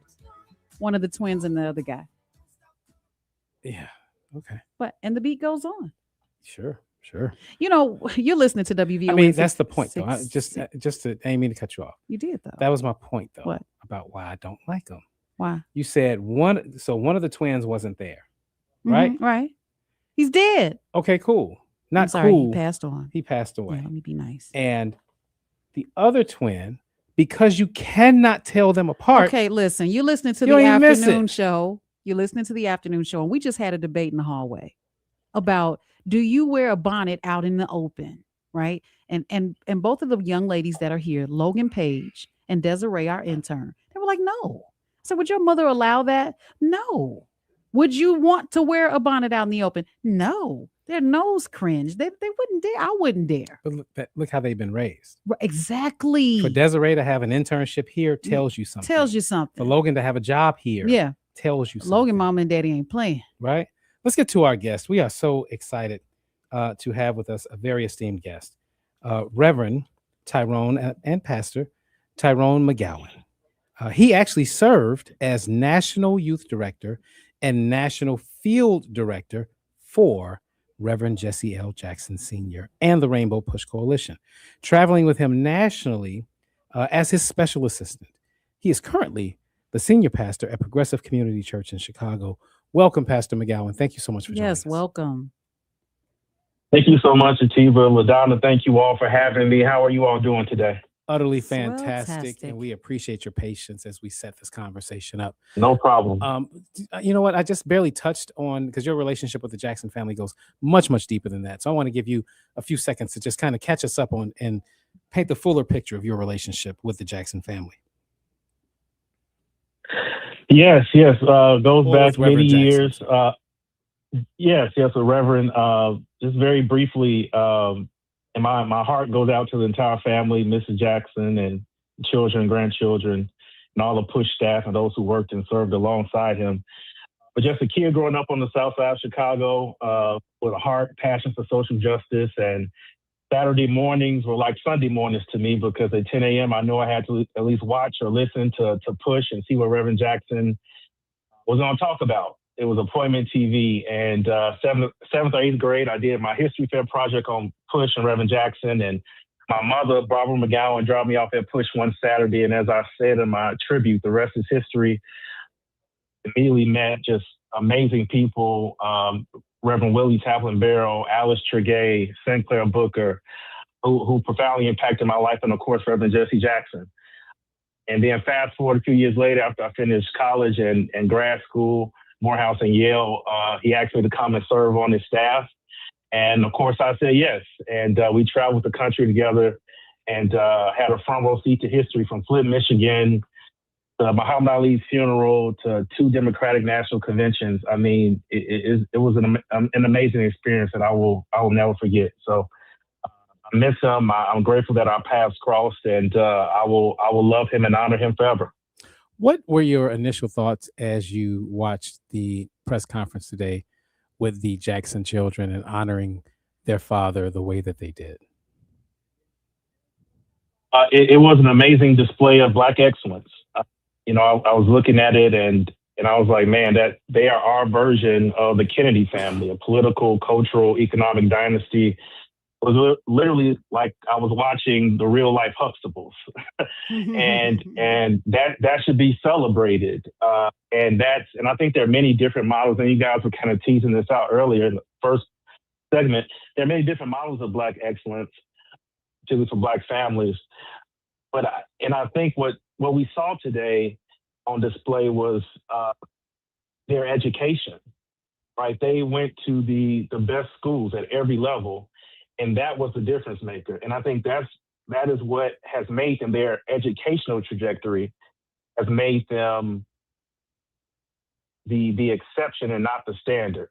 One of the twins and the other guy. Yeah. Okay. And the beat goes on. Sure. You know, you're listening to WVO. I mean, that's the point, though. I just to, I didn't mean to cut you off. You did, though. That was my point, though. What? About why I don't like them. Why? You said one of the twins wasn't there, right? Right. He's dead. Okay, cool. Not I'm sorry, cool. he passed on. He passed away. Yeah, let me be nice. And the other twin, because you cannot tell them apart. Okay, listen. You're listening to You the don't even miss afternoon it. show. You're listening to the afternoon show, and we just had a debate in the hallway about, do you wear a bonnet out in the open, right? And both of the young ladies that are here, Logan Page and Desiree, our intern, they were like, no. I said, would your mother allow that? No. Would you want to wear a bonnet out in the open? No. Their nose cringe. They wouldn't dare. I wouldn't dare. But look how they've been raised. Exactly. For Desiree to have an internship here tells you something. Tells you something. For Logan to have a job here tells you something. Logan, mom and daddy ain't playing. Right? Let's get to our guest. We are so excited to have with us a very esteemed guest, Reverend Tyrone and Pastor Tyrone McGowan. He actually served as National Youth Director and National Field Director for Reverend Jesse L. Jackson Sr. and the Rainbow Push Coalition, traveling with him nationally as his special assistant. He is currently the senior pastor at Progressive Community Church in Chicago. Welcome, Pastor McGowan. Thank you so much for joining us. Yes, welcome. Thank you so much, Atiba. LaDonna, thank you all for having me. How are you all doing today? Utterly fantastic, and we appreciate your patience as we set this conversation up. No problem. You know what? I just barely touched on, because your relationship with the Jackson family goes much, much deeper than that. So I want to give you a few seconds to just kind of catch us up on and paint the fuller picture of your relationship with the Jackson family. Yes. Goes back many Reverend years. Yes, the Reverend. Just very briefly, and my heart goes out to the entire family, Mrs. Jackson and children, grandchildren, and all the push staff and those who worked and served alongside him. But just a kid growing up on the south side of Chicago with a heart, passion for social justice. And Saturday mornings were like Sunday mornings to me, because at 10 a.m. I know I had to at least watch or listen to Push and see what Reverend Jackson was going to talk about. It was appointment TV, and seventh or eighth grade, I did my history fair project on Push and Reverend Jackson, and my mother, Barbara McGowan, dropped me off at Push one Saturday, and as I said in my tribute, the rest is history. immediately met just amazing people. Reverend Willie Taplin Barrow, Alice Tregay, Sinclair Booker, who profoundly impacted my life, and of course, Reverend Jesse Jackson. And then fast forward a few years later, after I finished college and grad school, Morehouse and Yale, he asked me to come and serve on his staff. And of course, I said yes. And we traveled the country together and had a front row seat to history, from Flint, Michigan, to Muhammad Ali's funeral, to 2 Democratic National Conventions. I mean, it was an amazing experience that I will never forget. So I miss him. I'm grateful that our paths crossed, and I will love him and honor him forever. What were your initial thoughts as you watched the press conference today with the Jackson children and honoring their father the way that they did? It was an amazing display of Black excellence. I was looking at it and I was like, man, that they are our version of the Kennedy family, a political, cultural, economic dynasty. It was literally like I was watching the real life Huxtables, and that should be celebrated. And I think there are many different models, and you guys were kind of teasing this out earlier in the first segment. There are many different models of Black excellence, particularly for Black families. But I think what we saw today on display was their education, right? They went to the best schools at every level, and that was the difference maker. And I think that is what has made them, their educational trajectory has made them the exception and not the standard.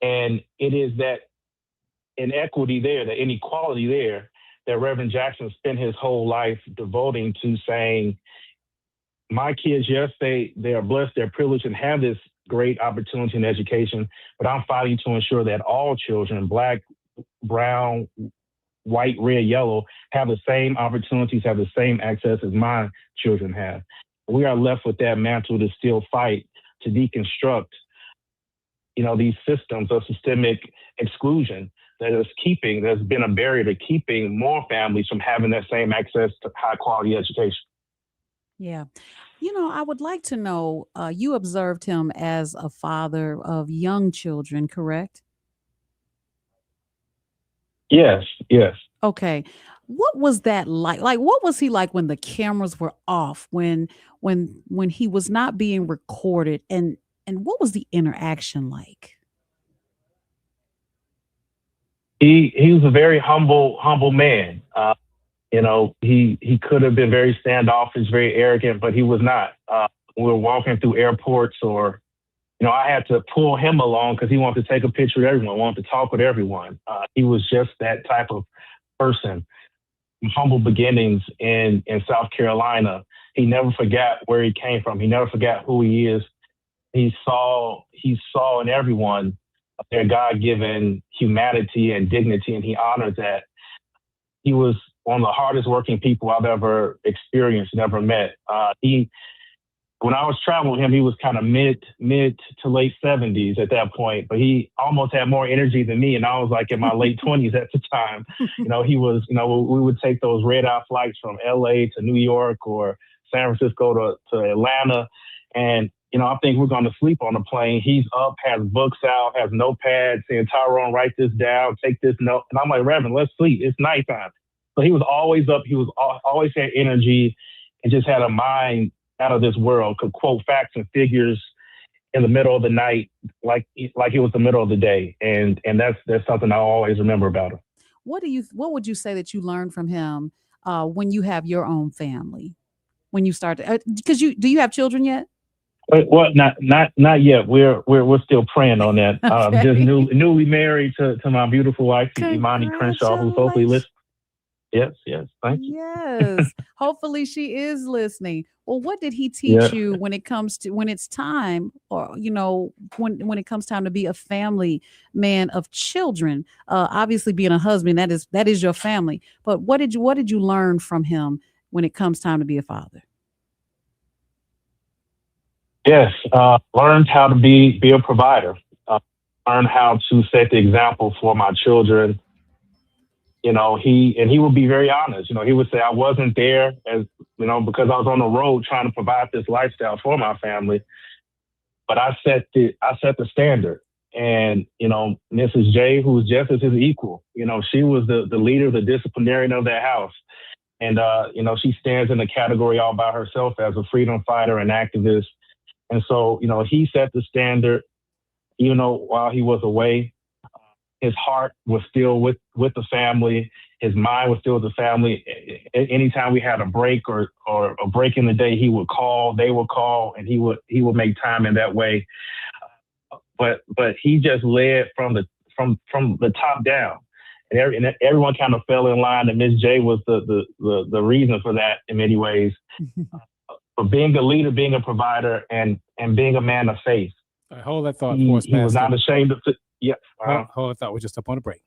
And it is that inequity there, the inequality there, that Reverend Jackson spent his whole life devoting to saying, my kids, yes, they are blessed, they're privileged and have this great opportunity in education, but I'm fighting to ensure that all children, Black, brown, white, red, yellow, have the same opportunities, have the same access as my children have. We are left with that mantle to still fight, to deconstruct, these systems of systemic exclusion that's been a barrier to keeping more families from having that same access to high quality education. Yeah. I would like to know, you observed him as a father of young children, correct? Yes. Okay. What was that like? Like, what was he like when the cameras were off, when he was not being recorded, and what was the interaction like? He was a very humble man. He could have been very standoffish, very arrogant, but he was not. We were walking through airports, or I had to pull him along because he wanted to take a picture with everyone, wanted to talk with everyone. He was just that type of person. Humble beginnings in South Carolina. He never forgot where he came from. He never forgot who he is. He saw in everyone their God-given humanity and dignity, and he honored that. He was one of the hardest working people I've ever experienced, never met. When I was traveling with him, he was kind of mid to late 70s at that point, but he almost had more energy than me, and I was like in my late 20s at the time. He was, we would take those red-eye flights from LA to New York or San Francisco to Atlanta, and I think we're going to sleep on the plane. He's up, has books out, has notepads, saying, Tyrone, write this down, take this note. And I'm like, Reverend, let's sleep. It's nighttime. So he was always up. He was always had energy and just had a mind out of this world, could quote facts and figures in the middle of the night, like it was the middle of the day. And that's something I always remember about him. What would you say that you learned from him when you have your own family? When you start, because do you have children yet? Well, not yet. We're still praying on that. Okay. Just newly married to my beautiful wife, Imani Crenshaw, who's hopefully listening. Yes. Thank you. Yes. Hopefully she is listening. Well, what did he teach you when it's time, or when it comes time to be a family man of children? Obviously, being a husband, that is your family. But what did you learn from him when it comes time to be a father? Yes, learned how to be a provider. Learned how to set the example for my children. He would be very honest. He would say I wasn't there because I was on the road trying to provide this lifestyle for my family. but I set the standard. And, Mrs. J, who was just as his equal, she was the leader, the disciplinarian of that house. And, she stands in the category all by herself as a freedom fighter and activist. And so, he set the standard, even though while he was away, his heart was still with the family. His mind was still with the family. Anytime we had a break or a break in the day, he would call, they would call, and he would make time in that way. But he just led from the top down, and everyone kind of fell in line. And Ms. J was the reason for that in many ways. For being a leader, being a provider, and being a man of faith. All right, hold that thought for us, He was Pastor. not ashamed of. Yeah. Hold that thought. We're just up on a break,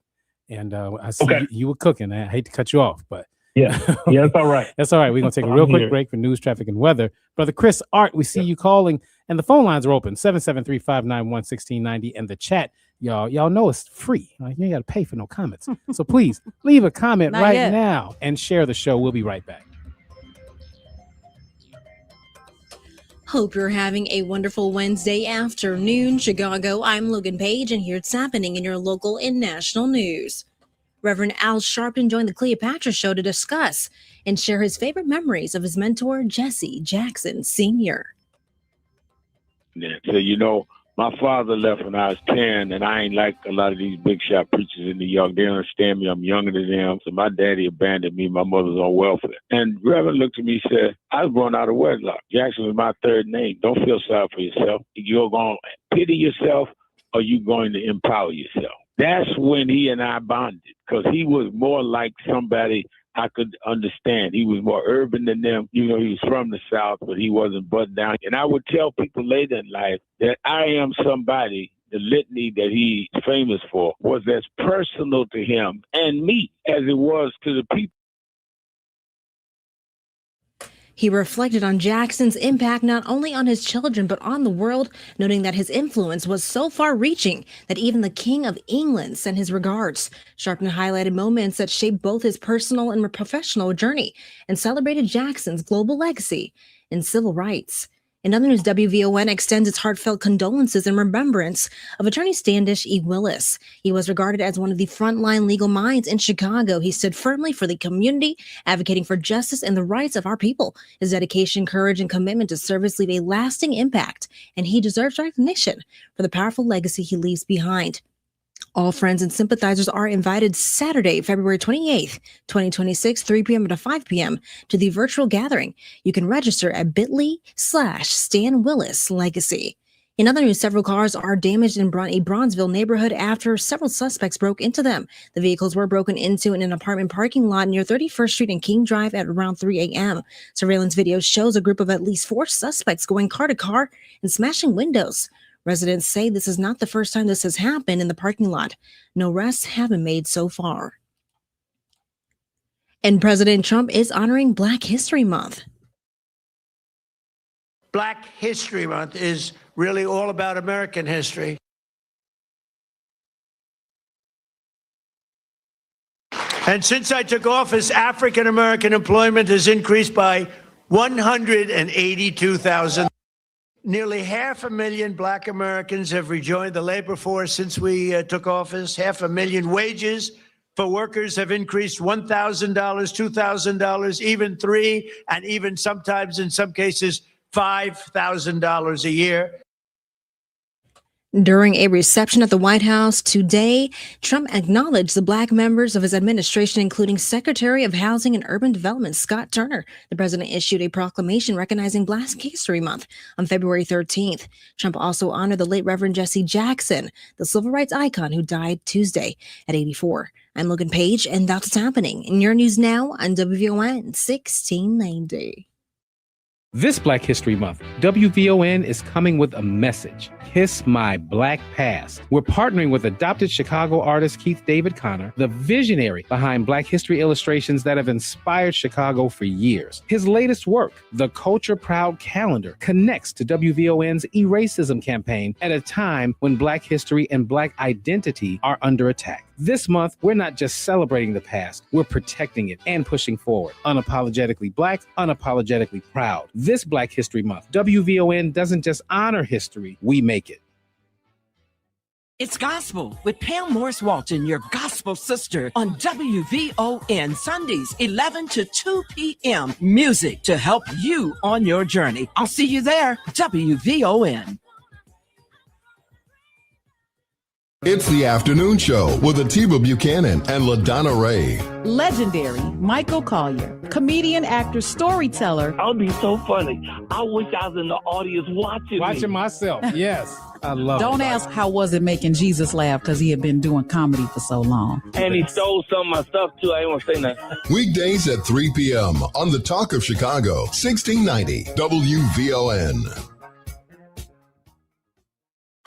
and I see you were cooking. I hate to cut you off, but yeah, that's all right. That's all right. We're gonna take a real quick break for news, traffic, and weather. Brother Chris Art, we see you calling, and the phone lines are open 773-591-1690, and the chat. Y'all know it's free. You ain't got to pay for no comments. So please leave a comment Not right yet. now and share the show. We'll be right back. Hope you're having a wonderful Wednesday afternoon, Chicago. I'm Logan Page, and here's what's happening in your local and national news. Reverend Al Sharpton joined the Cleopatra Show to discuss and share his favorite memories of his mentor, Jesse Jackson Sr. Yeah. So, my father left when I was 10, and I ain't like a lot of these big shot preachers in New York. They don't understand me. I'm younger than them. So my daddy abandoned me. My mother's on welfare. And Reverend looked at me and said, I was born out of wedlock. Jackson was my third name. Don't feel sorry for yourself. You're going to pity yourself, or you're going to empower yourself. That's when he and I bonded, because he was more like somebody I could understand. He was more urban than them. He was from the South, but he wasn't buttoned down. And I would tell people later in life that I am somebody, the litany that he's famous for was as personal to him and me as it was to the people. He reflected on Jackson's impact not only on his children but on the world, noting that his influence was so far-reaching that even the King of England sent his regards. Sharpton highlighted moments that shaped both his personal and professional journey and celebrated Jackson's global legacy in civil rights. In other news, WVON extends its heartfelt condolences and remembrance of attorney Standish E. Willis. He was regarded as one of the frontline legal minds in Chicago. He stood firmly for the community, advocating for justice and the rights of our people. His dedication, courage, and commitment to service leave a lasting impact, and he deserves recognition for the powerful legacy he leaves behind. All friends and sympathizers are invited Saturday, February 28th, 2026, 3 p.m. to 5 p.m. to the virtual gathering. You can register at bit.ly/Stan Willis Legacy. In other news, several cars are damaged in a Bronzeville neighborhood after several suspects broke into them. The vehicles were broken into in an apartment parking lot near 31st Street and King Drive at around 3 a.m. Surveillance video shows a group of at least 4 suspects going car to car and smashing windows. Residents say this is not the first time this has happened in the parking lot. No arrests have been made so far. And President Trump is honoring Black History Month. Black History Month is really all about American history. And since I took office, African American employment has increased by 182,000. Nearly 500,000 Black Americans have rejoined the labor force since we took office. 500,000 wages for workers have increased $1,000, $2,000, even $3,000, and even sometimes, in some cases, $5,000 a year. During a reception at the White House today, Trump acknowledged the Black members of his administration, including Secretary of Housing and Urban Development Scott Turner. The president issued a proclamation recognizing Black History Month on February 13th. Trump also honored the late Reverend Jesse Jackson, the civil rights icon who died Tuesday at 84. I'm Logan Page, and that's what's happening in your news now on WVON 1690. This Black History Month, WVON is coming with a message. Kiss My Black Past. We're partnering with adopted Chicago artist Keith David Connor, the visionary behind Black history illustrations that have inspired Chicago for years. His latest work, The Culture Proud Calendar, connects to WVON's Eracism campaign at a time when Black history and Black identity are under attack. This month, we're not just celebrating the past, we're protecting it and pushing forward. Unapologetically Black, unapologetically proud. This Black History Month, WVON doesn't just honor history, we make it. It's Gospel with Pam Morris Walton, your gospel sister, on WVON Sundays, 11 to 2 p.m. Music to help you on your journey. I'll see you there, WVON. It's the afternoon show with Atiba Buchanan and LaDonna Ray. Legendary Michael Collier, comedian, actor, storyteller. I would be so funny. I wish I was in the audience watching myself. Yes, I love Don't it. ask how was it making Jesus laugh, because he had been doing comedy for so long. And he stole some of my stuff too. I ain't want to say nothing. Weekdays at 3 p.m. on the Talk of Chicago, 1690 WVON.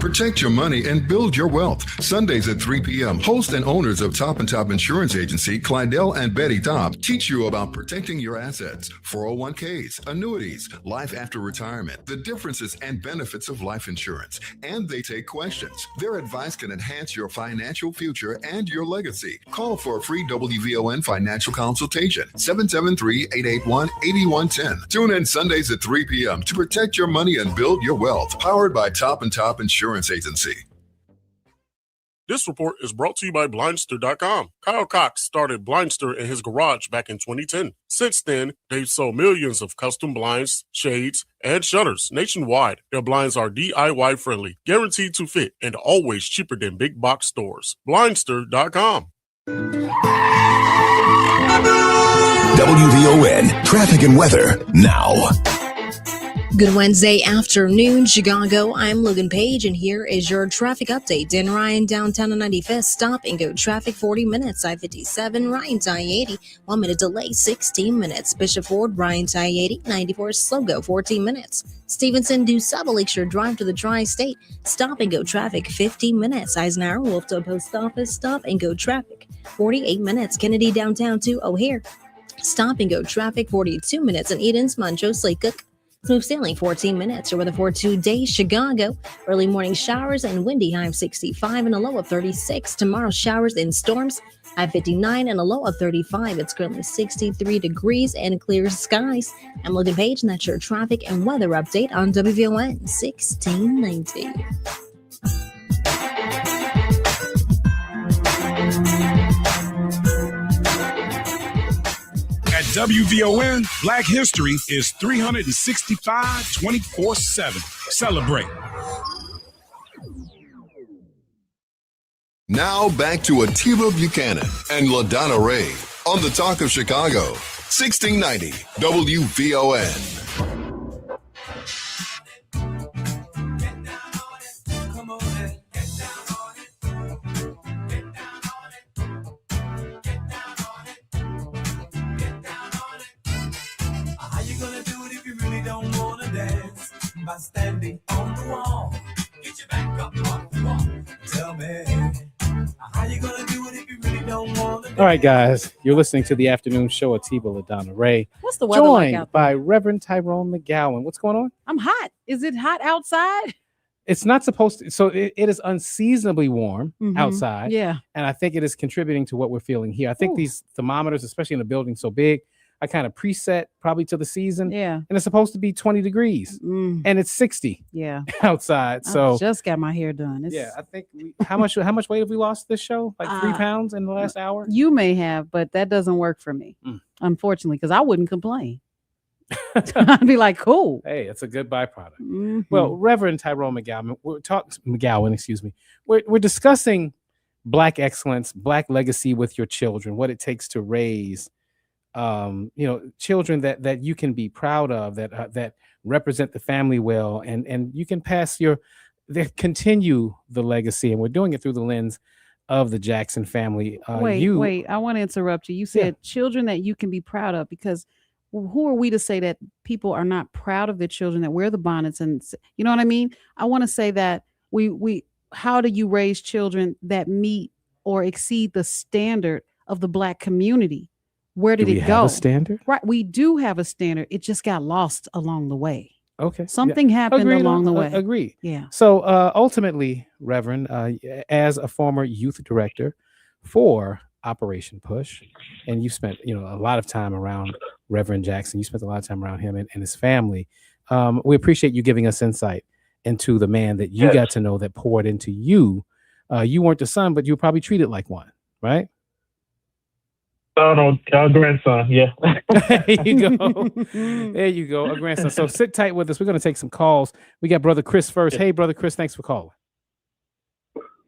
Protect your money and build your wealth. Sundays at 3 p.m. Host and owners of Top and Top Insurance Agency, Clydell and Betty Top, teach you about protecting your assets, 401ks, annuities, life after retirement, the differences and benefits of life insurance. And they take questions. Their advice can enhance your financial future and your legacy. Call for a free WVON financial consultation, 773-881-8110. Tune in Sundays at 3 p.m. to protect your money and build your wealth. Powered by Top and Top Insurance Agency. This report is brought to you by Blindster.com. Kyle Cox started Blindster in his garage back in 2010. Since then, they've sold millions of custom blinds, shades, and shutters nationwide. Their blinds are DIY friendly, guaranteed to fit, and always cheaper than big box stores. Blindster.com. WVON traffic and weather now. Good Wednesday afternoon, Chicago. I'm Logan Page, and here is your traffic update. Dan Ryan, downtown on 95th, stop and go traffic 40 minutes. I-57, Ryan to I-80, 1 minute delay, 16 minutes. Bishop Ford, Ryan to I-80, 94, slow go, 14 minutes. Stevenson, DuSable, Lakeshore Drive to the Tri-State, stop and go traffic 15 minutes. Eisenhower, Wolfton Post Office, stop and go traffic 48 minutes. Kennedy, downtown to O'Hare, stop and go traffic 42 minutes. And Edens, Montrose, Lake Cook, smooth sailing 14 minutes. Your weather for today, Chicago. Early morning showers and windy, high of 65 and a low of 36. Tomorrow, showers and storms, high of 59 and a low of 35. It's currently 63 degrees and clear skies. I'm Logan Page, and that's your traffic and weather update on WVON 1690. At WVON, Black History is 365, 24/7. Celebrate. Now back to Atiba Buchanan and LaDonna Ray on the Talk of Chicago, 1690 WVON. By standing on the wall, get your back up off the wall. Tell me, how you gonna do it if you really don't want to? All right, guys, you're listening to the afternoon show. Atiba, LaDonna Ray. What's the weather like joined out there? by Reverend Tyrone McGowan. What's going on? I'm hot. Is it hot outside? It's not supposed to. So it is unseasonably warm outside. Yeah. And I think it is contributing to what we're feeling here. I think these thermometers, especially in a building so big, I kind of preset probably to the season. Yeah. And it's supposed to be 20 degrees and it's 60 outside. So I just got my hair done. yeah, I think how much weight have we lost this show? Like 3 pounds in the last hour? You may have, but that doesn't work for me, unfortunately, because I wouldn't complain. I'd be like, cool. Hey, it's a good byproduct. Well, Reverend Tyrone McGowan, we're discussing Black excellence, Black legacy with your children, what it takes to raise children that you can be proud of, that represent the family well, and you can continue the legacy. And we're doing it through the lens of the Jackson family. Wait, I want to interrupt you. You said children that you can be proud of, because who are we to say that people are not proud of their children that wear the bonnets? And you know what I mean? I want to say that how do you raise children that meet or exceed the standard of the Black community? Where did it go? Have a standard? Right. We do have a standard. It just got lost along the way. Okay. Something happened along the way. Agree. Yeah. So ultimately, Reverend, as a former youth director for Operation Push, and you spent a lot of time around Reverend Jackson. You spent a lot of time around him and his family. We appreciate you giving us insight into the man that you got to know that poured into you. You weren't the son, but you were probably treated like one, right? No, grandson. Yeah. There you go. There you go. A grandson. So sit tight with us. We're going to take some calls. We got Brother Chris first. Hey, Brother Chris, thanks for calling.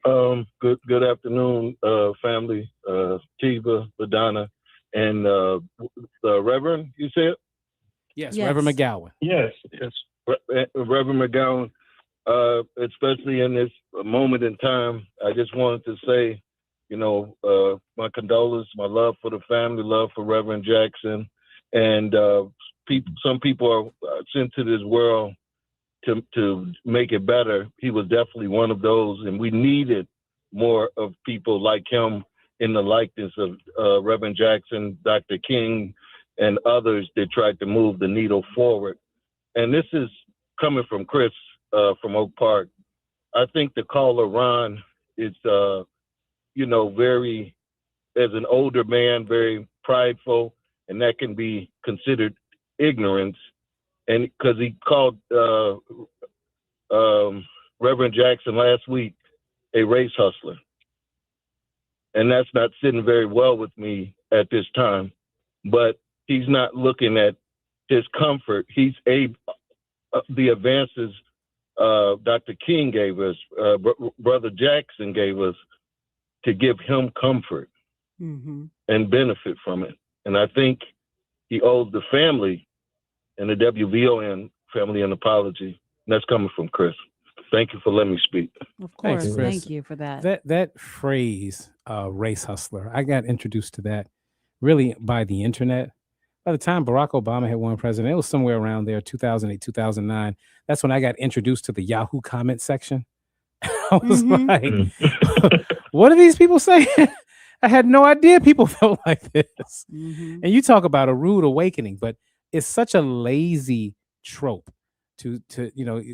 Good afternoon, family. Tiva, Ladonna, and Reverend, you said? Yes, Reverend McGowan. Yes. Reverend McGowan, especially in this moment in time, I just wanted to say, my condolences, my love for the family, love for Reverend Jackson. And some people are sent to this world to make it better. He was definitely one of those, and we needed more of people like him in the likeness of Reverend Jackson, Dr. King, and others that tried to move the needle forward. And this is coming from Chris from Oak Park. I think the caller, Ron, is, very, as an older man, very prideful, and that can be considered ignorance. And because he called Reverend Jackson last week a race hustler. And that's not sitting very well with me at this time. But he's not looking at his comfort. He's the advances Dr. King gave us, Brother Jackson gave us, to give him comfort and benefit from it. And I think he owes the family and the WVON family an apology. And that's coming from Chris. Thank you for letting me speak. Of course. Thanks, Chris. Thank you for that. That phrase, race hustler, I got introduced to that really by the internet. By the time Barack Obama had won president, it was somewhere around there, 2008, 2009. That's when I got introduced to the Yahoo comment section. I was like, what are these people saying? I had no idea people felt like this. And you talk about a rude awakening, but it's such a lazy trope to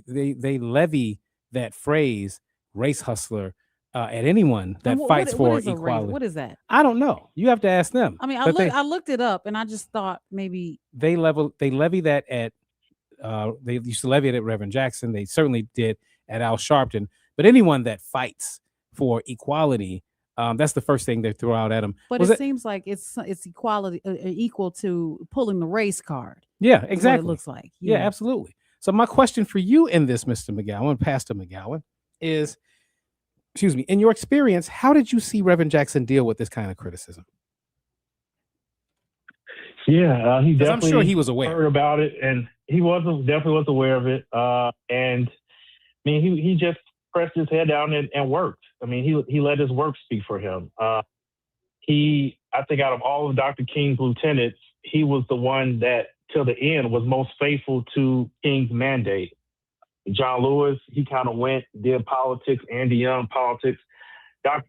they levy that phrase race hustler at anyone that fights for equality. What is that? I don't know. You have to ask them. I mean, I looked it up and I just thought maybe they levy that at they used to levy it at Reverend Jackson. They certainly did at Al Sharpton. But anyone that fights for equality, that's the first thing they throw out at him. But it seems like it's equality equal to pulling the race card. Yeah, exactly. What it looks like. Yeah, absolutely. So my question for you in this, Mr. McGowan, Pastor McGowan, is, in your experience, how did you see Reverend Jackson deal with this kind of criticism? Yeah, he definitely. I'm sure he was aware. Heard about it, and he definitely was aware of it. And I mean, he just pressed his head down and worked. I mean, he let his work speak for him. I think out of all of Dr. King's lieutenants, he was the one that, till the end, was most faithful to King's mandate. John Lewis, he kind of did politics, Andy Young politics.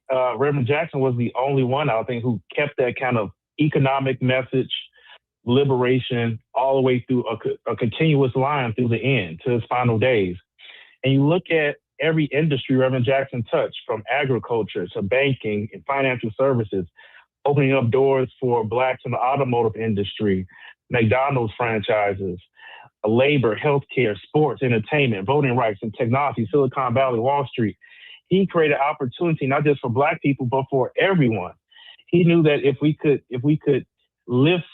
Reverend Jackson was the only one, I think, who kept that kind of economic message, liberation, all the way through a continuous line through the end, to his final days. And you look at every industry Reverend Jackson touched, from agriculture to banking and financial services, opening up doors for Blacks in the automotive industry, McDonald's franchises, labor, healthcare, sports, entertainment, voting rights, and technology, Silicon Valley, Wall Street. He created opportunity not just for Black people, but for everyone. He knew that if we could lift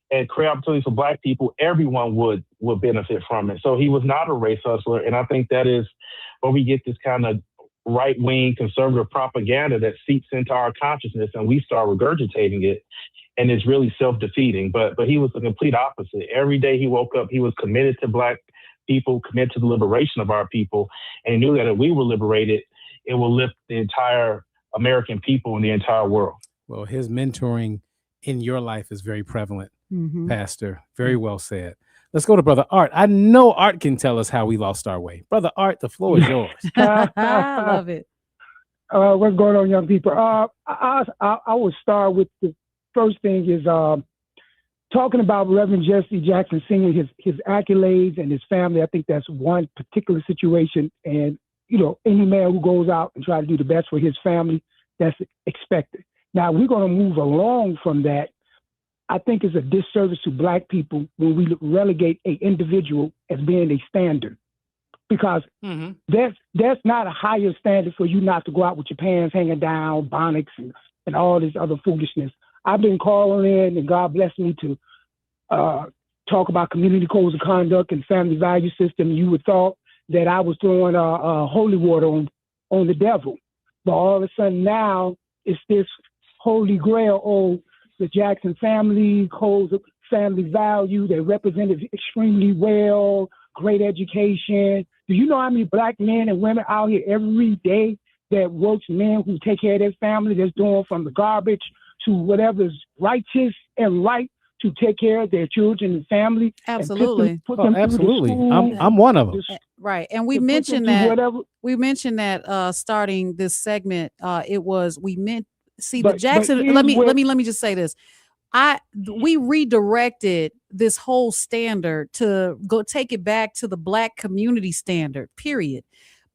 and create opportunities for Black people, everyone would benefit from it. So he was not a race hustler, and I think that is where we get this kind of right-wing conservative propaganda that seeps into our consciousness, and we start regurgitating it, and it's really self-defeating. But he was the complete opposite. Every day he woke up, he was committed to Black people, committed to the liberation of our people, and he knew that if we were liberated, it will lift the entire American people and the entire world. Well, his mentoring in your life is very prevalent, Pastor. Very well said. Let's go to Brother Art. I know Art can tell us how we lost our way. Brother Art, the floor is yours. I love it. What's going on, young people? I would start with the first thing is talking about Reverend Jesse Jackson Sr., his accolades and his family. I think that's one particular situation. And, any man who goes out and tries to do the best for his family, that's expected. Now we're going to move along from that. I think it's a disservice to Black people when we relegate an individual as being a standard, because there's not a higher standard for you not to go out with your pants hanging down, bonnets, and all this other foolishness. I've been calling in, and God bless me to talk about community codes of conduct and family value system. You would thought that I was throwing holy water on the devil, but all of a sudden now it's this holy grail. The Jackson family codes of family value. They represented extremely well, great education. Do you know how many Black men and women out here every day that works, men who take care of their family, that's doing from the garbage to whatever's righteous and right to take care of their children and family? Absolutely. And put them through the Absolutely. school. I'm one of them. Right. And we To put them mentioned through that whatever. we mentioned that starting this segment, it was we meant see the But Jackson. here's Let where- me just say this. We redirected this whole standard to go take it back to the Black community standard, period.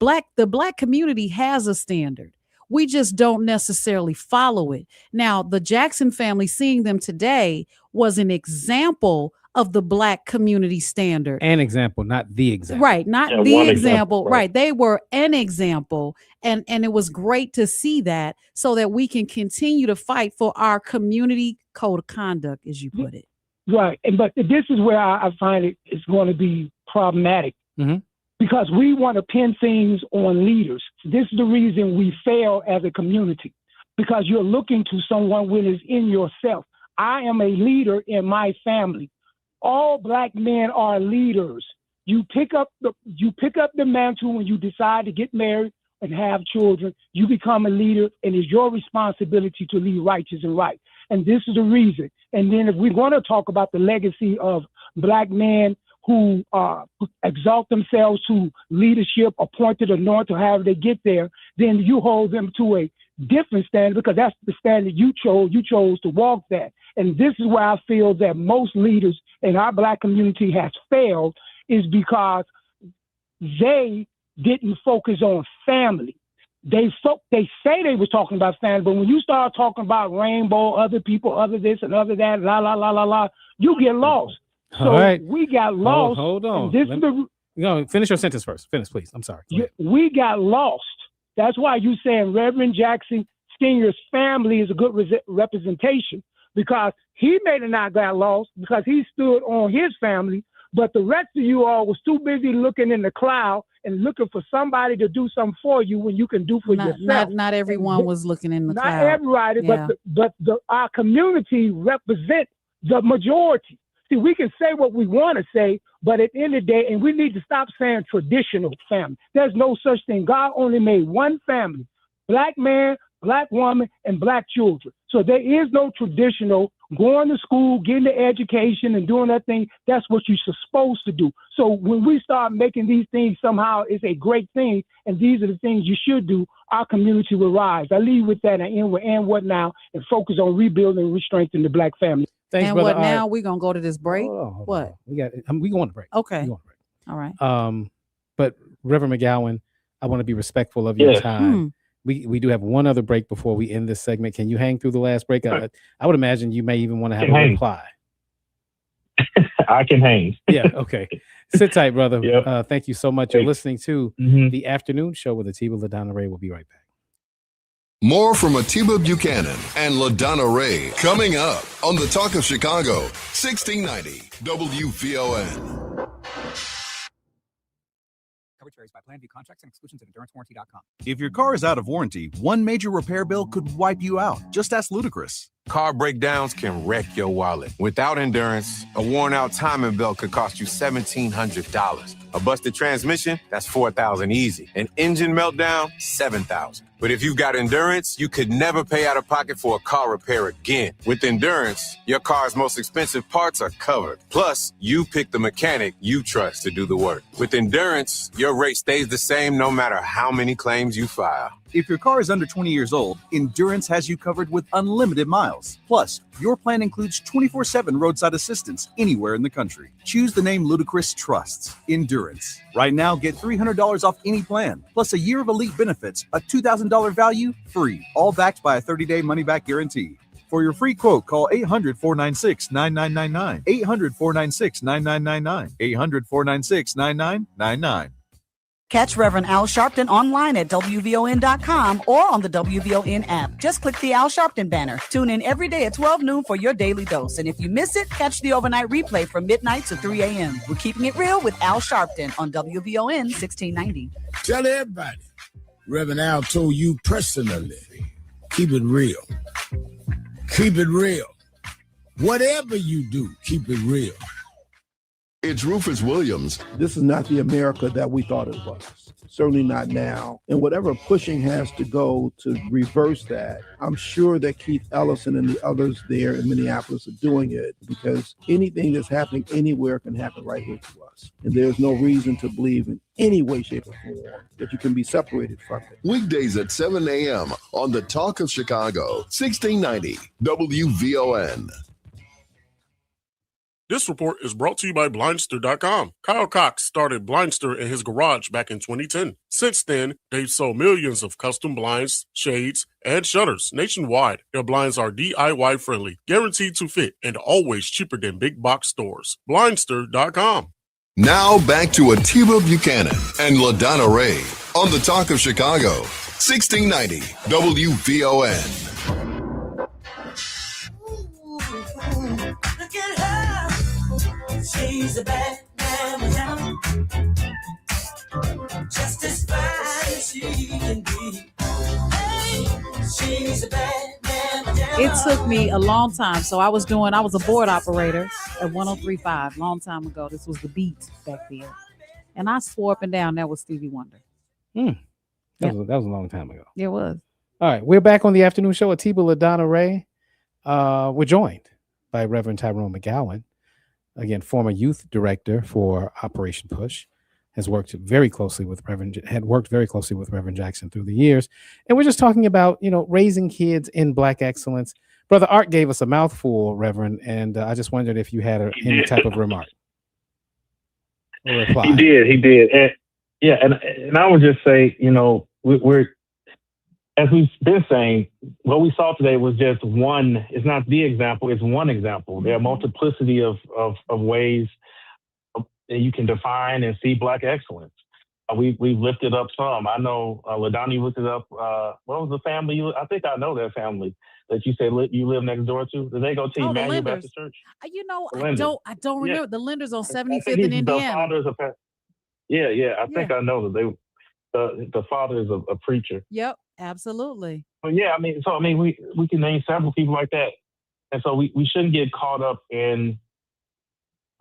The Black community has a standard. We just don't necessarily follow it. Now, the Jackson family, seeing them today was an example of the Black community standard. An example, not the example. Right, not Yeah, the one example. example, Right. right. They were an example. And it was great to see that so that we can continue to fight for our community code of conduct, as you put it. Right. But this is where I find it's going to be problematic, because we want to pin things on leaders. This is the reason we fail as a community, because you're looking to someone when it's in yourself. I am a leader in my family. All Black men are leaders. You pick up the mantle when you decide to get married and have children. You become a leader, and it's your responsibility to lead righteous and right. And this is the reason. And then if we want to talk about the legacy of Black men who exalt themselves to leadership, appointed, anointed, however they get there, then you hold them to a different standard, because that's the standard you chose. You chose to walk that. And this is where I feel that most leaders in our Black community has failed, is because they didn't focus on family. They say they was talking about family, but when you start talking about rainbow, other people, other this and other that, la la la la la, you get lost. So All right. we got lost. Hold on. Finish your sentence first. Finish, please. I'm sorry. We got lost. That's why you saying Reverend Jackson Senior's family is a good representation, because he may have not got lost because he stood on his family, but the rest of you all was too busy looking in the cloud and looking for somebody to do something for you when you can do for yourself. Not everyone was looking in the Not cloud. everybody, Yeah. but our community represents the majority. See, we can say what we want to say, but at the end of the day, and we need to stop saying traditional family. There's no such thing. God only made one family: Black man, Black woman, and Black children. So there is no traditional going to school, getting the education, and doing that thing. That's what you're supposed to do. So when we start making these things somehow is a great thing, and these are the things you should do, our community will rise. I leave with that and end with "and what now?" and focus on rebuilding and re-strengthening the Black family. Thanks, And brother. what now? All right. We're gonna go to this break. What? We go on a break. Okay. We go on a break. All right. But Reverend McGowan, I want to be respectful of your Yes. time. We do have one other break before we end this segment. Can you hang through the last break? I would imagine you may even want to have Can a hang. reply. I can hang. Yeah, okay. Sit tight, brother. Yep. Thank you so much. You're Thanks. listening to the afternoon show with Atiba LaDonna Ray. We'll be right back. More from Atiba Buchanan and LaDonna Ray coming up on the Talk of Chicago, 1690 WVON. Coverage varies by plan. View contracts and exclusions at endurancewarranty.com. If your car is out of warranty, one major repair bill could wipe you out. Just ask Ludacris. Car breakdowns can wreck your wallet. Without Endurance, a worn-out timing belt could cost you $1,700. A busted transmission, that's $4,000 easy. An engine meltdown, $7,000. But if you've got Endurance, you could never pay out of pocket for a car repair again. With Endurance, your car's most expensive parts are covered. Plus, you pick the mechanic you trust to do the work. With Endurance, your rate stays the same no matter how many claims you file. If your car is under 20 years old, Endurance has you covered with unlimited miles. Plus, your plan includes 24/7 roadside assistance anywhere in the country. Choose the name Ludacris trusts, Endurance. Right now, get $300 off any plan, plus a year of elite benefits, a $2,000 $1,000 value free, all backed by a 30-day money-back guarantee. For your free quote, call 800-496-9999. 800-496-9999. 800-496-9999. Catch Reverend Al Sharpton online at WVON.com or on the WVON app. Just click the Al Sharpton banner. Tune in every day at 12 noon for your daily dose. And if you miss it, catch the overnight replay from midnight to 3 a.m. We're keeping it real with Al Sharpton on WVON 1690. Tell everybody, Reverend Al told you personally, keep it real. Keep it real. Whatever you do, keep it real. It's Rufus Williams. This is not the America that we thought it was. Certainly not now. And whatever pushing has to go to reverse that, I'm sure that Keith Ellison and the others there in Minneapolis are doing it, because anything that's happening anywhere can happen right here to us. And there's no reason to believe in any way, shape, or form that you can be separated from it. Weekdays at 7 a.m. on the Talk of Chicago, 1690 WVON. This report is brought to you by Blindster.com. Kyle Cox started Blindster in his garage back in 2010. Since then, they've sold millions of custom blinds, shades, and shutters nationwide. Their blinds are DIY friendly, guaranteed to fit, and always cheaper than big box stores. Blindster.com. Now back to Atiba Buchanan and LaDonna Ray on the Talk of Chicago, 1690 WVON. Look at her. She's a bad man, just as fine as she can be. Hey, she's a bad man. It took me a long time. So I was a board operator at 103.5 long time ago. This was the beat back then. And I swore up and down that was Stevie Wonder. That was a long time ago. It was. All right. We're back on the afternoon show. Atiba LaDonna Ray. We're joined by Reverend Tyrone McGowan. Again, former youth director for Operation Push, had worked very closely with Reverend Jackson through the years. And we're just talking about, raising kids in Black excellence. Brother Art gave us a mouthful, Reverend, and I just wondered if you had any type of remark or reply. He did. And I would just say, we're as we've been saying, what we saw today was just one. It's not the example. It's one example. There are multiplicity of ways that you can define and see Black excellence. We've lifted up some. I know LaDonna, you lifted up. What was the family? I think I know that family that you said you live next door to. Did they go to Emmanuel Baptist Church? I don't remember. Yeah. The Lenders on 75th in Indiana. I think I know that the father is a preacher. Yep, absolutely. But we can name several people like that, and so we shouldn't get caught up in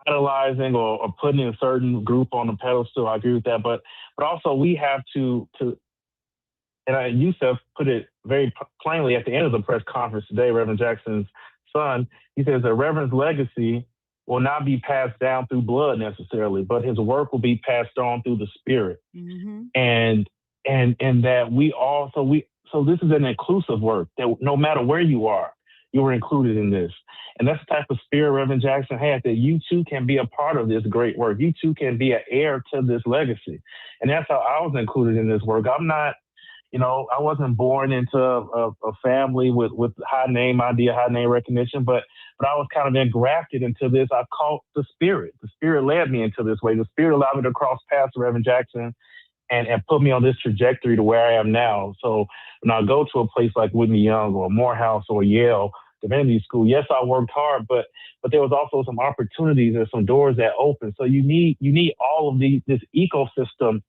idolizing or putting a certain group on a pedestal. I agree with that, but also we have to and Yusef put it very plainly at the end of the press conference today. Reverend Jackson's son, he says that Reverend's legacy will not be passed down through blood necessarily, but his work will be passed on through the Spirit. Mm-hmm. And that so this is an inclusive work, that no matter where you are included in this. And that's the type of spirit Reverend Jackson had, that you too can be a part of this great work. You too can be an heir to this legacy. And that's how I was included in this work. I'm not, I wasn't born into a family with high name idea, high name recognition, but I was kind of engrafted into this. I caught the Spirit. The Spirit led me into this way. The Spirit allowed me to cross paths with Reverend Jackson and put me on this trajectory to where I am now. So when I go to a place like Whitney Young or Morehouse or Yale Divinity School, yes, I worked hard, but there was also some opportunities and some doors that opened. So you need all of this ecosystem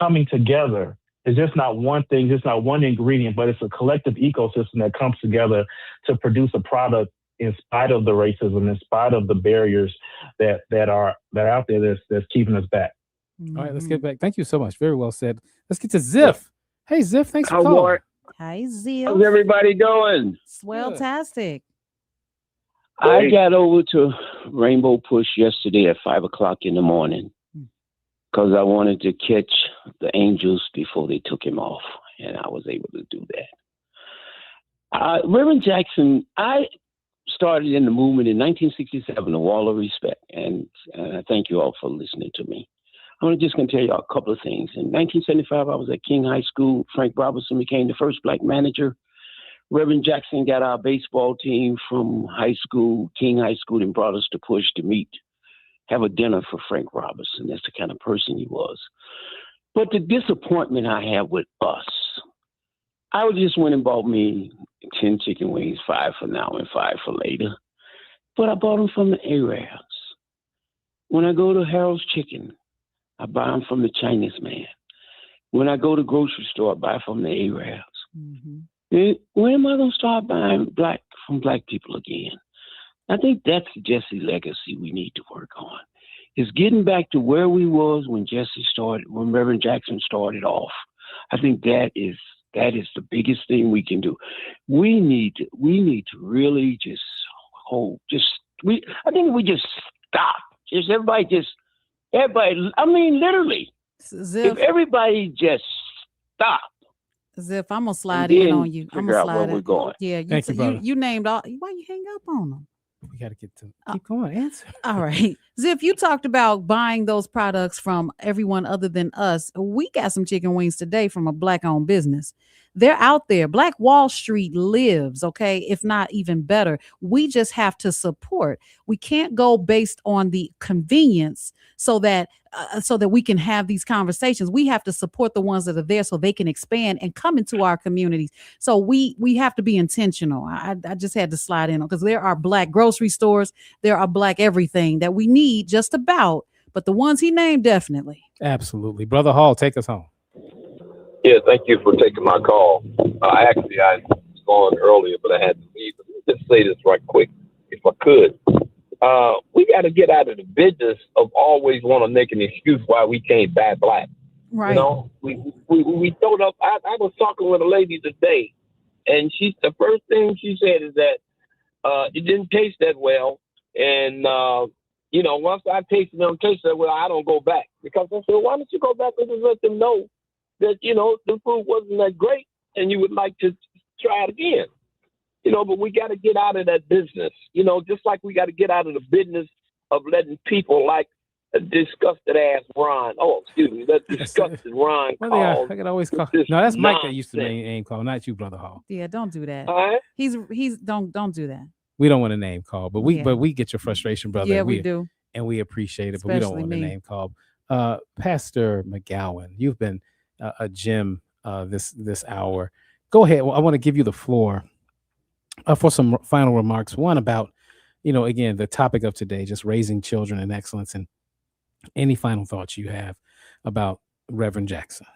coming together. It's just not one thing, just not one ingredient, but it's a collective ecosystem that comes together to produce a product in spite of the racism, in spite of the barriers that are out there that's keeping us back. Mm-hmm. All right, let's get back. Thank you so much. Very well said. Let's get to Ziff. Hey, Ziff, thanks for calling. Hi, Ziff. How's everybody doing? Swelltastic. I got over to Rainbow Push yesterday at 5:00 in the morning because I wanted to catch the Angels before they took him off, and I was able to do that. Reverend Jackson, I started in the movement in 1967, The Wall of Respect, and I thank you all for listening to me. I'm just going to tell you a couple of things. In 1975, I was at King High School. Frank Robertson became the first black manager. Reverend Jackson got our baseball team from high school, King High School, and brought us to Push to meet, have a dinner for Frank Robertson. That's the kind of person he was. But the disappointment I have with us, I just went and bought me 10 chicken wings, 5 for now and 5 for later. But I bought them from the Arabs. When I go to Harold's Chicken, I buy them from the Chinese man. When I go to grocery store, I buy from the Arabs. When am I going to start buying from black people again? I think that's the Jesse legacy we need to work on. Is getting back to where we was when Jesse started, when Reverend Jackson started off. I think that is the biggest thing we can do. We need to really just I think we just stop. Just everybody, I mean, literally, if everybody just stop. Ziff, I'm gonna slide in on you. I'm gonna slide where we're going. Yeah, Thank you, brother. you named all. Why you hang up on them? We got to get to keep going. Answer. All right, Ziff, you talked about buying those products from everyone other than us. We got some chicken wings today from a black-owned business. They're out there. Black Wall Street lives, okay, if not even better. We just have to support. We can't go based on the convenience so that we can have these conversations. We have to support the ones that are there so they can expand and come into our communities. So we have to be intentional. I just had to slide in because there are black grocery stores. There are black everything that we need just about. But the ones he named, definitely. Absolutely. Brother Hall, take us home. Yeah, thank you for taking my call. I was going earlier, but I had to leave. Let me just say this right quick, if I could. We got to get out of the business of always want to make an excuse why we can't buy black. Right. You know, we throw up. I was talking with a lady today, and the first thing she said is that it didn't taste that well, and once I tasted it, don't taste that well, I don't go back. Because I said, why don't you go back and just let them know that, the food wasn't that great and you would like to try it again. But we got to get out of that business, just like we got to get out of the business of letting people like a disgusted ass Ron. Oh, excuse me, that disgusted Ron call. I could always call. No, that's Mike that used to name call, not you, Brother Hall. Yeah, don't do that. All right. He's don't do that. We don't want a name call, but we get your frustration, brother. Yeah, we do. And we appreciate it, Especially but we don't want a name call. Pastor McGowan, you've been a gem this hour. Go ahead. Well, I want to give you the floor for some final remarks. One about, again, the topic of today, just raising children in excellence, and any final thoughts you have about Reverend Jackson.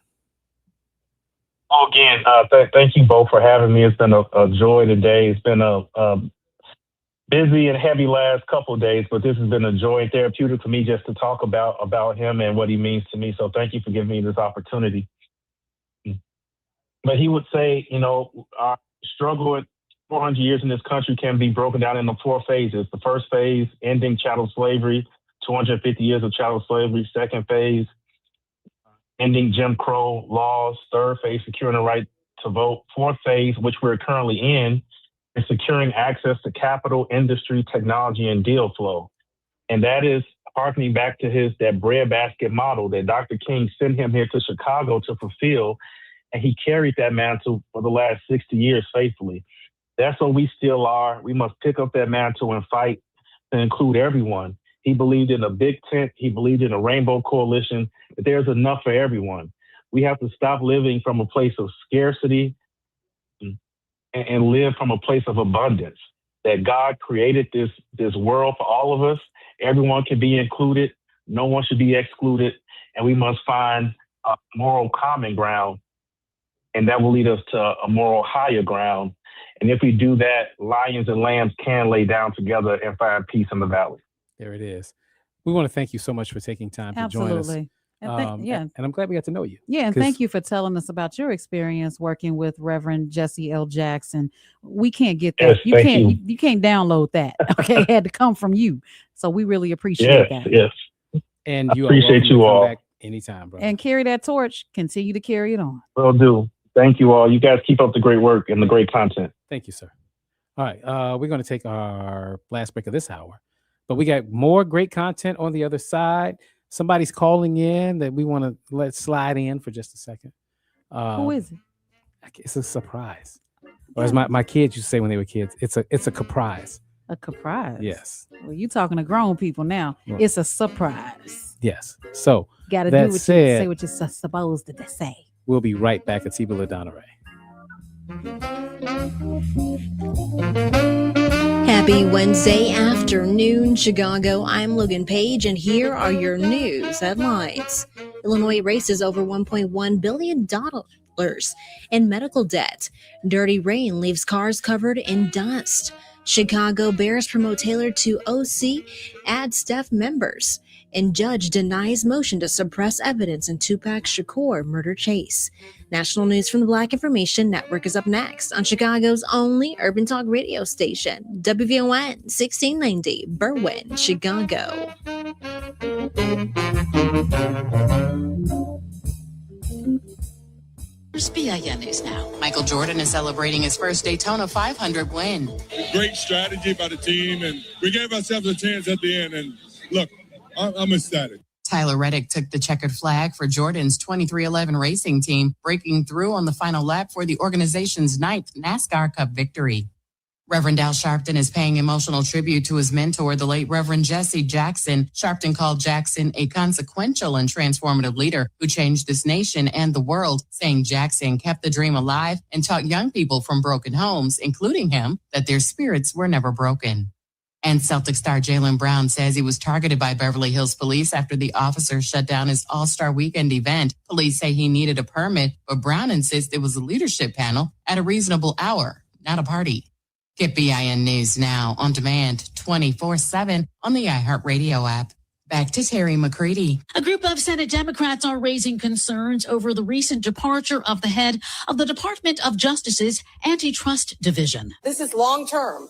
Well, again, thank you both for having me. It's been a joy today. It's been a busy and heavy last couple of days, but this has been a joy and therapeutic for me just to talk about him and what he means to me. So thank you for giving me this opportunity. But he would say, our struggle at 400 years in this country can be broken down into 4 phases. The first phase, ending chattel slavery, 250 years of chattel slavery. Second phase, ending Jim Crow laws. Third phase, securing the right to vote. Fourth phase, which we're currently in, is securing access to capital, industry, technology, and deal flow. And that is harkening back to that breadbasket model that Dr. King sent him here to Chicago to fulfill. And he carried that mantle for the last 60 years faithfully. That's what we still are. We must pick up that mantle and fight to include everyone. He believed in a big tent. He believed in a rainbow coalition, that there's enough for everyone. We have to stop living from a place of scarcity and live from a place of abundance, that God created this world for all of us. Everyone can be included. No one should be excluded. And we must find a moral common ground, and that will lead us to a moral higher ground. And if we do that, lions and lambs can lay down together and find peace in the valley. There it is. We want to thank you so much for taking time to join us. And I'm glad we got to know you. Yeah, and thank you for telling us about your experience working with Reverend Jesse L. Jackson. We can't get that. Yes, you can't download that. Okay, it had to come from you. So we really appreciate that. Yes. And you appreciate you all. Back anytime, bro. And carry that torch. Continue to carry it on. Will do. Thank you all. You guys keep up the great work and the great content. Thank you, sir. All right, we're going to take our last break of this hour, but we got more great content on the other side. somebody's calling in that we want to let slide in for just a second. Who is it? It's a surprise. Or as my kids used to say when they were kids, it's a surprise. A surprise. Yes. Well, you talking to grown people now. Yeah. It's a surprise. Yes. So Got to that do what said, you say, what you're supposed to say. we'll be right back at T-Bill Adonare. Happy Wednesday afternoon, Chicago. I'm Logan Page, and here are your news headlines. Illinois races over $1.1 billion in medical debt. Dirty rain leaves cars covered in dust. Chicago Bears promote Taylor to OC, add staff members. And judge denies motion to suppress evidence in Tupac Shakur murder chase. National news from the Black Information Network is up next on Chicago's only urban talk radio station, WVON 1690, Berwyn, Chicago. BIN News Now. Michael Jordan is celebrating his first Daytona 500 win. Great strategy by the team, and we gave ourselves a chance at the end. And look, I'm ecstatic. Tyler Reddick took the checkered flag for Jordan's 2311 racing team, breaking through on the final lap for the organization's 9th NASCAR Cup victory. Reverend Al Sharpton is paying emotional tribute to his mentor, the late Reverend Jesse Jackson. Sharpton called Jackson a consequential and transformative leader who changed this nation and the world, saying Jackson kept the dream alive and taught young people from broken homes, including him, that their spirits were never broken. And Celtic star Jaylen Brown says he was targeted by Beverly Hills police after the officers shut down his All-Star Weekend event. Police say he needed a permit, but Brown insists it was a leadership panel at a reasonable hour, not a party. Get BIN News Now on demand 24/7 on the iHeartRadio app. Back to Terry McCready. A group of Senate Democrats are raising concerns over the recent departure of the head of the Department of Justice's Antitrust Division. This is long term.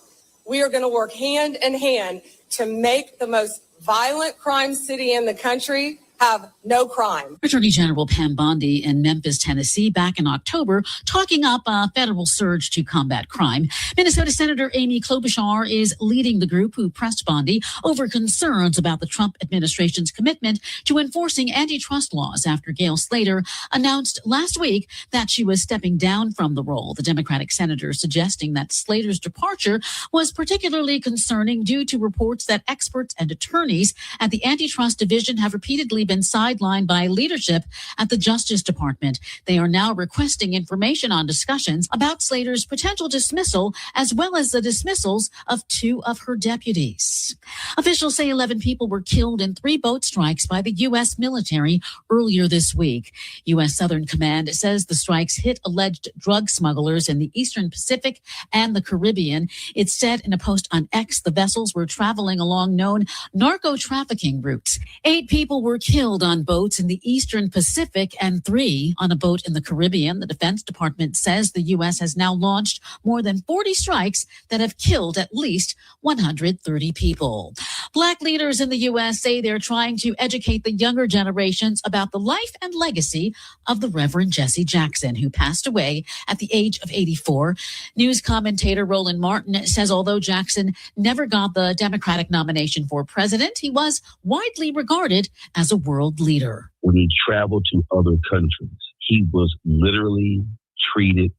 We are going to work hand in hand to make the most violent crime city in the country have no crime. Attorney General Pam Bondi in Memphis, Tennessee, back in October, talking up a federal surge to combat crime. Minnesota Senator Amy Klobuchar is leading the group who pressed Bondi over concerns about the Trump administration's commitment to enforcing antitrust laws after Gail Slater announced last week that she was stepping down from the role. The Democratic senator suggesting that Slater's departure was particularly concerning due to reports that experts and attorneys at the Antitrust Division have repeatedly been sidelined by leadership at the Justice Department. They are now requesting information on discussions about Slater's potential dismissal, as well as the dismissals of 2 of her deputies. Officials say 11 people were killed in 3 boat strikes by the U.S. military earlier this week. U.S. Southern Command says the strikes hit alleged drug smugglers in the Eastern Pacific and the Caribbean. It said in a post on X the vessels were traveling along known narco-trafficking routes. 8 people were killed on boats in the Eastern Pacific and 3 on a boat in the Caribbean. The Defense Department says the U.S. has now launched more than 40 strikes that have killed at least 130 people. Black leaders in the U.S. say they're trying to educate the younger generations about the life and legacy of the Reverend Jesse Jackson, who passed away at the age of 84. News commentator Roland Martin says although Jackson never got the Democratic nomination for president, he was widely regarded as a world leader. When he traveled to other countries, he was literally treated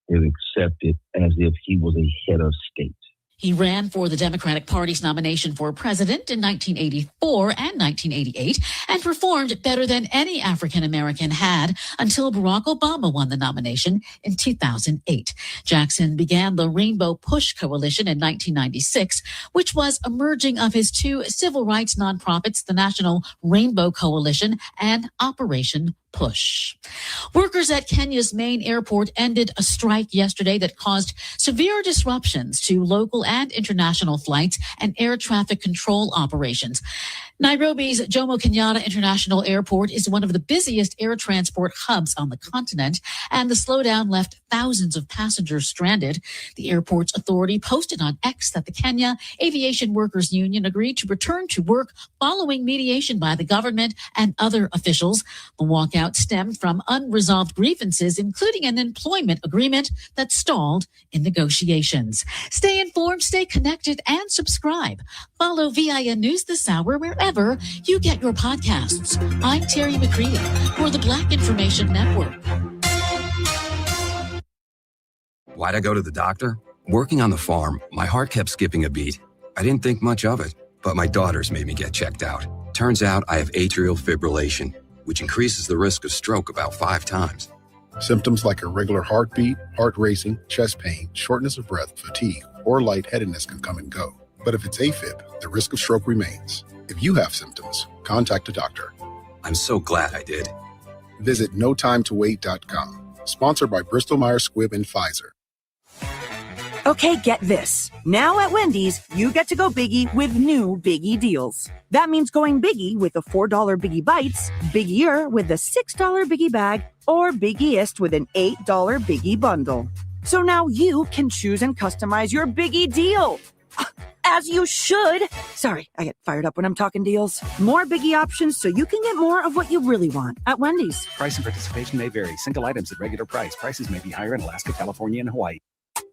and accepted as if he was a head of state. He ran for the Democratic Party's nomination for president in 1984 and 1988 and performed better than any African-American had until Barack Obama won the nomination in 2008. Jackson began the Rainbow Push Coalition in 1996, which was a merging of his 2 civil rights nonprofits, the National Rainbow Coalition and Operation Push. Workers at Kenya's main airport ended a strike yesterday that caused severe disruptions to local and international flights and air traffic control operations. Nairobi's Jomo Kenyatta International Airport is one of the busiest air transport hubs on the continent, and the slowdown left thousands of passengers stranded. The airport's authority posted on X that the Kenya Aviation Workers Union agreed to return to work following mediation by the government and other officials. The walkout fallout stemmed from unresolved grievances, including an employment agreement that stalled in negotiations. Stay informed, stay connected, and subscribe. Follow VIN News this hour wherever you get your podcasts. I'm Terry McCready for the Black Information Network. Why'd I go to the doctor? Working on the farm, my heart kept skipping a beat. I didn't think much of it, but my daughters made me get checked out. Turns out I have atrial fibrillation, which increases the risk of stroke about 5 times. Symptoms like irregular heartbeat, heart racing, chest pain, shortness of breath, fatigue, or lightheadedness can come and go. But if it's AFib, the risk of stroke remains. If you have symptoms, contact a doctor. I'm so glad I did. Visit notimetowait.com. Sponsored by Bristol Myers Squibb and Pfizer. Okay, get this. Now at Wendy's, you get to go biggie with new Biggie deals. That means going biggie with the $4 Biggie Bites, biggier with the $6 Biggie Bag, or biggiest with an $8 Biggie Bundle. So now you can choose and customize your Biggie deal. As you should. Sorry, I get fired up when I'm talking deals. More Biggie options so you can get more of what you really want at Wendy's. Price and participation may vary. Single items at regular price. Prices may be higher in Alaska, California, and Hawaii.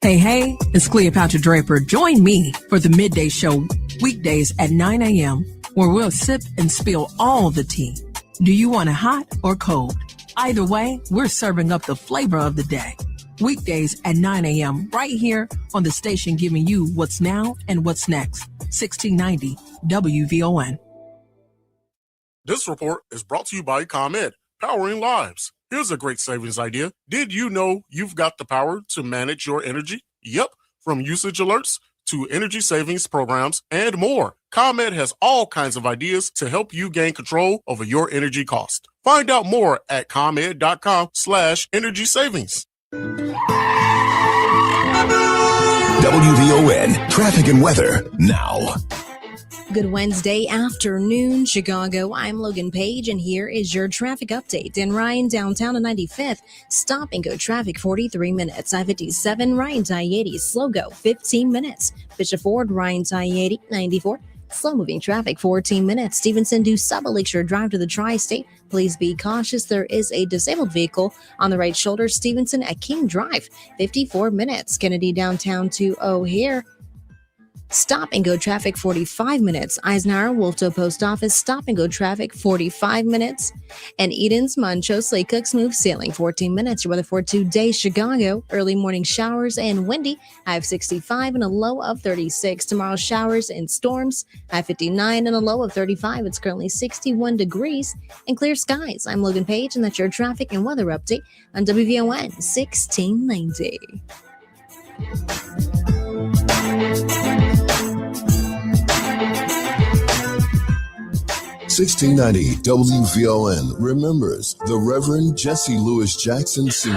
Hey, it's Cleopatra Draper. Join me for the Midday Show weekdays at 9 a.m. where we'll sip and spill all the tea. Do you want it hot or cold? Either way, we're serving up the flavor of the day. Weekdays at 9 a.m. right here on the station giving you what's now and what's next. 1690 WVON. This report is brought to you by ComEd, powering lives. Here's a great savings idea. Did you know you've got the power to manage your energy? Yep, from usage alerts to energy savings programs and more. ComEd has all kinds of ideas to help you gain control over your energy cost. Find out more at ComEd.com/energy savings. WVON traffic and weather now. Good Wednesday afternoon, Chicago. I'm Logan Page, and here is your traffic update. In Ryan, downtown and 95th, stop and go traffic 43 minutes. I-57, Ryan to I-80, slow go 15 minutes. Bishop Ford, Ryan to I-80, 94. Slow moving traffic 14 minutes. Stevenson DuSable Lakeshore Drive to the Tri-State. Please be cautious. There is a disabled vehicle on the right shoulder. Stevenson at King Drive, 54 minutes. Kennedy downtown to O'Hare. Stop and go traffic 45 minutes. Eisenhower, Wolftoe Post Office, stop and go traffic 45 minutes. And Eden's, Montrose, Lake Cook, smooth sailing 14 minutes. Your weather for today, Chicago, early morning showers and windy. High of 65 and a low of 36. Tomorrow, showers and storms. High 59 and a low of 35. It's currently 61 degrees and clear skies. I'm Logan Page, and that's your traffic and weather update on WVON 1690. 1690 WVON remembers the Reverend Jesse Louis Jackson Sr.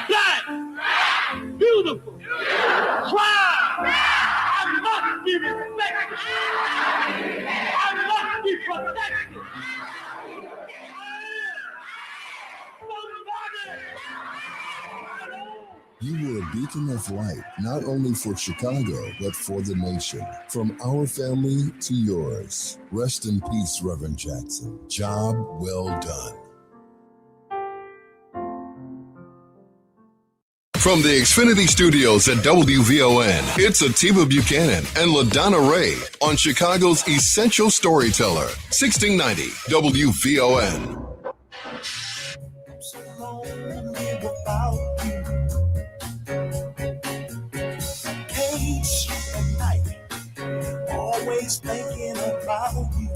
Black, beautiful, proud. I must be respected. I must be protected. You were a beacon of light, not only for Chicago, but for the nation. From our family to yours. Rest in peace, Reverend Jackson. Job well done. From the Xfinity Studios at WVON, it's Atiba Buchanan and LaDonna Ray on Chicago's Essential Storyteller, 1690 WVON. Always thinking about you.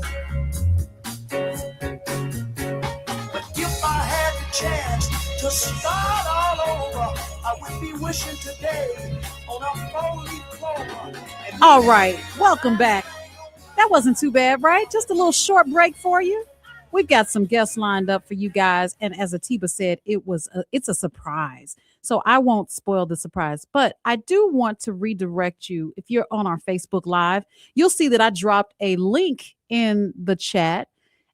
But if I had the chance to start all over, I would be wishing today on a four-leaf clover. All right, welcome back. That wasn't too bad, right? Just a little short break for you. We've got some guests lined up for you guys, and as Atiba said, it's a surprise. So I won't spoil the surprise, but I do want to redirect you. If you're on our Facebook Live, you'll see that I dropped a link in the chat,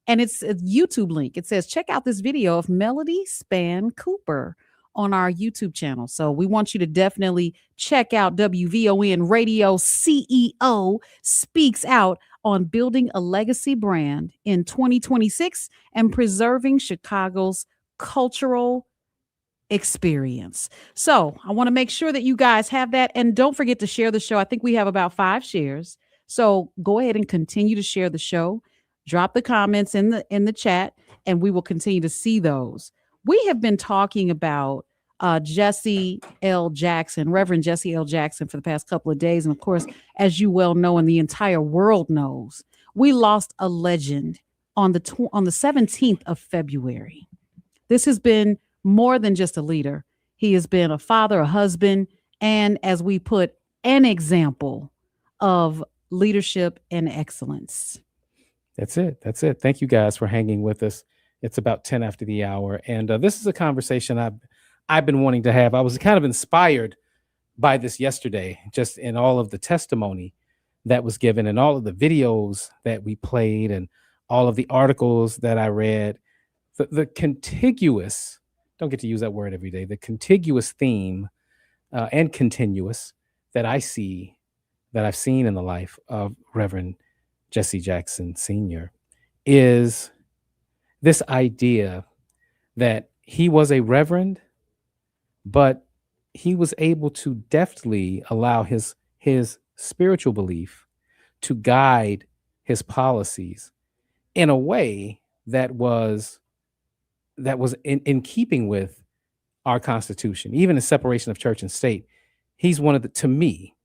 and it's a YouTube link. It says, check out this video of Melody Span Cooper on our YouTube channel. So we want you to definitely check out WVON Radio. CEO speaks out on building a legacy brand in 2026 and preserving Chicago's cultural experience. So I want to make sure that you guys have that. And don't forget to share the show. I think we have about 5 shares. So go ahead and continue to share the show. Drop the comments in the chat, and we will continue to see those. We have been talking about Jesse L. Jackson, Reverend Jesse L. Jackson, for the past couple of days. And of course, as you well know, and the entire world knows, we lost a legend on the 17th of February. This has been more than just a leader. He has been a father, a husband, and as we put, an example of leadership and excellence. That's it. That's it. Thank you guys for hanging with us. It's about 10 after the hour. And this is a conversation I've been wanting to have. I was kind of inspired by this yesterday, just in all of the testimony that was given and all of the videos that we played and all of the articles that I read. The contiguous, don't get to use that word every day, the contiguous theme and continuous that I've seen in the life of Reverend Jesse Jackson Sr. is this idea that he was a reverend, but he was able to deftly allow his spiritual belief to guide his policies in a way that was in keeping with our Constitution, even the separation of church and state. He's one of to me,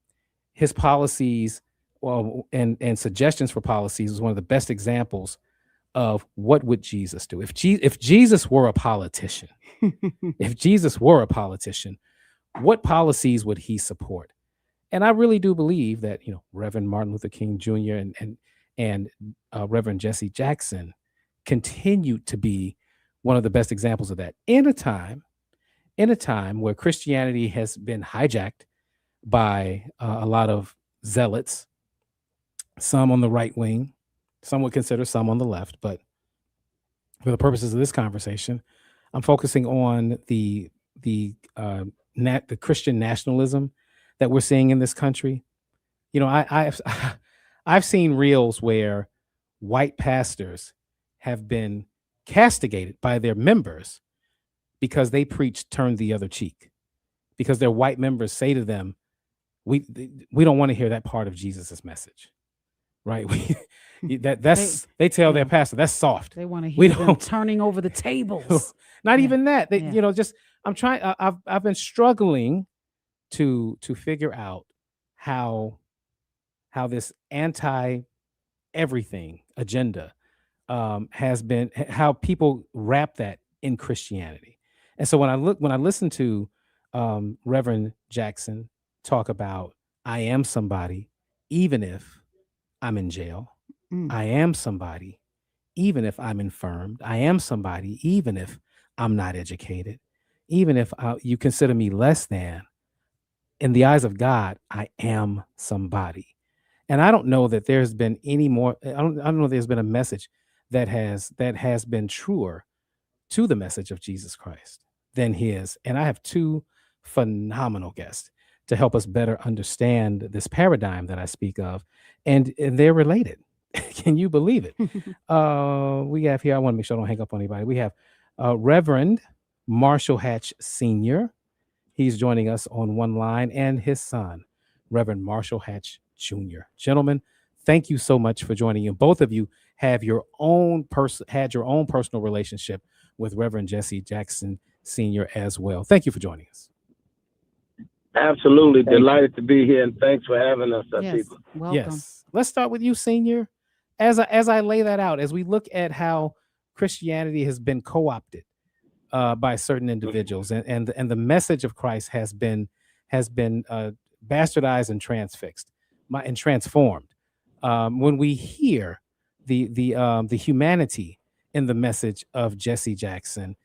his policies and suggestions for policies is one of the best examples of what would Jesus do. If Jesus were a politician, what policies would he support? And I really do believe that, Reverend Martin Luther King Jr. and Reverend Jesse Jackson continued to be one of the best examples of that in a time where Christianity has been hijacked by a lot of zealots, some on the right wing, some would consider some on the left. But for the purposes of this conversation, I'm focusing on the Christian nationalism that we're seeing in this country. I've seen reels where white pastors have been castigated by their members because they preach turn the other cheek, because their white members say to them, we don't want to hear that part of Jesus's message, right? They tell their pastor that's soft. They want to hear them turning over the tables. Not even that. I've been struggling to figure out how this anti everything agenda has been, how people wrap that in Christianity. And so when I listen to Reverend Jackson talk about, I am somebody, even if I'm in jail. I am somebody, even if I'm infirmed. I am somebody, even if I'm not educated. Even if you consider me less than, in the eyes of God, I am somebody. And I don't know that there's been any more. I don't know if there's been a message that has been truer to the message of Jesus Christ than his. And I have 2 phenomenal guests to help us better understand this paradigm that I speak of, and they're related. Can you believe it? We have here, I want to make sure I don't hang up on anybody. We have Reverend Marshall Hatch Sr. He's joining us on one line, and his son, Reverend Marshall Hatch Jr. Gentlemen, thank you so much for joining in. Both of you have had your own personal relationship with Reverend Jesse Jackson Sr. as well. Thank you for joining us. Absolutely. Delighted to be here, and thanks for having us, people. Welcome. Yes. Let's start with you, Senior. As I lay that out, as we look at how Christianity has been co-opted by certain individuals, and the message of Christ has been bastardized and transfixed and transformed. When we hear the humanity in the message of Jesse Jackson,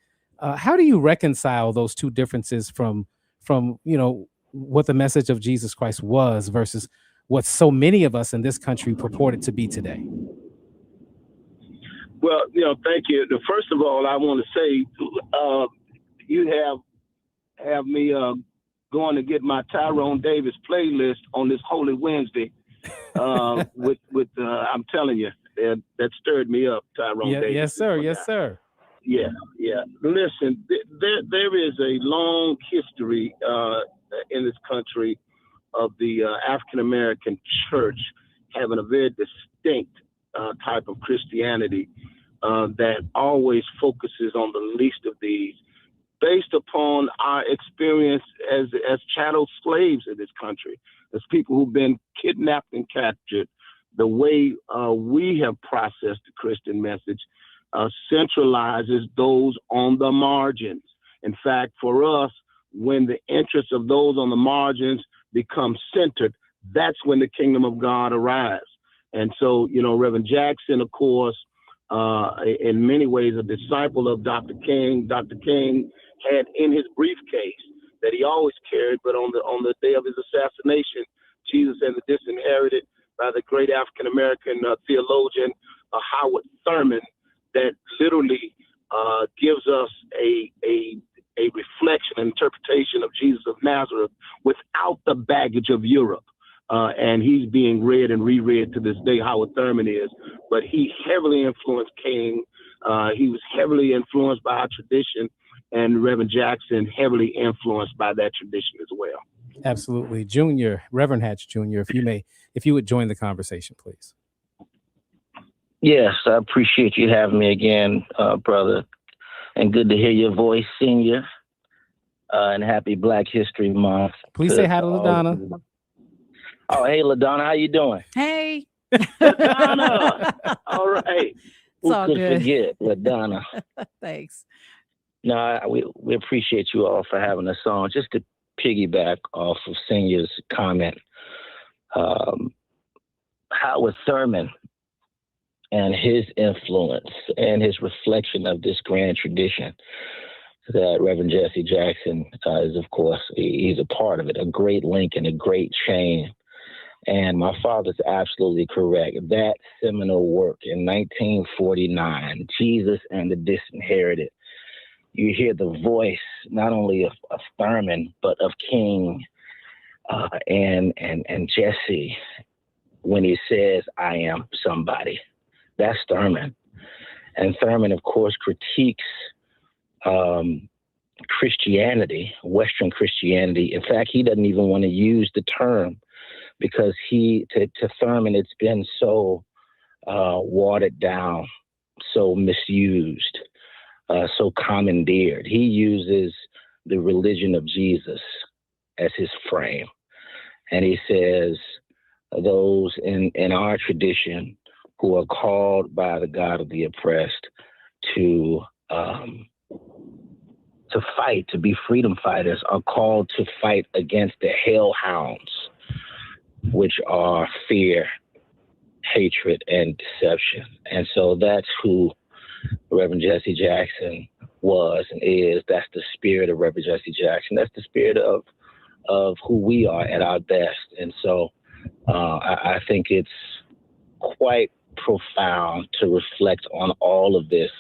how do you reconcile those two differences from what the message of Jesus Christ was versus what so many of us in this country purported to be today? Well, thank you. First of all, I want to say you have have me going to get my Tyrone Davis playlist on this Holy Wednesday. With I'm telling you, that stirred me up, Tyrone Davis. Yes, sir. Yes, sir. Yeah. Listen, there is a long history in this country of the African American church having a very distinct type of Christianity that always focuses on the least of these, based upon our experience as chattel slaves in this country, as people who've been kidnapped and captured. The way we have processed the Christian message centralizes those on the margins. In fact, for us, when the interests of those on the margins become centered, that's when the kingdom of God arrives. And so, Reverend Jackson, of course, in many ways a disciple of Dr. King. Dr. King had in his briefcase that he always carried, but on the day of his assassination, Jesus and the Disinherited, by the great African-American theologian Howard Thurman, that literally gives us a reflection, an interpretation of Jesus of Nazareth without the baggage of Europe. And he's being read and reread to this day, Howard Thurman is. But he heavily influenced King. He was heavily influenced by our tradition, and Reverend Jackson heavily influenced by that tradition as well. Absolutely. Junior, Reverend Hatch Jr., if you would join the conversation, please. Yes, I appreciate you having me again, brother. And good to hear your voice, Senior. And happy Black History Month. Please say hi to LaDonna. Oh, hey, LaDonna, how you doing? Hey. LaDonna. All right. It's all Who could good. forget LaDonna? Thanks. No, we appreciate you all for having us on. Just to piggyback off of Senior's comment, Howard Thurman and his influence and his reflection of this grand tradition that Reverend Jesse Jackson is, of course, he's a part of it, a great link and a great chain. And my father's absolutely correct. That seminal work in 1949, Jesus and the Disinherited, you hear the voice not only of Thurman, but of King and Jesse when he says, I am somebody. That's Thurman. And Thurman, of course, critiques Christianity, Western Christianity. In fact, he doesn't even want to use the term because to Thurman, it's been so watered down, so misused, so commandeered. He uses the religion of Jesus as his frame. And he says, those in our tradition who are called by the God of the oppressed to fight, to be freedom fighters, are called to fight against the hellhounds, which are fear, hatred, and deception. And so that's who Reverend Jesse Jackson was and is. That's the spirit of Reverend Jesse Jackson. That's the spirit of who we are at our best. And so I think it's quite profound to reflect on all of this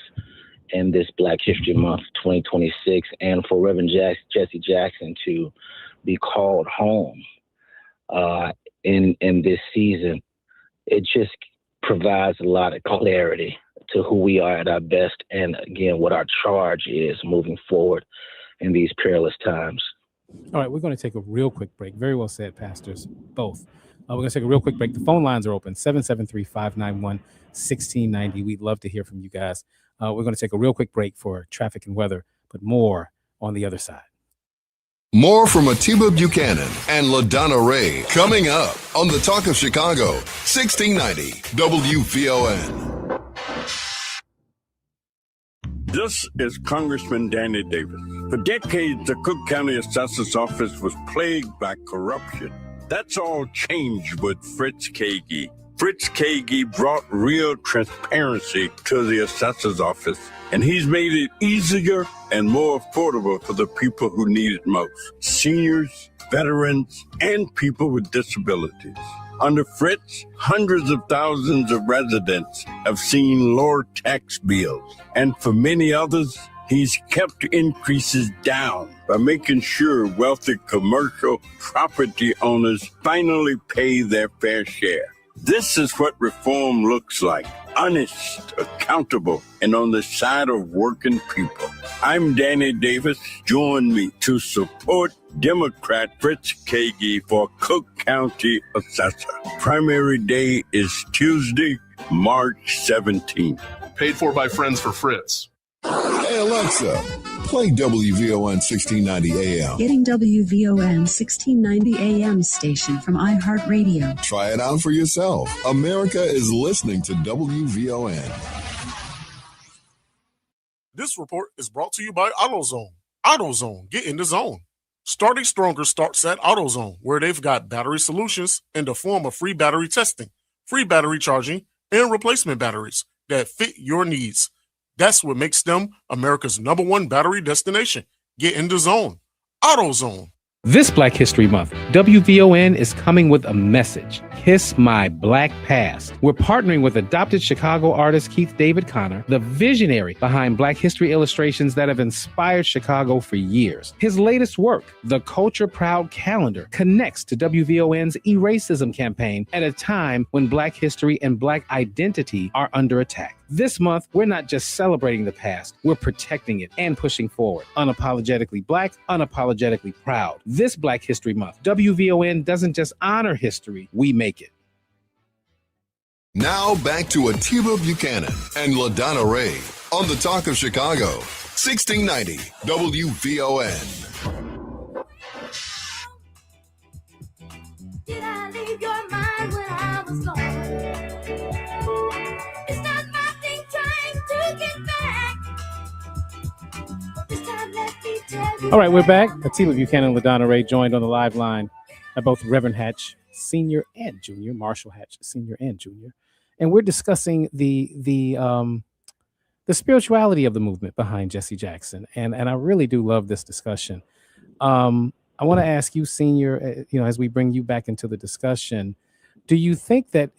in this Black History Month 2026, and for Reverend Jesse Jackson to be called home in this season. It just provides a lot of clarity to who we are at our best, and again, what our charge is moving forward in these perilous times. All right, we're going to take a real quick break. Very well said, pastors, both. We're going to take a real quick break. The phone lines are open, 773-591-1690. We'd love to hear from you guys. We're going to take a real quick break for traffic and weather, but more on the other side. More from Atiba Buchanan and LaDonna Ray coming up on the Talk of Chicago, 1690 WVON. This is Congressman Danny Davis. For decades, the Cook County Assessor's Office was plagued by corruption. That's all changed with Fritz Kagi. Fritz Kagi brought real transparency to the assessor's office, and he's made it easier and more affordable for the people who need it most: seniors, veterans, and people with disabilities. Under Fritz, hundreds of thousands of residents have seen lower tax bills, and for many others, He's kept increases down by making sure wealthy commercial property owners finally pay their fair share. This is what reform looks like. Honest, accountable, and on the side of working people. I'm Danny Davis. Join me to support Democrat Fritz Kagi for Cook County Assessor. Primary day is Tuesday, March 17th. Paid for by Friends for Fritz. Hey, Alexa, play WVON 1690 AM. Getting WVON 1690 AM station from iHeartRadio. Try it out for yourself. America is listening to WVON. This report is brought to you by AutoZone. AutoZone, get in the zone. Starting Stronger starts at AutoZone, where they've got battery solutions in the form of free battery testing, free battery charging, and replacement batteries that fit your needs. That's what makes them America's #1 battery destination. Get in the zone. AutoZone. This Black History Month, WVON is coming with a message. Kiss My Black Past. We're partnering with adopted Chicago artist Keith David Connor, the visionary behind Black history illustrations that have inspired Chicago for years. His latest work, The Culture Proud Calendar, connects to WVON's Eracism campaign at a time when Black history and Black identity are under attack. This month, we're not just celebrating the past, we're protecting it and pushing forward. Unapologetically Black, unapologetically proud. This Black History Month, WVON doesn't just honor history, we make it. Now back to Atiba Buchanan and LaDonna Ray on the Talk of Chicago, 1690 WVON. Did I leave your mind when I was gone? It's not my thing trying to get back. But this time let me tell you. All right, we're back. Atiba Buchanan and LaDonna Ray joined on the live line by both Reverend Hatch, Sr. and Jr., Marshall Hatch, Sr. and Jr., and we're discussing the spirituality of the movement behind Jesse Jackson, and I really do love this discussion. I want to ask you, Senior, as we bring you back into the discussion, do you think that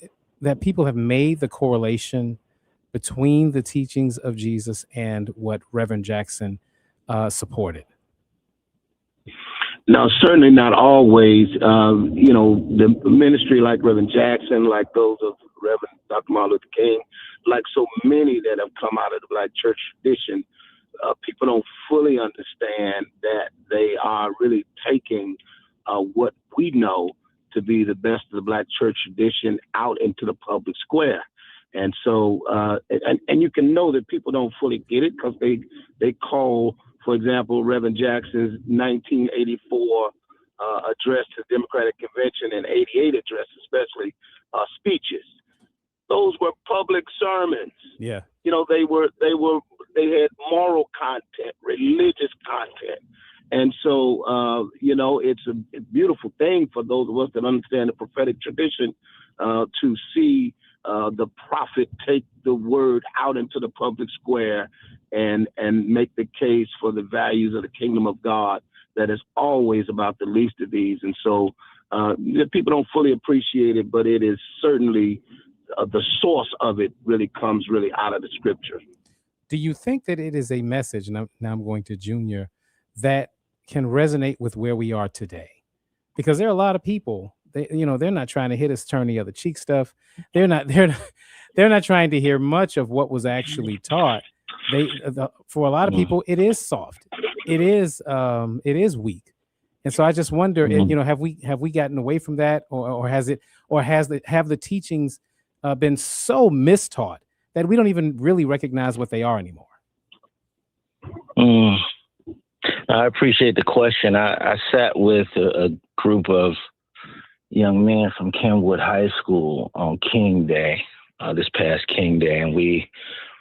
people have made the correlation between the teachings of Jesus and what Reverend Jackson supported? No, certainly not always. The ministry like Reverend Jackson, like those of Reverend Dr. Martin Luther King, like so many that have come out of the Black church tradition, people don't fully understand that they are really taking what we know to be the best of the Black church tradition out into the public square. And so, and you can know that people don't fully get it because they call, for example, Reverend Jackson's 1984 address to the Democratic Convention and 88 address, especially speeches. Those were public sermons. Yeah. They had moral content, religious content. And so, it's a beautiful thing for those of us that understand the prophetic tradition to see the prophet take the word out into the public square and make the case for the values of the kingdom of God that is always about the least of these. And so people don't fully appreciate it, but it is certainly the source of it really comes really out of the scripture. Do you think that it is a message, and now I'm going to Junior, that can resonate with where we are today? Because there are a lot of people, they're not trying to hit us turn the other cheek stuff. They're not trying to hear much of what was actually taught. For a lot of people, it is soft. It is weak. And so I just wonder, have we gotten away from that, or have the teachings been so mistaught that we don't even really recognize what they are anymore? I appreciate the question. I sat with a group of young men from Kenwood High School on King Day, this past King Day, and we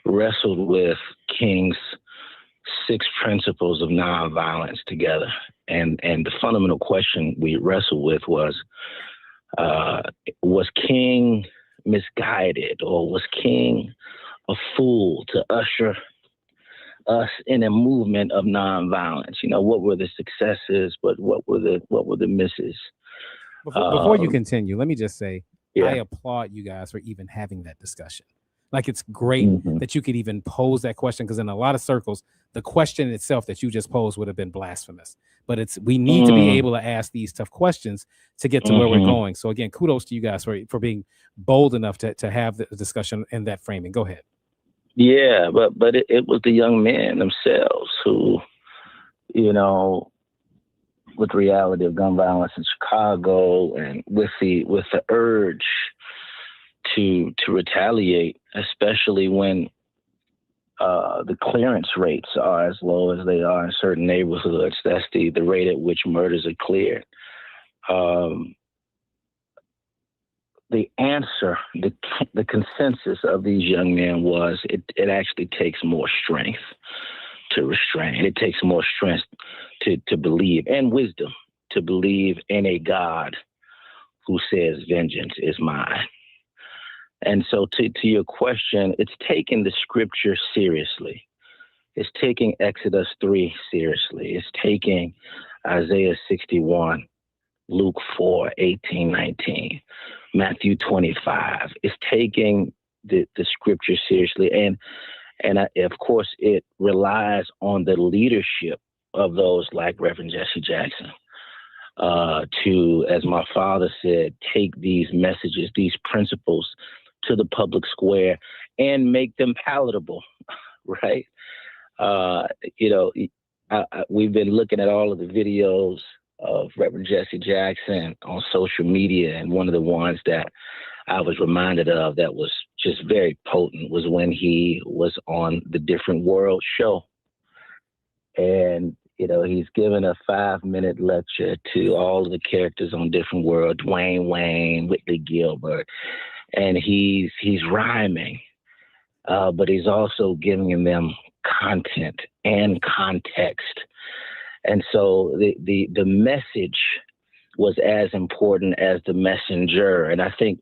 wrestled with King's 6 principles of nonviolence together. And the fundamental question we wrestled with was King misguided, or was King a fool to usher us in a movement of nonviolence? What were the successes, but what were the misses? Before you continue, let me just say, I applaud you guys for even having that discussion. Like, it's great that you could even pose that question, because in a lot of circles, the question itself that you just posed would have been blasphemous. But we need to be able to ask these tough questions to get to where we're going. So again, kudos to you guys for being bold enough to have the discussion in that framing. Go ahead. Yeah, but it was the young men themselves who, you know, with the reality of gun violence in Chicago and with the urge to retaliate, especially when the clearance rates are as low as they are in certain neighborhoods. That's the rate at which murders are cleared. The answer, the consensus of these young men was it actually takes more strength to restrain. It takes more strength to believe, and wisdom to believe in a God who says vengeance is mine. And so to your question, it's taking the scripture seriously. It's taking Exodus 3 seriously. It's taking Isaiah 61, Luke 4, 18, 19, Matthew 25. It's taking the scripture seriously. And of course, it relies on the leadership of those like Reverend Jesse Jackson to, as my father said, take these messages, these principles to the public square and make them palatable, right? We've been looking at all of the videos of Reverend Jesse Jackson on social media, and one of the ones that I was reminded of that was just very potent was when he was on the Different World show. And, he's given a 5-minute lecture to all of the characters on Different World, Dwayne Wayne, Whitley Gilbert, and he's rhyming, but he's also giving them content and context. And so the message was as important as the messenger. And I think,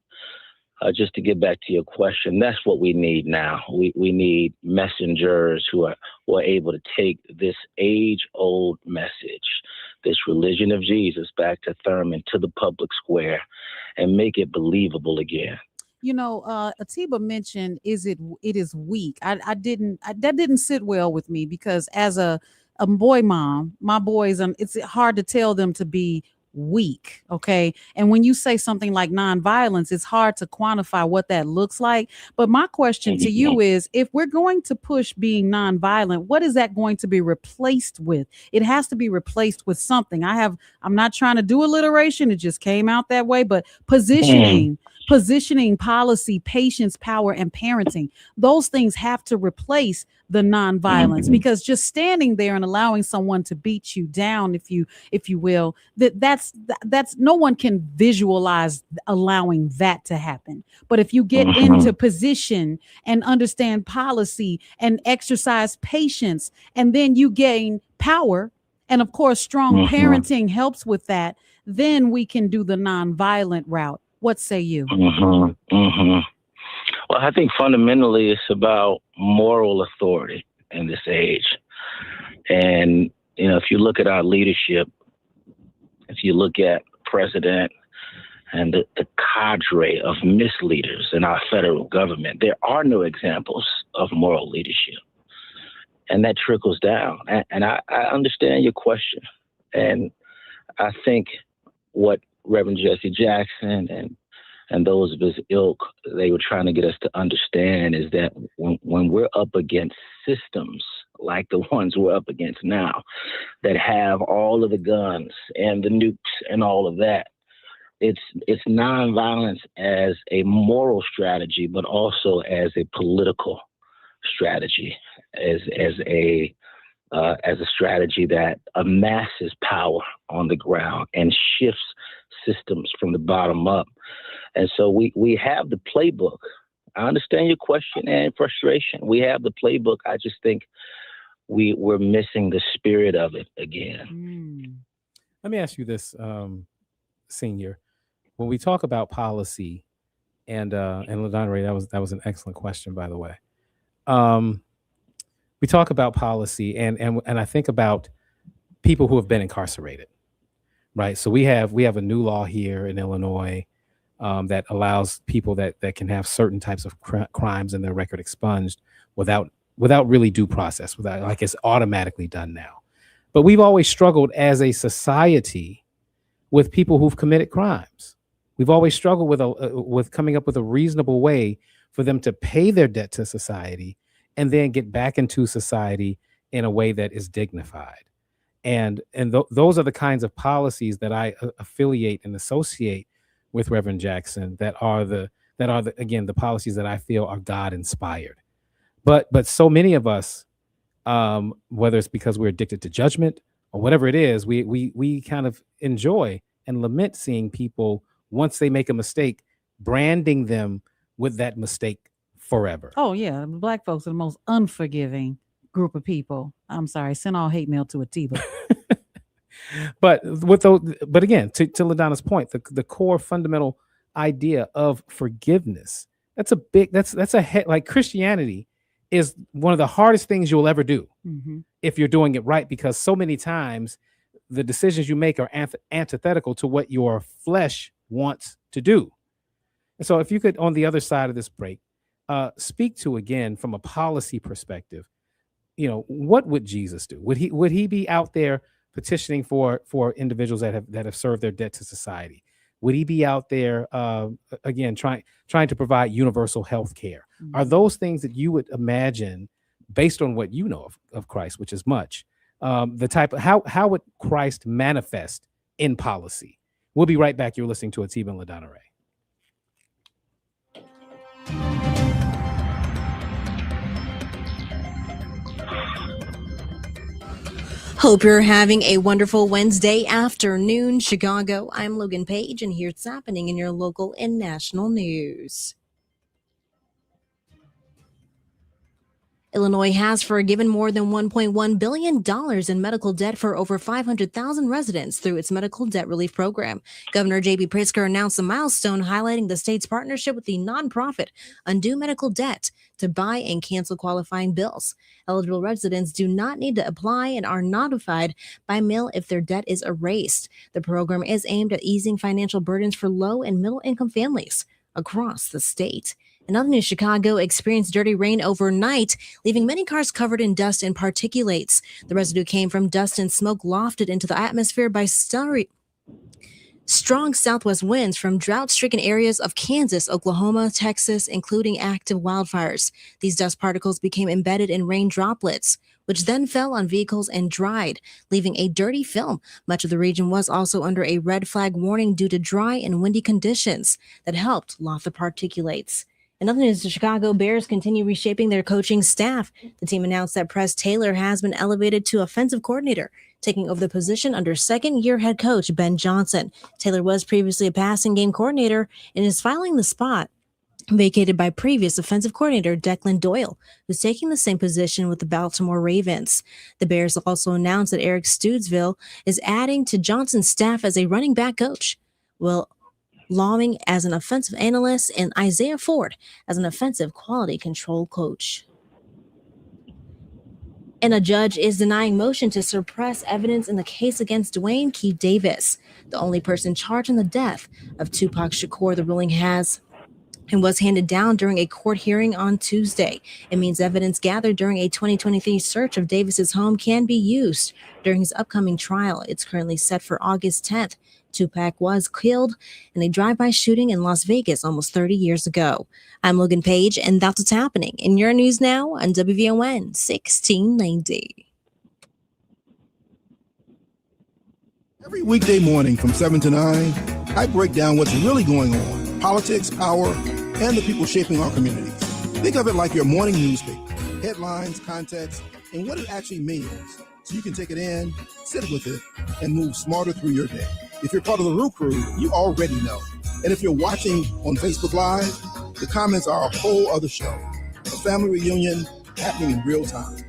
just to get back to your question, that's what we need now. We need messengers who are able to take this age-old message, this religion of Jesus, back to Thurman, to the public square, and make it believable again. Atiba mentioned it is weak. That didn't sit well with me, because as a boy mom, my boys, it's hard to tell them to be weak. Okay. And when you say something like nonviolence, it's hard to quantify what that looks like. But my question to you is, if we're going to push being nonviolent, what is that going to be replaced with? It has to be replaced with something. I'm not trying to do alliteration. It just came out that way, but positioning, policy, patience, power, and parenting, those things have to replace the nonviolence, because just standing there and allowing someone to beat you down, if you will, that's no one can visualize allowing that to happen. But if you get into position and understand policy and exercise patience, and then you gain power, and of course strong parenting helps with that, then we can do the nonviolent route. What say you? Well, I think fundamentally it's about moral authority in this age. And, if you look at our leadership, if you look at president and the cadre of misleaders in our federal government, there are no examples of moral leadership. And that trickles down. And I understand your question. And I think what Reverend Jesse Jackson and those of his ilk, they were trying to get us to understand is that when we're up against systems like the ones we're up against now, that have all of the guns and the nukes and all of that, it's nonviolence as a moral strategy, but also as a political strategy, as a strategy that amasses power on the ground and shifts systems from the bottom up. And so we have the playbook. I understand your question and frustration. We have the playbook. I just think we're missing the spirit of it again. Let me ask you this, Senior. When we talk about policy, and LaDonna Ray, that was an excellent question, by the way. We talk about policy, and I think about people who have been incarcerated, right? So we have a new law here in Illinois that allows people that can have certain types of crimes in their record expunged without really due process, without, like, it's automatically done now. But we've always struggled as a society with people who've committed crimes. We've always struggled with coming up with a reasonable way for them to pay their debt to society and then get back into society in a way that is dignified. And those are the kinds of policies that I affiliate and associate with Reverend Jackson, that are again the policies that I feel are God inspired. But so many of us, whether it's because we're addicted to judgment or whatever it is, we kind of enjoy and lament seeing people, once they make a mistake, branding them with that mistake forever. Oh yeah, Black folks are the most unforgiving group of people. I'm sorry, send all hate mail to Atiba. But again, to LaDonna's point, the core fundamental idea of forgiveness, that's like Christianity is one of the hardest things you'll ever do if you're doing it right, because so many times the decisions you make are antithetical to what your flesh wants to do. And so if you could, on the other side of this break, speak to, again, from a policy perspective, what would Jesus do? Would he be out there petitioning for individuals that have served their debt to society? Would he be out there again trying to provide universal health care? Are those things that you would imagine, based on what you know of Christ, which is much, the type of how would Christ manifest in policy? We'll be right back. You're listening to Atiba and LaDonna Ray. Hope you're having a wonderful Wednesday afternoon, Chicago. I'm Logan Page, and here's what's happening in your local and national news. Illinois has forgiven more than $1.1 billion in medical debt for over 500,000 residents through its medical debt relief program. Governor J.B. Pritzker announced a milestone highlighting the state's partnership with the nonprofit Undo Medical Debt to buy and cancel qualifying bills. Eligible residents do not need to apply and are notified by mail if their debt is erased. The program is aimed at easing financial burdens for low and middle income families across the state. In other news, Chicago experienced dirty rain overnight, leaving many cars covered in dust and particulates. The residue came from dust and smoke lofted into the atmosphere by strong southwest winds from drought-stricken areas of Kansas, Oklahoma, Texas, including active wildfires. These dust particles became embedded in rain droplets, which then fell on vehicles and dried, leaving a dirty film. Much of the region was also under a red flag warning due to dry and windy conditions that helped loft the particulates. In other news, the Chicago Bears continue reshaping their coaching staff. The team announced that Press Taylor has been elevated to offensive coordinator, taking over the position under second-year head coach Ben Johnson. Taylor was previously a passing game coordinator and is filing the spot vacated by previous offensive coordinator Declan Doyle, who's taking the same position with the Baltimore Ravens. The Bears also announced that Eric Studesville is adding to Johnson's staff as a running back coach. Lawing as an offensive analyst, and Isaiah Ford as an offensive quality control coach. And a judge is denying motion to suppress evidence in the case against Dwayne Keith Davis, the only person charged in the death of Tupac Shakur. The ruling has and was handed down during a court hearing on Tuesday. It means evidence gathered during a 2023 search of Davis's home can be used during his upcoming trial. It's currently set for August 10th. Tupac was killed in a drive-by shooting in Las Vegas almost 30 years ago. I'm Logan Page, and that's what's happening in your news now on WVON 1690. Every weekday morning from 7 to 9, I break down what's really going on, politics, power, and the people shaping our communities. Think of it like your morning newspaper, headlines, context, and what it actually means. So you can take it in, sit with it, and move smarter through your day. If you're part of the Root Crew, you already know. And if you're watching on Facebook Live, the comments are a whole other show. A family reunion happening in real time.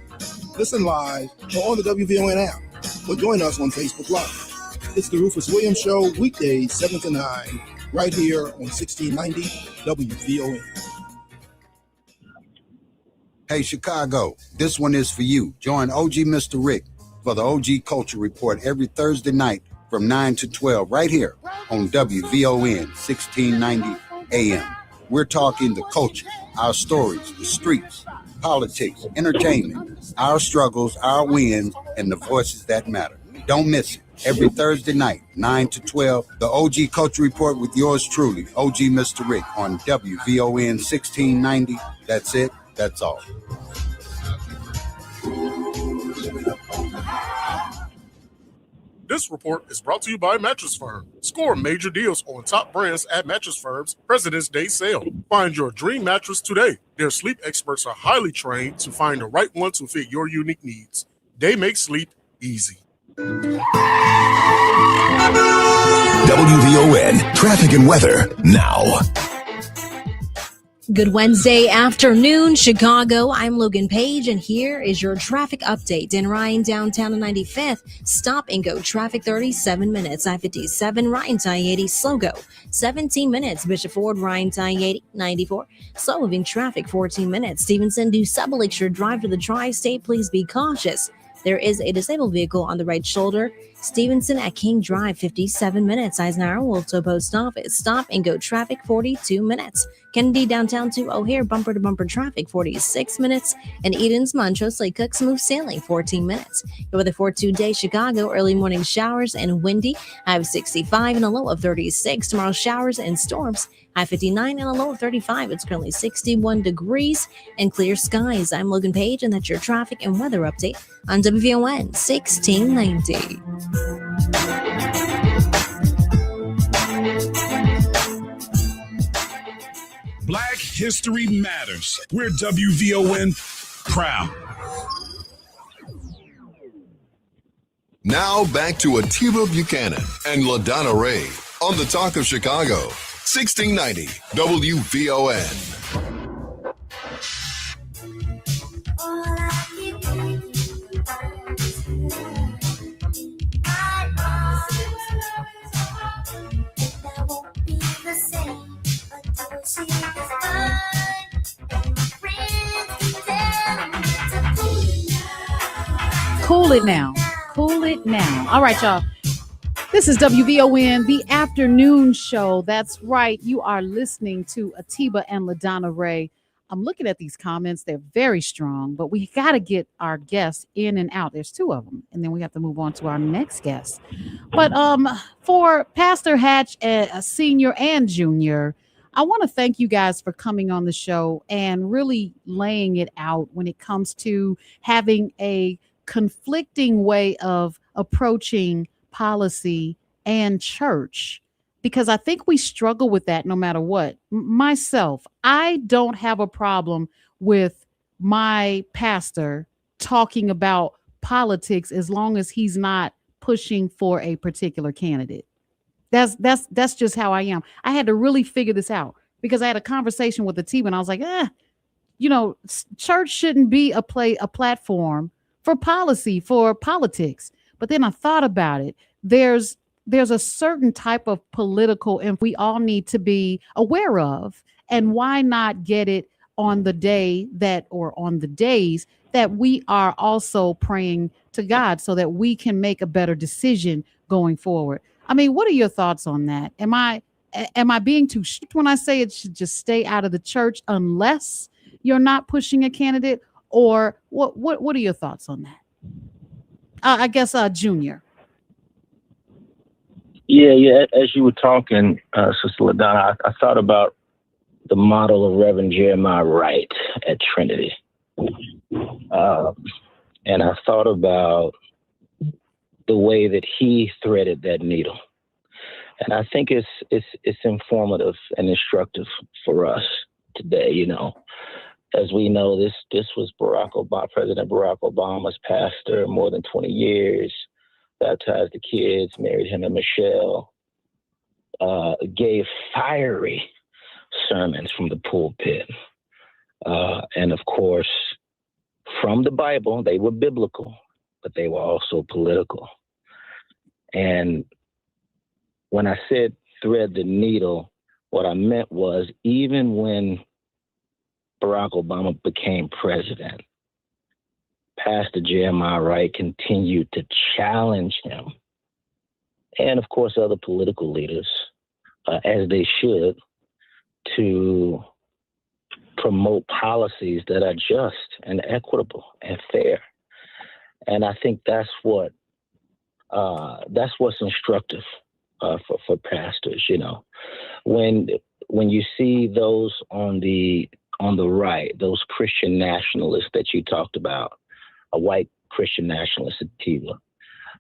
Listen live or on the WVON app, or join us on Facebook Live. It's the Rufus Williams Show, weekdays 7 to 9, right here on 1690 WVON. Hey, Chicago, this one is for you. Join OG Mr. Rick for the OG Culture Report every Thursday night from 9 to 12 right here on WVON 1690 AM. We're talking the culture, our stories, the streets, politics, entertainment, our struggles, our wins, and the voices that matter. Don't miss it. Every Thursday night, 9 to 12, the OG Culture Report with yours truly, OG Mr. Rick, on WVON 1690. That's it. That's all. This report is brought to you by Mattress Firm. Score major deals on top brands at Mattress Firm's President's Day sale. Find your dream mattress today. Their sleep experts are highly trained to find the right one to fit your unique needs. They make sleep easy. WVON traffic and weather now. Good Wednesday afternoon, Chicago. I'm Logan Page, and here is your traffic update. In Ryan, downtown on 95th, stop and go traffic 37 minutes. I-57, Ryan to I-80, slow go 17 minutes. Bishop Ford, Ryan to I-80, 94, slow moving traffic 14 minutes. Stevenson, DuSable, Lakeshore Drive to the Tri-State, please be cautious. There is a disabled vehicle on the right shoulder. Stevenson at King Drive, 57 minutes. Eisenhower, Wilto Post Office, stop and go traffic, 42 minutes. Kennedy, downtown to O'Hare, bumper to bumper traffic, 46 minutes. And Eden's, Montrose, Lake Cook, smooth sailing, 14 minutes. Your weather for today, Chicago, early morning showers and windy. I have 65 and a low of 36. Tomorrow, showers and storms. High 59 and a low of 35. It's currently 61 degrees and clear skies. I'm Logan Page, and that's your traffic and weather update on WVON 1690. Black History Matters. We're WVON proud. Now back to Atiba Buchanan and LaDonna Ray on the Talk of Chicago, 1690 WVON. Cool it now. Cool it now. All right, y'all. This is WVON, the afternoon show. That's right. You are listening to Atiba and LaDonna Ray. I'm looking at these comments. They're very strong, but we got to get our guests in and out. There's two of them, and then we have to move on to our next guest. But for Pastor Hatch, Senior and Junior, I want to thank you guys for coming on the show and really laying it out when it comes to having a conflicting way of approaching policy and church, because I think we struggle with that no matter what. Myself, I don't have a problem with my pastor talking about politics as long as he's not pushing for a particular candidate. That's just how I am. I had to really figure this out because I had a conversation with the team and I was like, church shouldn't be a platform for policy, for politics. But then I thought about it. There's a certain type of political and we all need to be aware of. And why not get it on the day that, or on the days that we are also praying to God so that we can make a better decision going forward? I mean, what are your thoughts on that? Am I being too strict when I say it should just stay out of the church unless you're not pushing a candidate? Or what are your thoughts on that? I guess Junior. Yeah. As you were talking, Sister LaDonna, I thought about the model of Reverend Jeremiah Wright at Trinity, and I thought about the way that he threaded that needle, and I think it's informative and instructive for us today. You know, as we know, this was President Barack Obama's pastor, more than 20 years. Baptized the kids, married him and Michelle, gave fiery sermons from the pulpit. And of course, from the Bible, they were biblical, but they were also political. And when I said thread the needle, what I meant was even when Barack Obama became president, Pastor Jeremiah Wright continued to challenge him and of course other political leaders, as they should, to promote policies that are just and equitable and fair. And I think that's what's instructive for pastors. You know, when you see those on the right, those Christian nationalists that you talked about, a white Christian nationalist, Antifa,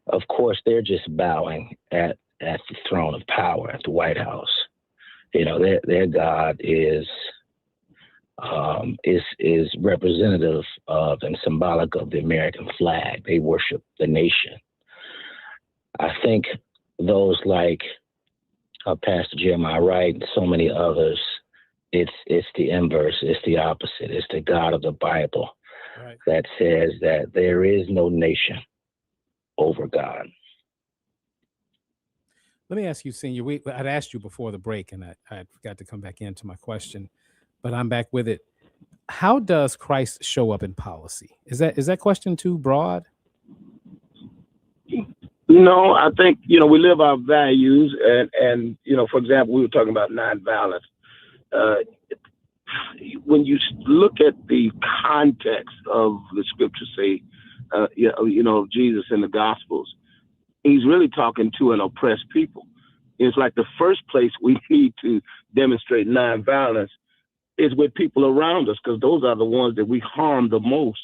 of course they're just bowing at the throne of power at the White House. You know, their God is representative of and symbolic of the American flag. They worship the nation. I think those like Pastor Jeremiah Wright and so many others, it's the inverse. It's the opposite. It's the God of the Bible that says that there is no nation over God. Let me ask you, Senior. I'd asked you before the break, and I forgot to come back into my question, but I'm back with it. How does Christ show up in policy? Is that question too broad? No, I think, we live our values, and for example, we were talking about nonviolence. When you look at the context of the scriptures, say, Jesus in the Gospels, he's really talking to an oppressed people. It's like the first place we need to demonstrate nonviolence is with people around us, because those are the ones that we harm the most,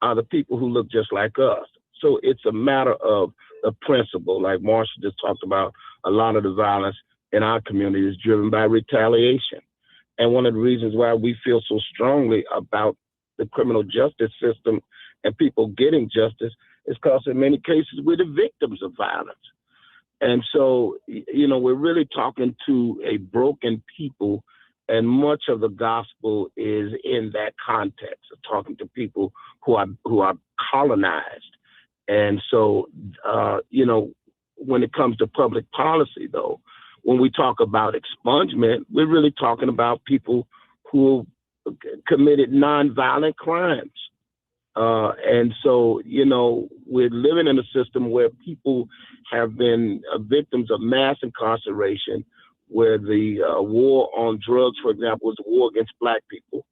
are the people who look just like us. So it's a matter of a principle. Like Marshall just talked about, a lot of the violence in our community is driven by retaliation. And one of the reasons why we feel so strongly about the criminal justice system and people getting justice is because in many cases we're the victims of violence. And so, we're really talking to a broken people, and much of the gospel is in that context of talking to people who are colonized. And so, when it comes to public policy, though, when we talk about expungement, we're really talking about people who committed nonviolent crimes. And so, we're living in a system where people have been victims of mass incarceration, where the war on drugs, for example, was a war against Black people.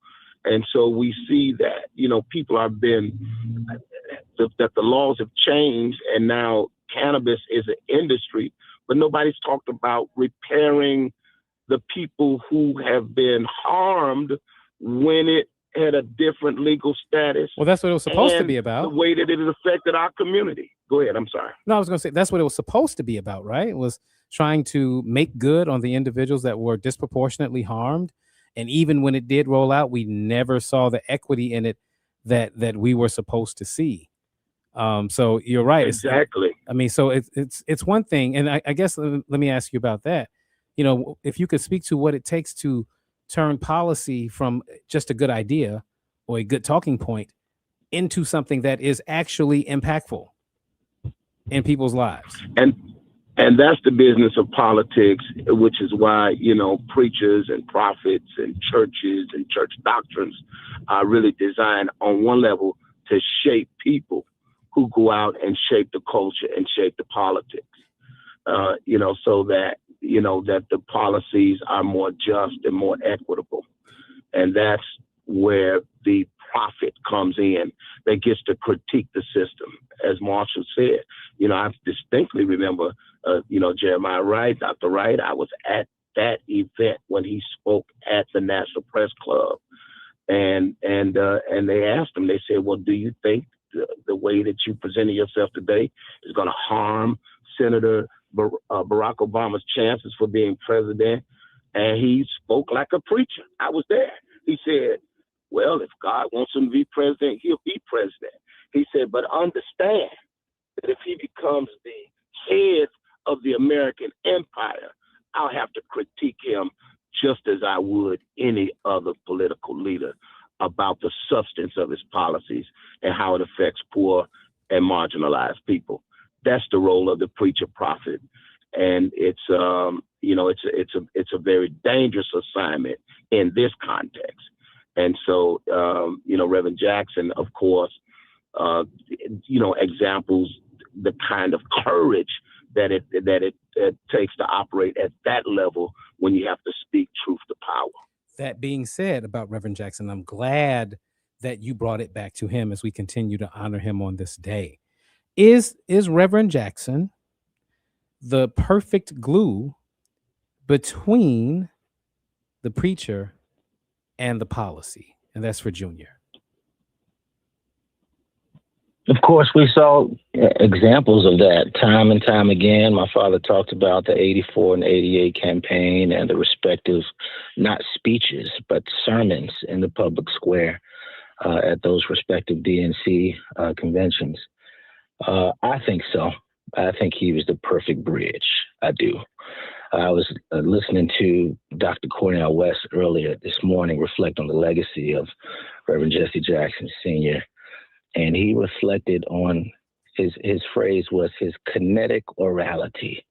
And so we see that, people have been, that the laws have changed, and now cannabis is an industry, but nobody's talked about repairing the people who have been harmed when it had a different legal status. Well, that's what it was supposed to be about. The way that it has affected our community. Go ahead, I'm sorry. No, I was going to say that's what it was supposed to be about, right? It was trying to make good on the individuals that were disproportionately harmed. And even when it did roll out, we never saw the equity in it that we were supposed to see. So you're right. Exactly. So it's one thing, and I guess let me ask you about that. If you could speak to what it takes to turn policy from just a good idea or a good talking point into something that is actually impactful in people's lives. And that's the business of politics, which is why, preachers and prophets and churches and church doctrines are really designed on one level to shape people who go out and shape the culture and shape the politics, so that, that the policies are more just and more equitable. And that's where the prophet comes in, that gets to critique the system. As Marshall said, I distinctly remember, Jeremiah Wright, Dr. Wright, I was at that event when he spoke at the National Press Club. And they asked him, they said, well, do you think the way that you presented yourself today is going to harm Senator Barack Obama's chances for being president? And he spoke like a preacher. I was there. He said, well, if God wants him to be president, he'll be president. He said, but understand that if he becomes the head of the American empire, I'll have to critique him just as I would any other political leader about the substance of his policies and how it affects poor and marginalized people. That's the role of the preacher prophet. And it's a very dangerous assignment in this context. And so, Reverend Jackson, of course, examples the kind of courage that it takes to operate at that level when you have to speak truth to power. That being said about Reverend Jackson, I'm glad that you brought it back to him as we continue to honor him on this day. Is Reverend Jackson the perfect glue between the preacher and the policy? And that's for Junior. Of course, we saw examples of that time and time again. My father talked about the 84 and 88 campaign and the respective, not speeches, but sermons in the public square at those respective DNC conventions. I think so. I think he was the perfect bridge. I do. I was listening to Dr. Cornel West earlier this morning reflect on the legacy of Reverend Jesse Jackson Sr., and he reflected on his phrase was his kinetic orality,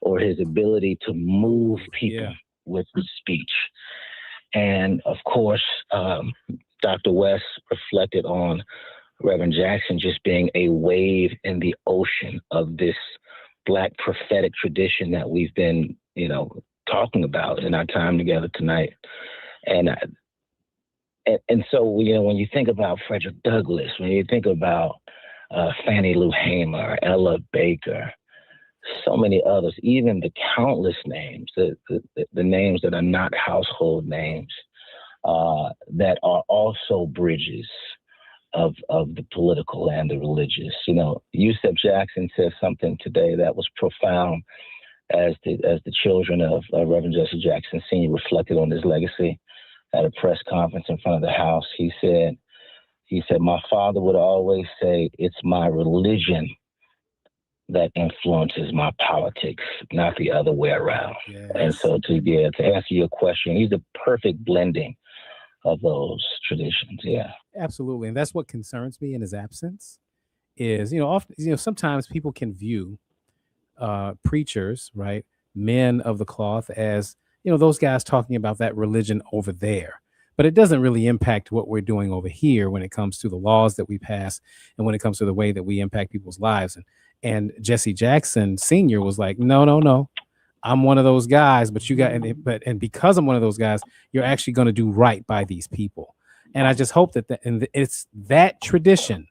or his ability to move people with his speech. And of course, Dr. West reflected on Reverend Jackson just being a wave in the ocean of this Black prophetic tradition that we've been, talking about in our time together tonight. And so, when you think about Frederick Douglass, when you think about Fannie Lou Hamer, Ella Baker, so many others, even the countless names, the names that are not household names, that are also bridges of the political and the religious. Yusef Jackson said something today that was profound as the children of Reverend Jesse Jackson Sr. reflected on his legacy at a press conference in front of the House. He said, my father would always say, it's my religion that influences my politics, not the other way around. Yes. And so to answer your question, he's the perfect blending of those traditions. Yeah, absolutely. And that's what concerns me in his absence is, often, sometimes people can view preachers, right, men of the cloth, as those guys talking about that religion over there, but it doesn't really impact what we're doing over here when it comes to the laws that we pass and when it comes to the way that we impact people's lives. And Jesse Jackson Sr. was like, no, I'm one of those guys, but and because I'm one of those guys, you're actually going to do right by these people. And I just hope that it's that tradition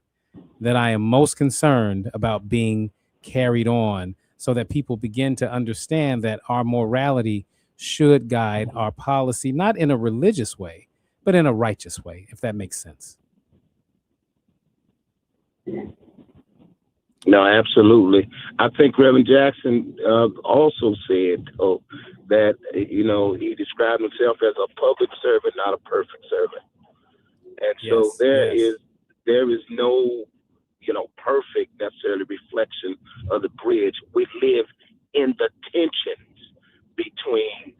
that I am most concerned about being carried on, so that people begin to understand that our morality should guide our policy, not in a religious way, but in a righteous way, if that makes sense. No, absolutely. I think Reverend Jackson also said that, he described himself as a public servant, not a perfect servant. And so there is no, perfect necessarily reflection of the bridge. We live in the tensions between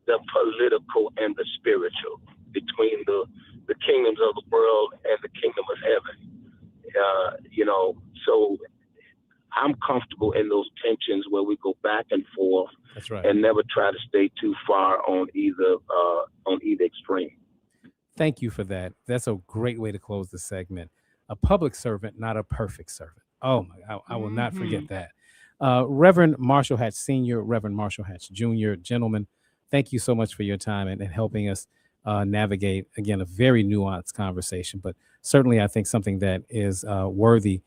the political and the spiritual, between the kingdoms of the world and the kingdom of heaven. So I'm comfortable in those tensions where we go back and forth. That's right. And never try to stay too far on either extreme. Thank you for that. That's a great way to close the segment. A public servant, not a perfect servant. Oh my, I will not forget that. Reverend Marshall Hatch Sr., Reverend Marshall Hatch Jr., gentlemen, thank you so much for your time and helping us navigate, again, a very nuanced conversation, but certainly I think something that is worthy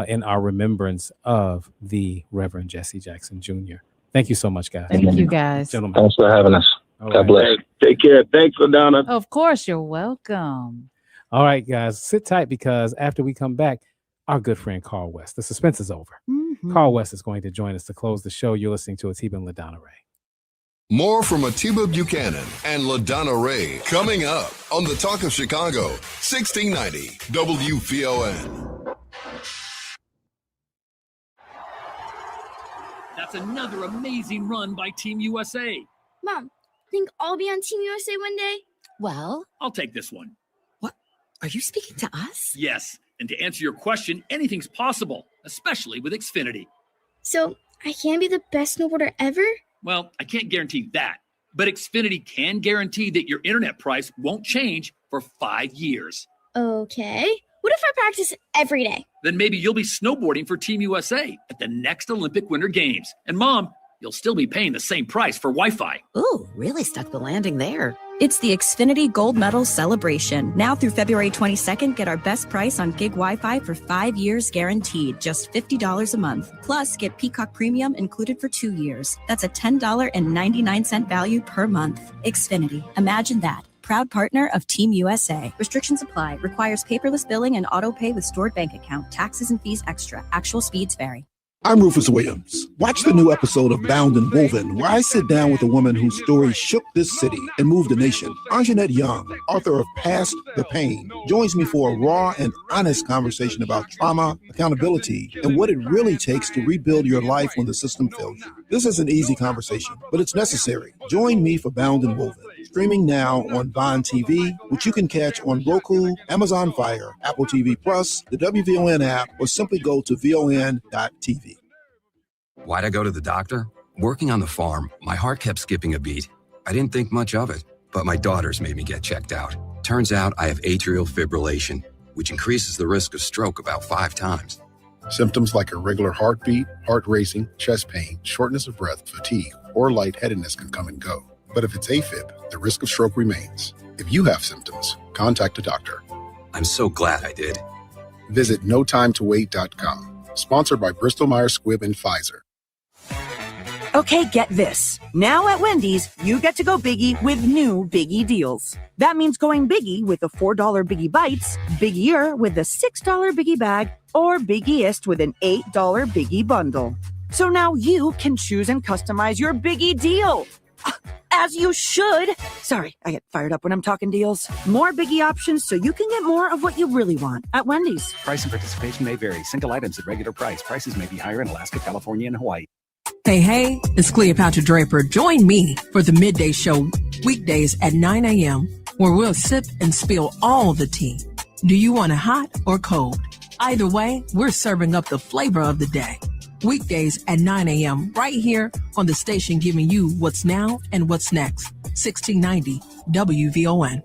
in our remembrance of the Reverend Jesse Jackson Jr. Thank you so much, guys. Thank you, guys. Gentlemen. Thanks for having us. God bless. Take care. Thanks, LaDonna. Of course, you're welcome. All right, guys, sit tight, because after we come back, our good friend Carl West, the suspense is over. Mm-hmm. Carl West is going to join us to close the show. You're listening to Atiba and LaDonna Ray. More from Atiba Buchanan and LaDonna Ray coming up on the Talk of Chicago, 1690 WVON. That's another amazing run by Team USA. Mom, think I'll be on Team USA one day? Well, I'll take this one. What? Are you speaking to us? Yes. And to answer your question, anything's possible, especially with Xfinity. So I can be the best snowboarder ever? Well, I can't guarantee that, but Xfinity can guarantee that your internet price won't change for 5 years. Okay. What What if I practice every day? Then maybe you'll be snowboarding for Team USA at the next Olympic Winter Games. And Mom, you'll still be paying the same price for Wi-Fi. Ooh, really stuck the landing there. It's the Xfinity Gold Medal Celebration. Now through February 22nd, get our best price on gig Wi-Fi for 5 years guaranteed, just $50 a month. Plus, get Peacock Premium included for 2 years. That's a $10.99 value per month. Xfinity. Imagine that. Proud partner of Team USA. Restrictions apply. Requires paperless billing and auto pay with stored bank account. Taxes and fees extra. Actual speeds vary. I'm Rufus Williams. Watch the new episode of Bound and Woven, where I sit down with a woman whose story shook this city and moved the nation. Anjanette Young, author of Past the Pain, joins me for a raw and honest conversation about trauma, accountability, and what it really takes to rebuild your life when the system fails you. This is an easy conversation, but it's necessary. Join me for Bound and Woven, streaming now on Vine TV, which you can catch on Roku, Amazon Fire, Apple TV Plus, the WVON app, or simply go to VON.TV. Why'd I go to the doctor? Working on the farm, my heart kept skipping a beat. I didn't think much of it, but my daughters made me get checked out. Turns out I have atrial fibrillation, which increases the risk of stroke about 5 times. Symptoms like irregular heartbeat, heart racing, chest pain, shortness of breath, fatigue, or lightheadedness can come and go. But if it's AFib, the risk of stroke remains. If you have symptoms, contact a doctor. I'm so glad I did. Visit notimetowait.com. Sponsored by Bristol Myers Squibb and Pfizer. Okay, get this. Now at Wendy's, you get to go biggie with new Biggie deals. That means going biggie with the $4 Biggie Bites, biggier with the $6 Biggie Bag, or biggiest with an $8 Biggie Bundle. So now you can choose and customize your Biggie deal. As you should. Sorry, I get fired up when I'm talking deals. More Biggie options so you can get more of what you really want at Wendy's. Price and participation may vary. Single items at regular price. Prices may be higher in Alaska, California, and Hawaii. Hey, it's Cleopatra Draper. Join me for the Midday Show weekdays at 9 a.m., where we'll sip and spill all the tea. Do you want it hot or cold? Either way, we're serving up the flavor of the day. Weekdays at 9 a.m. right here on the station giving you what's now and what's next. 1690 WVON.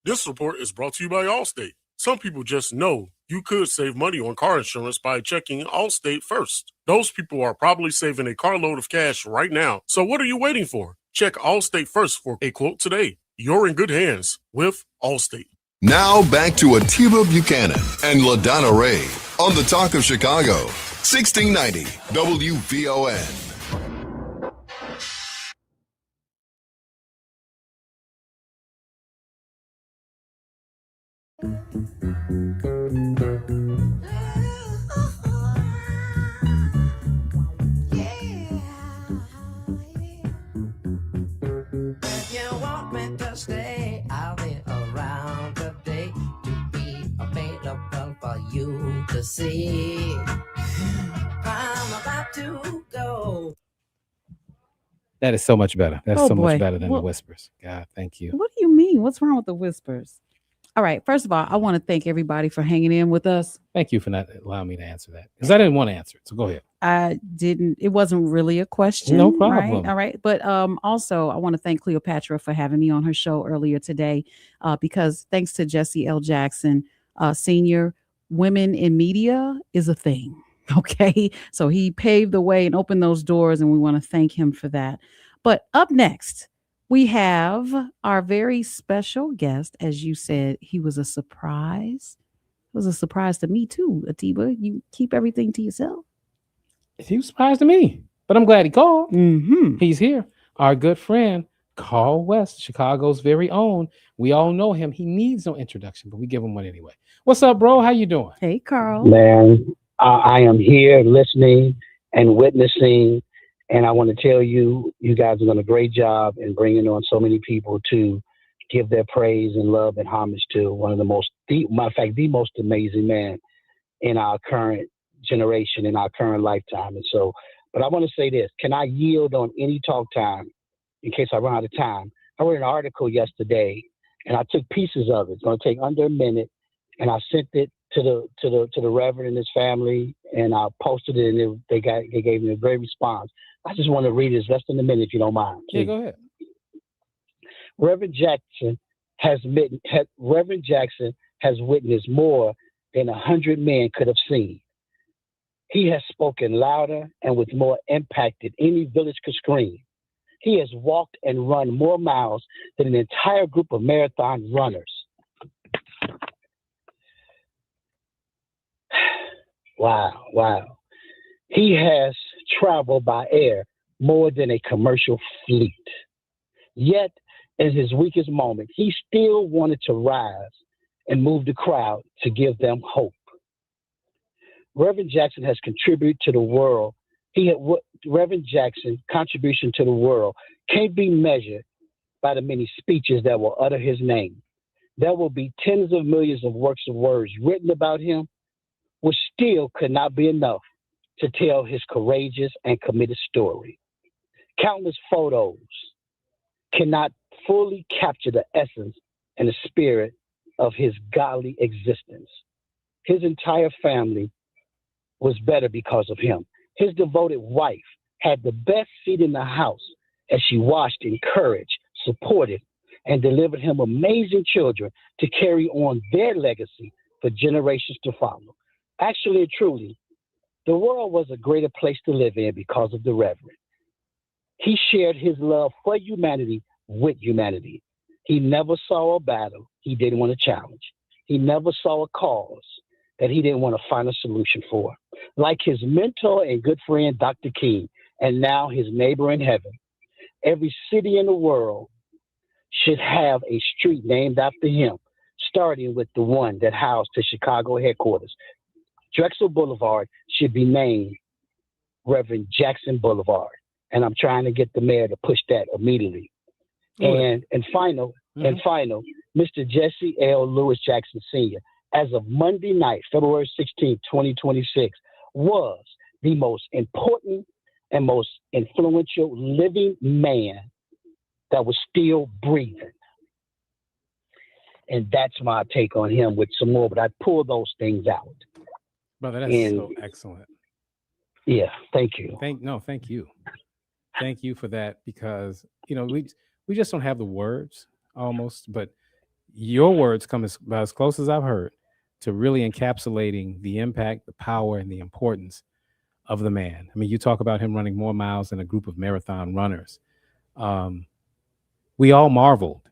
This report is brought to you by Allstate. Some people just know you could save money on car insurance by checking Allstate first. Those people are probably saving a carload of cash right now. So what are you waiting for? Check Allstate first for a quote today. You're in good hands with Allstate. Now back to Atiba Buchanan and LaDonna Ray on the Talk of Chicago, 1690 WVON. If you want me to stay, I'll be around today to be available for you to see. I'm about to go. That is so much better. That's Oh, so boy. much better than Well- the whispers. God, thank you. What do you mean? What's wrong with the whispers? All right. First of all, I want to thank everybody for hanging in with us. Thank you for not allowing me to answer that because I didn't want to answer it. So go ahead. I didn't, it wasn't really a question. No Right? problem. All right. But also I want to thank Cleopatra for having me on her show earlier today because thanks to Jesse L. Jackson, Senior, women in media is a thing. Okay. So he paved the way and opened those doors, and we want to thank him for that. But up next, we have our very special guest. As you said, he was a surprise. It was a surprise to me too, Atiba. You keep everything to yourself. He was surprised to me, but I'm glad he called. Mm-hmm. He's here. Our good friend, Carl West, Chicago's very own. We all know him. He needs no introduction, but we give him one anyway. What's up, bro? How you doing? Hey, Carl. Man, I am here listening and witnessing, and I want to tell you, you guys have done a great job in bringing on so many people to give their praise and love and homage to one of the most, matter of fact, the most amazing man in our current generation, in our current lifetime. And so, but I want to say this, can I yield on any talk time in case I run out of time? I wrote an article yesterday and I took pieces of it. It's going to take under a minute, and I sent it to the Reverend and his family, and I posted it, and they gave me a great response. I just want to read it. It's less than a minute, if you don't mind. Yeah, go ahead. Reverend Jackson Reverend Jackson has witnessed more than 100 men could have seen. He has spoken louder and with more impact than any village could scream. He has walked and run more miles than an entire group of marathon runners. Wow. He has traveled by air more than a commercial fleet. Yet, in his weakest moment, he still wanted to rise and move the crowd to give them hope. Reverend Jackson has contributed to the world. Reverend Jackson's contribution to the world can't be measured by the many speeches that will utter his name. There will be tens of millions of works of words written about him, which still could not be enough to tell his courageous and committed story. Countless photos cannot fully capture the essence and the spirit of his godly existence. His entire family was better because of him. His devoted wife had the best seat in the house as she watched, encouraged, supported, and delivered him amazing children to carry on their legacy for generations to follow. Actually and truly, the world was a greater place to live in because of the Reverend. He shared his love for humanity with humanity. He never saw a battle he didn't want to challenge. He never saw a cause that he didn't want to find a solution for. Like his mentor and good friend, Dr. King, and now his neighbor in heaven, every city in the world should have a street named after him, starting with the one that housed the Chicago headquarters. Drexel Boulevard should be named Reverend Jackson Boulevard. And I'm trying to get the mayor to push that immediately. And final, Mr. Jesse L. Lewis Jackson Sr., as of Monday night, February 16, 2026, was the most important and most influential living man that was still breathing. And that's my take on him with some more, but I pulled those things out. Brother, that's so excellent. Yeah, thank you. Thank you. Thank you for that, because, we just don't have the words almost, but your words come about as close as I've heard to really encapsulating the impact, the power, and the importance of the man. I mean, you talk about him running more miles than a group of marathon runners. We all marveled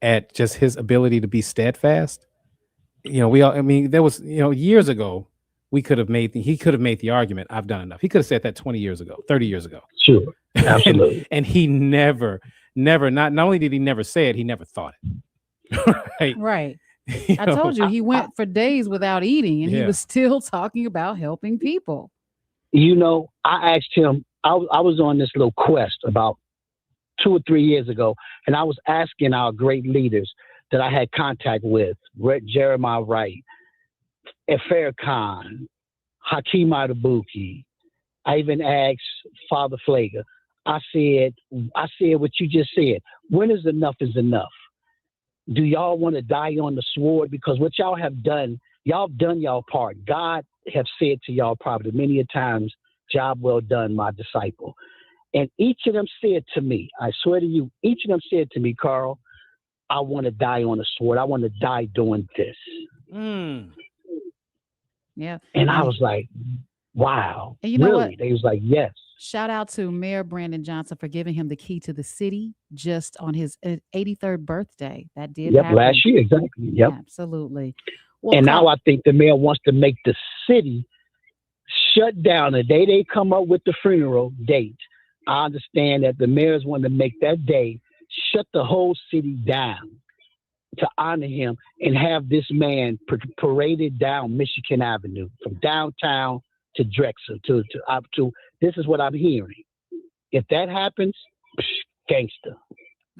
at just his ability to be steadfast. There was, years ago, he could have made the argument, I've done enough. He could have said that 20 years ago, 30 years ago. Sure. Absolutely. and he never, not only did he never say it, he never thought it. Right. I told you he went for days without eating, and he was still talking about helping people. I asked him, I was on this little quest about 2 or 3 years ago, and I was asking our great leaders that I had contact with, Jeremiah Wright, Farrakhan, Hakeem Adabuki. I even asked Father Flager. I said what you just said. When is enough is enough? Do y'all want to die on the sword? Because what y'all have done, y'all done y'all part. God have said to y'all probably many a times, job well done, my disciple. And each of them said to me, I swear to you, each of them said to me, Carl, I want to die on the sword. I want to die doing this. Yeah. And I was like, wow. And you know really? What? They was like, yes. Shout out to Mayor Brandon Johnson for giving him the key to the city just on his 83rd birthday. That did happen. Last year, exactly. Yep. Absolutely. Well, and now I think the mayor wants to make the city shut down the day they come up with the funeral date. I understand that the mayors want to make that day shut the whole city down to honor him and have this man paraded down Michigan Avenue from downtown to Drexel to this is what I'm hearing. If that happens, gangster.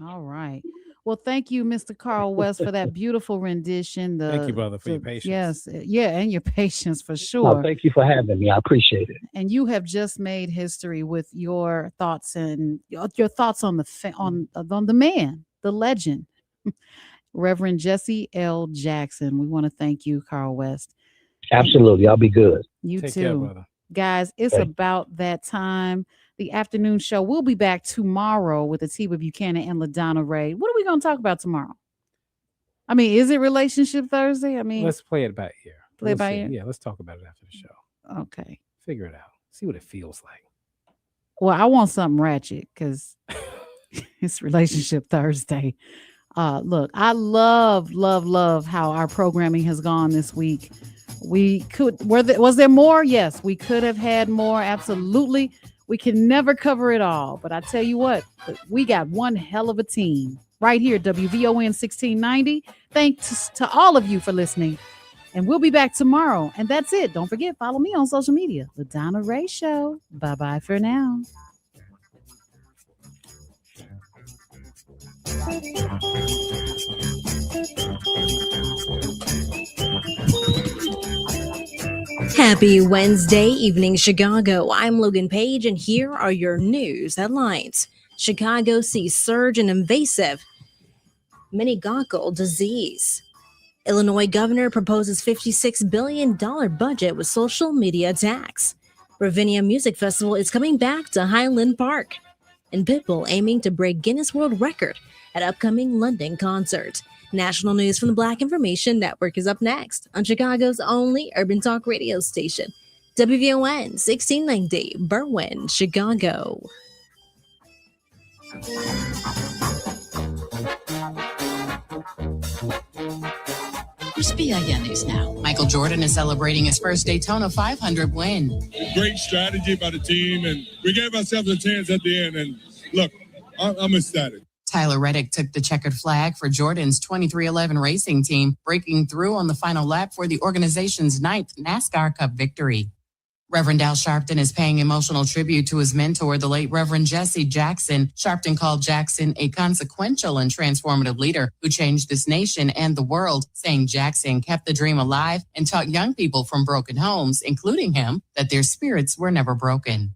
All right. Well, thank you, Mr. Carl West, for that beautiful rendition. Thank you, brother, for your patience. Yes. Yeah. And your patience for sure. No, thank you for having me. I appreciate it. And you have just made history with your thoughts and your thoughts on the man, the legend, Reverend Jesse L. Jackson. We want to thank you, Carl West. Absolutely. I'll be good. You Take too. care, brother. Guys, it's about that time. The afternoon show. We'll be back tomorrow with Atiba Buchanan and LaDonna Ray. What are we going to talk about tomorrow? I mean, is it Relationship Thursday? I mean, Let's play it by ear. Play it by ear? Yeah, let's talk about it after the show. Okay. Figure it out. See what it feels like. Well, I want something ratchet because it's Relationship Thursday. Look, I love how our programming has gone this week. Was there more? Yes, we could have had more. Absolutely. We can never cover it all. But I tell you what, we got one hell of a team right here, WVON 1690. Thanks to all of you for listening. And we'll be back tomorrow. And that's it. Don't forget, follow me on social media, The Donna Ray Show. Bye-bye for now. Happy Wednesday evening, Chicago. I'm Logan Page, and here are your news headlines. Chicago sees surge in invasive meningococcal disease. Illinois governor proposes $56 billion budget with social media tax. Ravinia Music Festival is coming back to Highland Park. And Pitbull aiming to break Guinness World Record at upcoming London concert. National news from the Black Information Network is up next on Chicago's only urban talk radio station, WVON 1690, Berwyn, Chicago. Here's BIN News Now. Michael Jordan is celebrating his first Daytona 500 win. Great strategy by the team, and we gave ourselves a chance at the end. And look, I'm ecstatic. Tyler Reddick took the checkered flag for Jordan's 2311 racing team, breaking through on the final lap for the organization's 9th NASCAR Cup victory. Reverend Al Sharpton is paying emotional tribute to his mentor, the late Reverend Jesse Jackson. Sharpton called Jackson a consequential and transformative leader who changed this nation and the world, saying Jackson kept the dream alive and taught young people from broken homes, including him, that their spirits were never broken.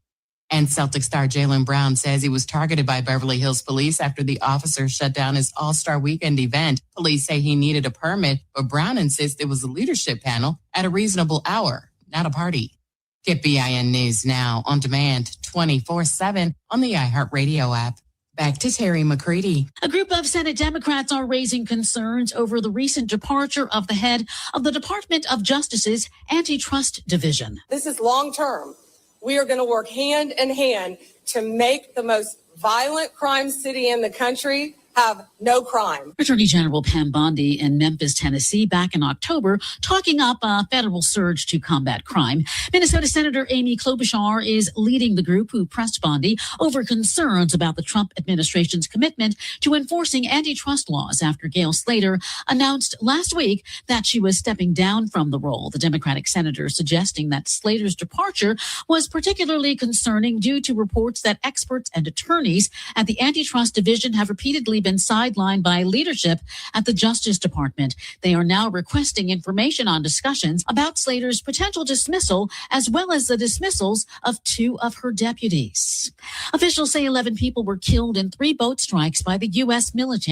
And Celtic star Jaylen Brown says he was targeted by Beverly Hills police after the officer shut down his All-Star Weekend event. Police say he needed a permit, but Brown insists it was a leadership panel at a reasonable hour, not a party. Get BIN News Now on demand 24/7 on the iHeartRadio app. Back to Terry McCready. A group of Senate Democrats are raising concerns over the recent departure of the head of the Department of Justice's Antitrust Division. This is long-term. We are going to work hand in hand to make the most violent crime city in the country have no crime. Attorney General Pam Bondi in Memphis, Tennessee, back in October, talking up a federal surge to combat crime. Minnesota Senator Amy Klobuchar is leading the group who pressed Bondi over concerns about the Trump administration's commitment to enforcing antitrust laws after Gail Slater announced last week that she was stepping down from the role. The Democratic senator suggesting that Slater's departure was particularly concerning due to reports that experts and attorneys at the Antitrust Division have repeatedly been sidelined by leadership at the Justice Department. They are now requesting information on discussions about Slater's potential dismissal, as well as the dismissals of 2 of her deputies. Officials say 11 people were killed in 3 boat strikes by the U.S. military